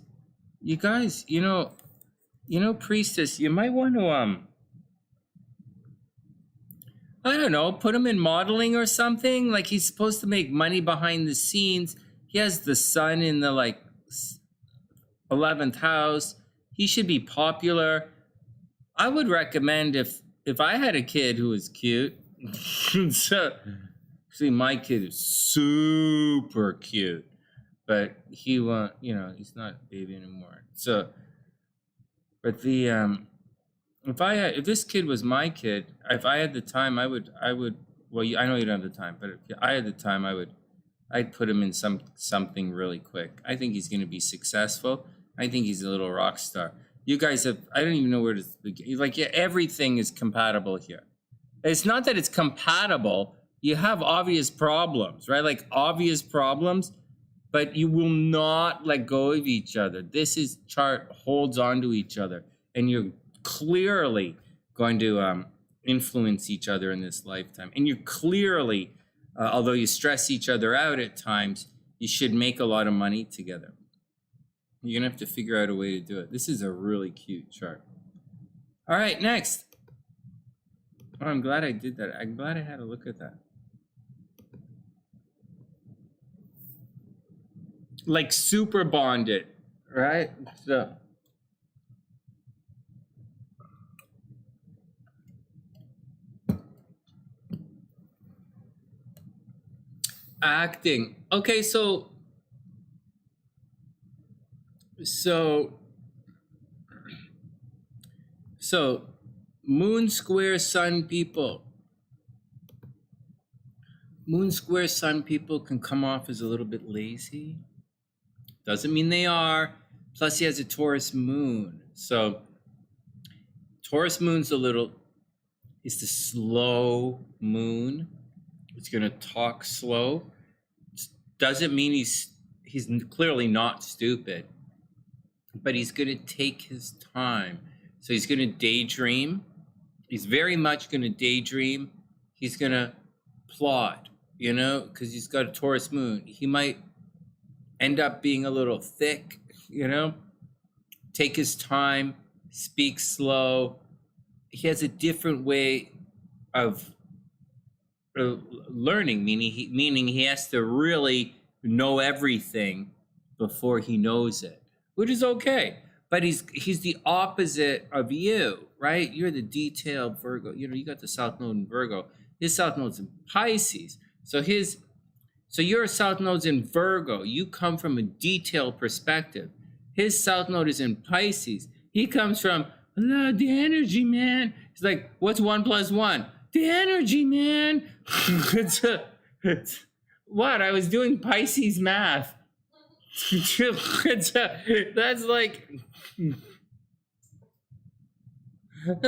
Priestess, you might want to, I don't know, put him in modeling or something. Like, he's supposed to make money behind the scenes. He has the Sun in the, 11th house. He should be popular. I would recommend if I had a kid who was cute. So, see, my kid is super cute, but he won't, he's not a baby anymore. So, but if this kid was my kid, if I had the time, I would, well, I know you don't have the time, but if I had the time, I'd put him in something really quick. I think he's going to be successful. I think he's a little rock star. You guys have, I don't even know where to begin. Like, yeah, everything is compatible here. It's not that it's compatible. You have obvious problems, right? Like, obvious problems, but you will not let go of each other. This chart holds on to each other, and you're clearly going to influence each other in this lifetime. And you're clearly, although you stress each other out at times, you should make a lot of money together. You're gonna have to figure out a way to do it. This is a really cute chart. All right, next. Oh, I'm glad I did that. I'm glad I had a look at that. Like super bonded, right? So acting. Okay, so Moon square Sun people. Moon square Sun people can come off as a little bit lazy. Doesn't mean they are. Plus he has a Taurus moon. So Taurus moon's it's the slow moon. It's gonna talk slow. Doesn't mean he's clearly not stupid, but he's gonna take his time. So he's gonna daydream. He's very much gonna daydream. He's gonna plot, because he's got a Taurus moon. He might end up being a little thick, take his time, speak slow. He has a different way of learning, meaning he has to really know everything before he knows it, which is okay. But he's the opposite of you, right? You're the detailed Virgo. You got the South Node in Virgo. His South Node's in Pisces. So your South Node's in Virgo. You come from a detailed perspective. His South Node is in Pisces. He comes from the energy, man. He's like, what's 1 + 1? The energy, man. What? I was doing Pisces math. That's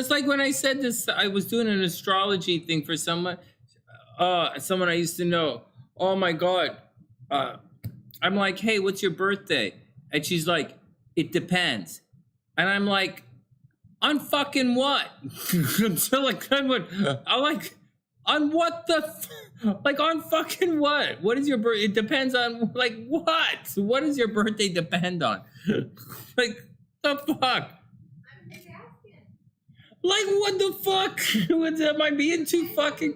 like when I said this, I was doing an astrology thing for someone I used to know. Oh my God. I'm like, hey, what's your birthday? And she's like, it depends. And I'm like, on fucking what? So like, I'm like, on what like on fucking what? What is your birthday? It depends on like what? What does your birthday depend on? Like the fuck? I'm just asking. Like what the fuck? Am I being too fucking?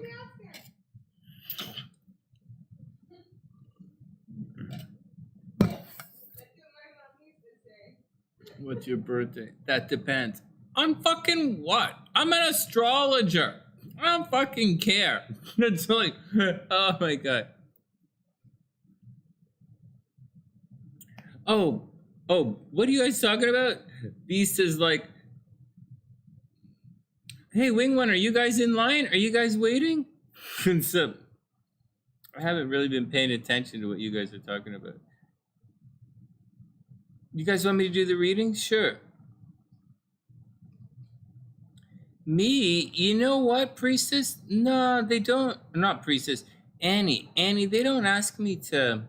What's your birthday? That depends. On fucking what? I'm an astrologer. I don't fucking care. It's like, oh my God. Oh, what are you guys talking about? Beast is like, hey, Wing One, are you guys in line? Are you guys waiting? And so, I haven't really been paying attention to what you guys are talking about. You guys want me to do the reading? Sure. Me, you know what, Priestess? No, they don't. Not Priestess. Annie, they don't ask me to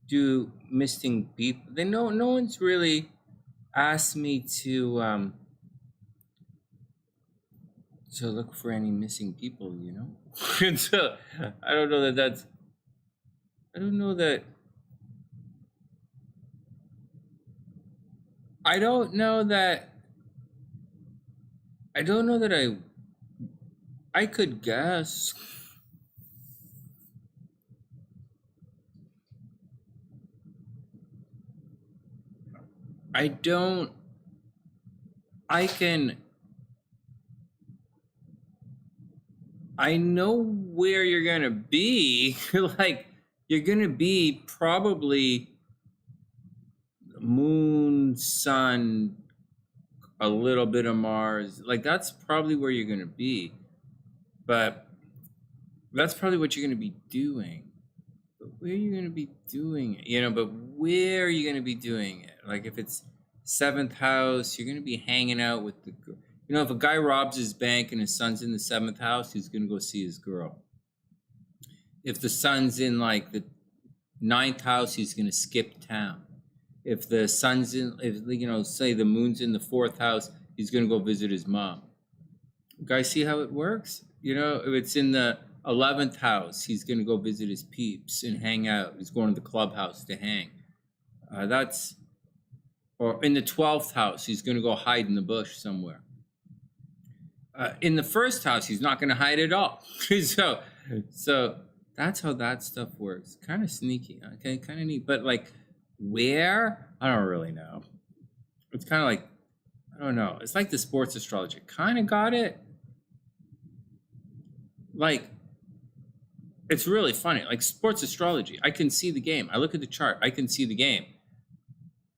do missing people. No one's really asked me to look for any missing people, And so I don't know that I could guess. I know where you're gonna be. Like, you're gonna be probably Moon, Sun, a little bit of Mars. Like, that's probably where you're gonna be. But that's probably what you're gonna be doing. But where are you gonna be doing it? But where are you gonna be doing it? Like, if it's 7th house, you're gonna be hanging out with the girl. If a guy robs his bank and his son's in the 7th house, he's gonna go see his girl. If the son's in like the 9th house, he's gonna skip town. If the son's say the moon's in the 4th house, he's gonna go visit his mom. Guys, see how it works? If it's in the 11th house, he's gonna go visit his peeps and hang out. He's going to the clubhouse to hang. That's Or in the 12th house, he's going to go hide in the bush somewhere. In the first house, he's not going to hide at all. so that's how that stuff works. Kind of sneaky, okay? Kind of neat. But like, where? I don't really know. It's kind of like, I don't know. It's like the sports astrology. Kind of got it. Like, it's really funny. Like sports astrology, I can see the game. I look at the chart. I can see the game.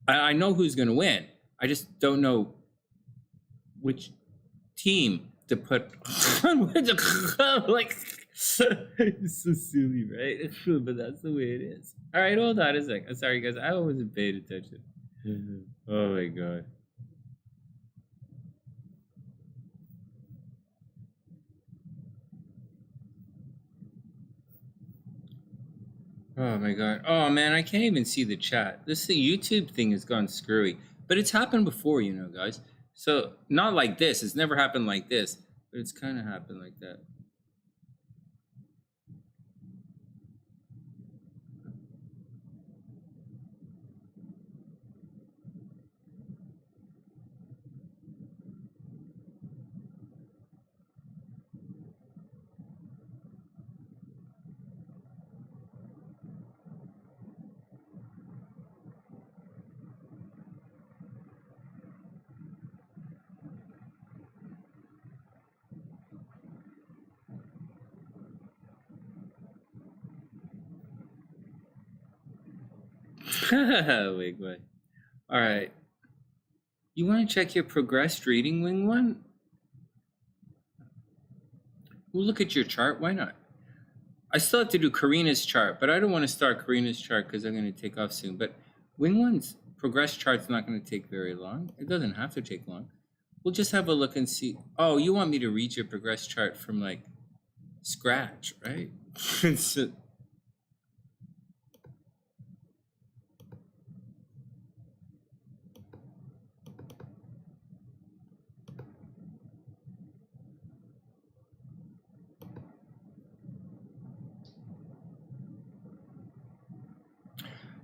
I know who's going to win. I just don't know which team to put on which. Like, it's so silly, right? But that's the way it is. All right, hold on a sec. I'm sorry, guys. I wasn't paying attention. Oh my god. Oh my god. Oh man, I can't even see the chat. This YouTube thing has gone screwy. But it's happened before, you know, guys. So, not like this. It's never happened like this. But it's kind of happened like that. Wait. All right. You want to check your progressed reading, Wing One? We'll look at your chart. Why not? I still have to do Karina's chart, but I don't want to start Karina's chart because I'm going to take off soon. But Wing One's progressed chart's not going to take very long. It doesn't have to take long. We'll just have a look and see. Oh, you want me to read your progressed chart from like scratch, right?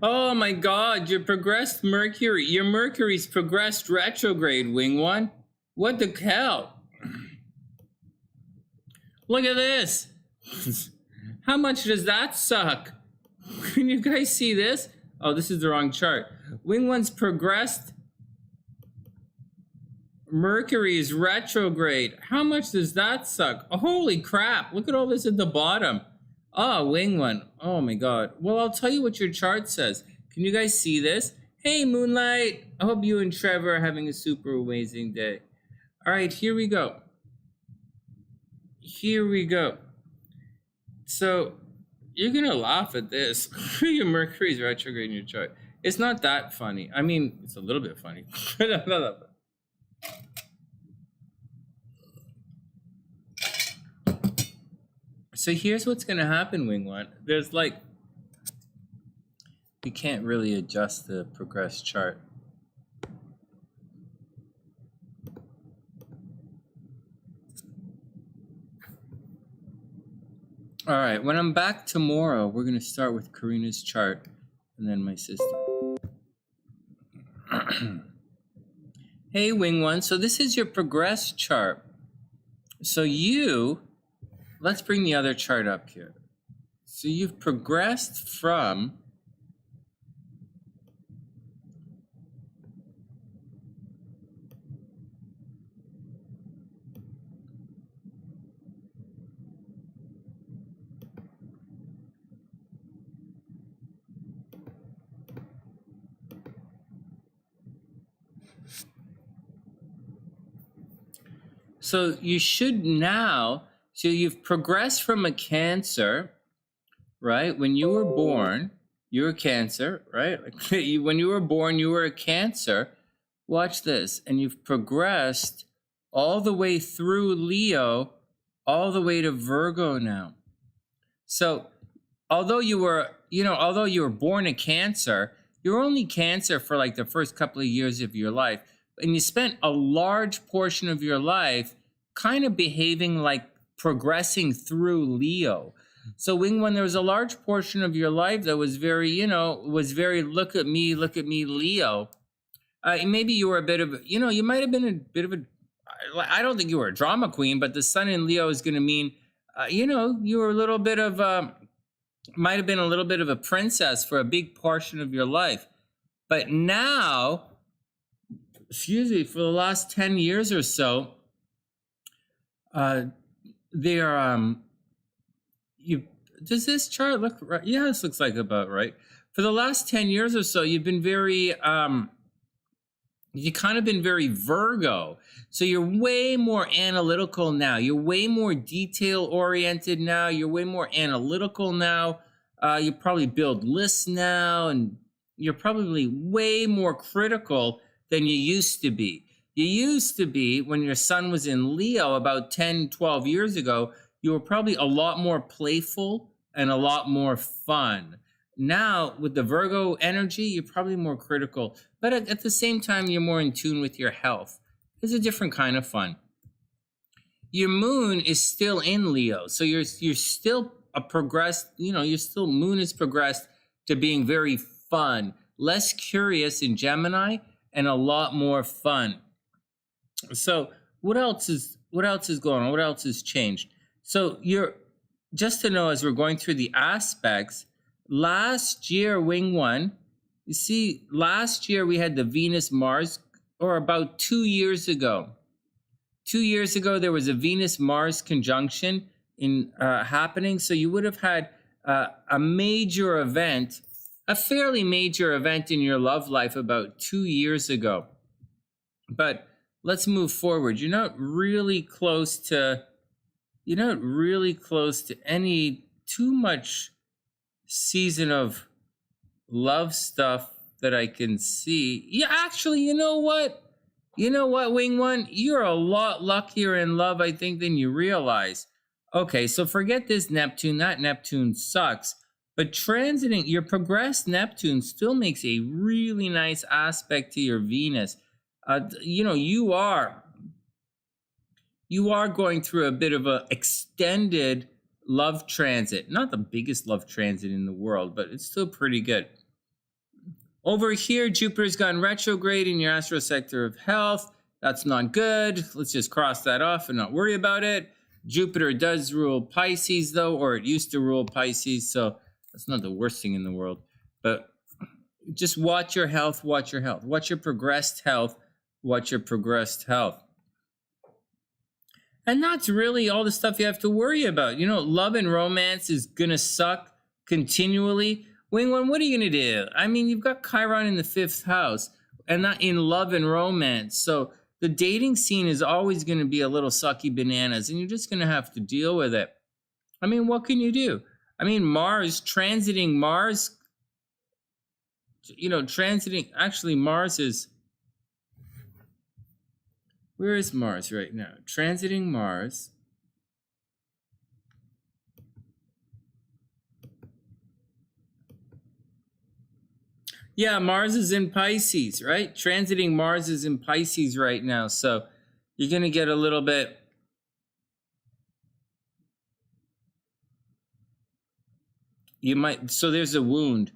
Oh my god, your progressed Mercury. Your Mercury's progressed retrograde, Wing One. What the hell? Look at this. How much does that suck? Can you guys see this? Oh, this is the wrong chart. Wing One's progressed. Mercury is retrograde. How much does that suck? Oh, holy crap. Look at all this at the bottom. Oh, Wing One. Oh my god. Well, I'll tell you what your chart says. Can you guys see this? Hey, Moonlight. I hope you and Trevor are having a super amazing day. All right, here we go. Here we go. So, you're going to laugh at this. Your Mercury's retrograde in your chart. It's not that funny. I mean, it's a little bit funny. So here's what's going to happen, Wing One. There's like, we can't really adjust the progressed chart. All right, when I'm back tomorrow, we're going to start with Karina's chart and then my sister. Hey, Wing One. So this is your progressed chart. So let's bring the other chart up here. So you've progressed from so you should now. So you've progressed from a Cancer, right? When you were born, you were Cancer, right? When you were born, you were a Cancer. Watch this. And you've progressed all the way through Leo, all the way to Virgo now. So although you were born a Cancer, you're only Cancer for like the first couple of years of your life. And you spent a large portion of your life kind of behaving like progressing through Leo. So when there was a large portion of your life that was very, look at me, Leo. Maybe you were a bit of, you might have been a bit of a, I don't think you were a drama queen, but the sun in Leo is going to mean, you were a little bit of, might have been a little bit of a princess for a big portion of your life. But now, for the last 10 years or so, does this chart look right? Yeah, this looks like about right. For the last 10 years or so, you've been very, you kind of been very Virgo. So you're way more analytical now. You're way more detail oriented now. You're way more analytical now. You probably build lists now, and you're probably way more critical than you used to be. You used to be, when your sun was in Leo about 10, 12 years ago, you were probably a lot more playful and a lot more fun. Now, with the Virgo energy, you're probably more critical, but at the same time, you're more in tune with your health. It's a different kind of fun. Your moon is still in Leo, so you're still a progressed, moon is progressed to being very fun, less curious in Gemini, and a lot more fun. So what else is going on? What else has changed? So just to know, as we're going through the aspects, last year, Wing 1, you see, last year we had the Venus-Mars, or about 2 years ago. 2 years ago, there was a Venus-Mars conjunction happening. So you would have had a major event, a fairly major event in your love life about 2 years ago. But let's move forward. You're not really close to any too much season of love stuff that I can see. Yeah, actually, you know what, Wing 1? You're a lot luckier in love, I think, than you realize. Okay, so forget this Neptune. That Neptune sucks. But transiting, your progressed Neptune still makes a really nice aspect to your Venus. You are going through a bit of an extended love transit. Not the biggest love transit in the world, but it's still pretty good. Over here, Jupiter's gone retrograde in your astro sector of health. That's not good. Let's just cross that off and not worry about it. Jupiter does rule Pisces, though, or it used to rule Pisces, so that's not the worst thing in the world. But just watch your health, watch your health. Watch your progressed health, watch your progressed health. And that's really all the stuff you have to worry about. Love and romance is going to suck continually. Wing 1, what are you going to do? I mean, you've got Chiron in the 5th house, and not in love and romance. So the dating scene is always going to be a little sucky bananas, and you're just going to have to deal with it. I mean, what can you do? I mean, transiting Mars, actually Mars is, where is Mars right now? Transiting Mars. Yeah, Mars is in Pisces, right? Transiting Mars is in Pisces right now. So you're going to get a little bit. So there's a wound.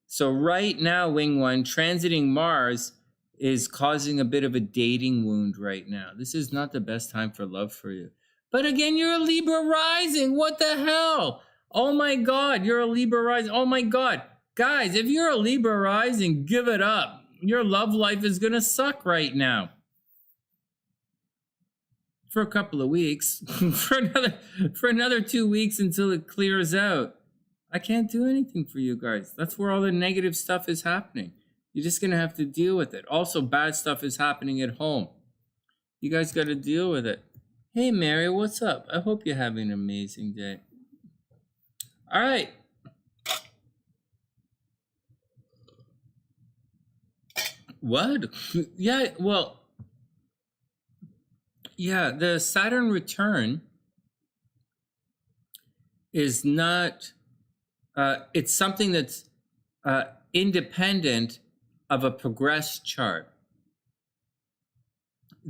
So right now, Wing 1, transiting Mars is causing a bit of a dating wound right now. This is not the best time for love for you. But again, you're a Libra rising. What the hell? Oh my God, you're a Libra rising. Oh my God. Guys, if you're a Libra rising, give it up. Your love life is going to suck right now. For a couple of weeks. for another 2 weeks until it clears out. I can't do anything for you guys. That's where all the negative stuff is happening. You're just going to have to deal with it. Also, bad stuff is happening at home. You guys got to deal with it. Hey, Mary, what's up? I hope you're having an amazing day. All right. What? Yeah, well, yeah, the Saturn return is not, it's something that's independent of a progressed chart.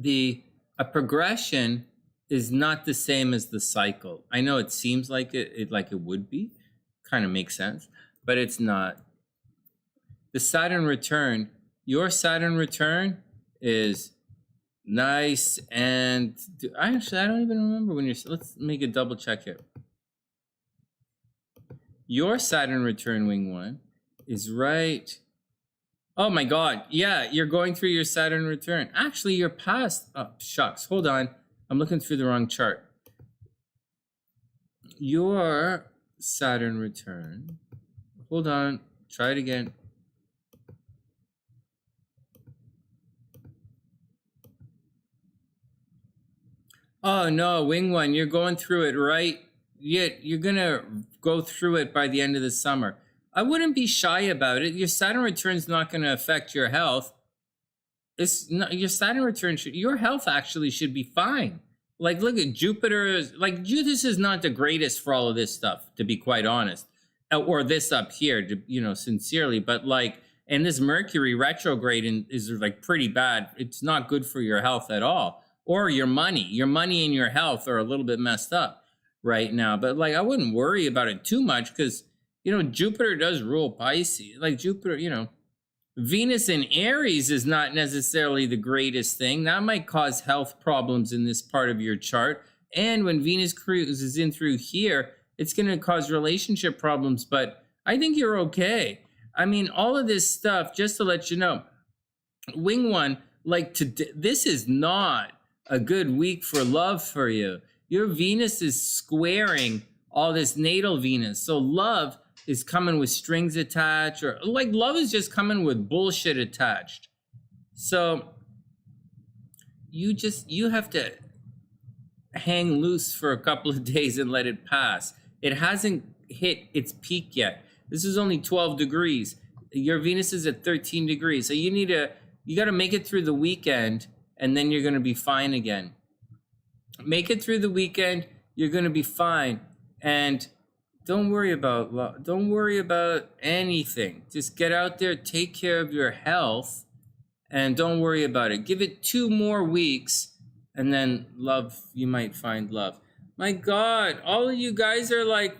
A progression is not the same as the cycle. I know it seems like it would be, kind of makes sense, but it's not. The Saturn return, your Saturn return is nice. And I don't even remember when let's make a double check here. Your Saturn return, wing 1, is right. Oh my God. Yeah, you're going through your Saturn return. Actually, you're past. Oh, shucks. Hold on. I'm looking through the wrong chart. Your Saturn return. Hold on. Try it again. Oh no, wing 1, you're going through it right. You're gonna go through it by the end of the summer. I wouldn't be shy about it. Your Saturn return's not going to affect your health. It's not, your Saturn return your health actually should be fine. Like, look at Jupiter. Like, this is not the greatest for all of this stuff, to be quite honest. Or this up here, sincerely. But like, and this Mercury retrograde is like pretty bad. It's not good for your health at all, or your money. Your money and your health are a little bit messed up right now. But like, I wouldn't worry about it too much because, Jupiter does rule Pisces. Like Jupiter, Venus in Aries is not necessarily the greatest thing. That might cause health problems in this part of your chart. And when Venus cruises in through here, it's going to cause relationship problems. But I think you're okay. I mean, all of this stuff, just to let you know, wing 1, like this is not a good week for love for you. Your Venus is squaring all this natal Venus. So love is coming with strings attached, or like love is just coming with bullshit attached. So you have to hang loose for a couple of days and let it pass. It hasn't hit its peak yet. This is only 12 degrees. Your Venus is at 13 degrees. So you got to make it through the weekend, and then you're going to be fine again. Make it through the weekend. You're going to be fine. And don't worry about love. Don't worry about anything. Just get out there, take care of your health, and don't worry about it. Give it 2 more weeks, and then love, you might find love. My God, all of you guys are like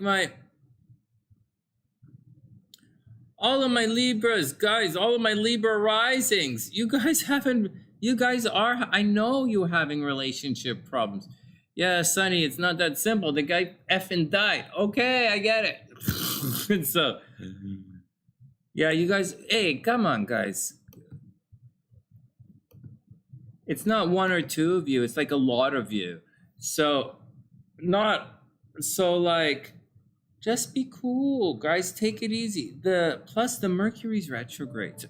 all of my Libras, guys, all of my Libra risings. You guys are, I know you're having relationship problems. Yeah, Sunny, it's not that simple. The guy effing died. Okay, I get it. So, yeah, you guys, hey, come on, guys. It's not 1 or 2 of you. It's like a lot of you. So, like, just be cool, guys. Take it easy. Plus the Mercury's retrograde.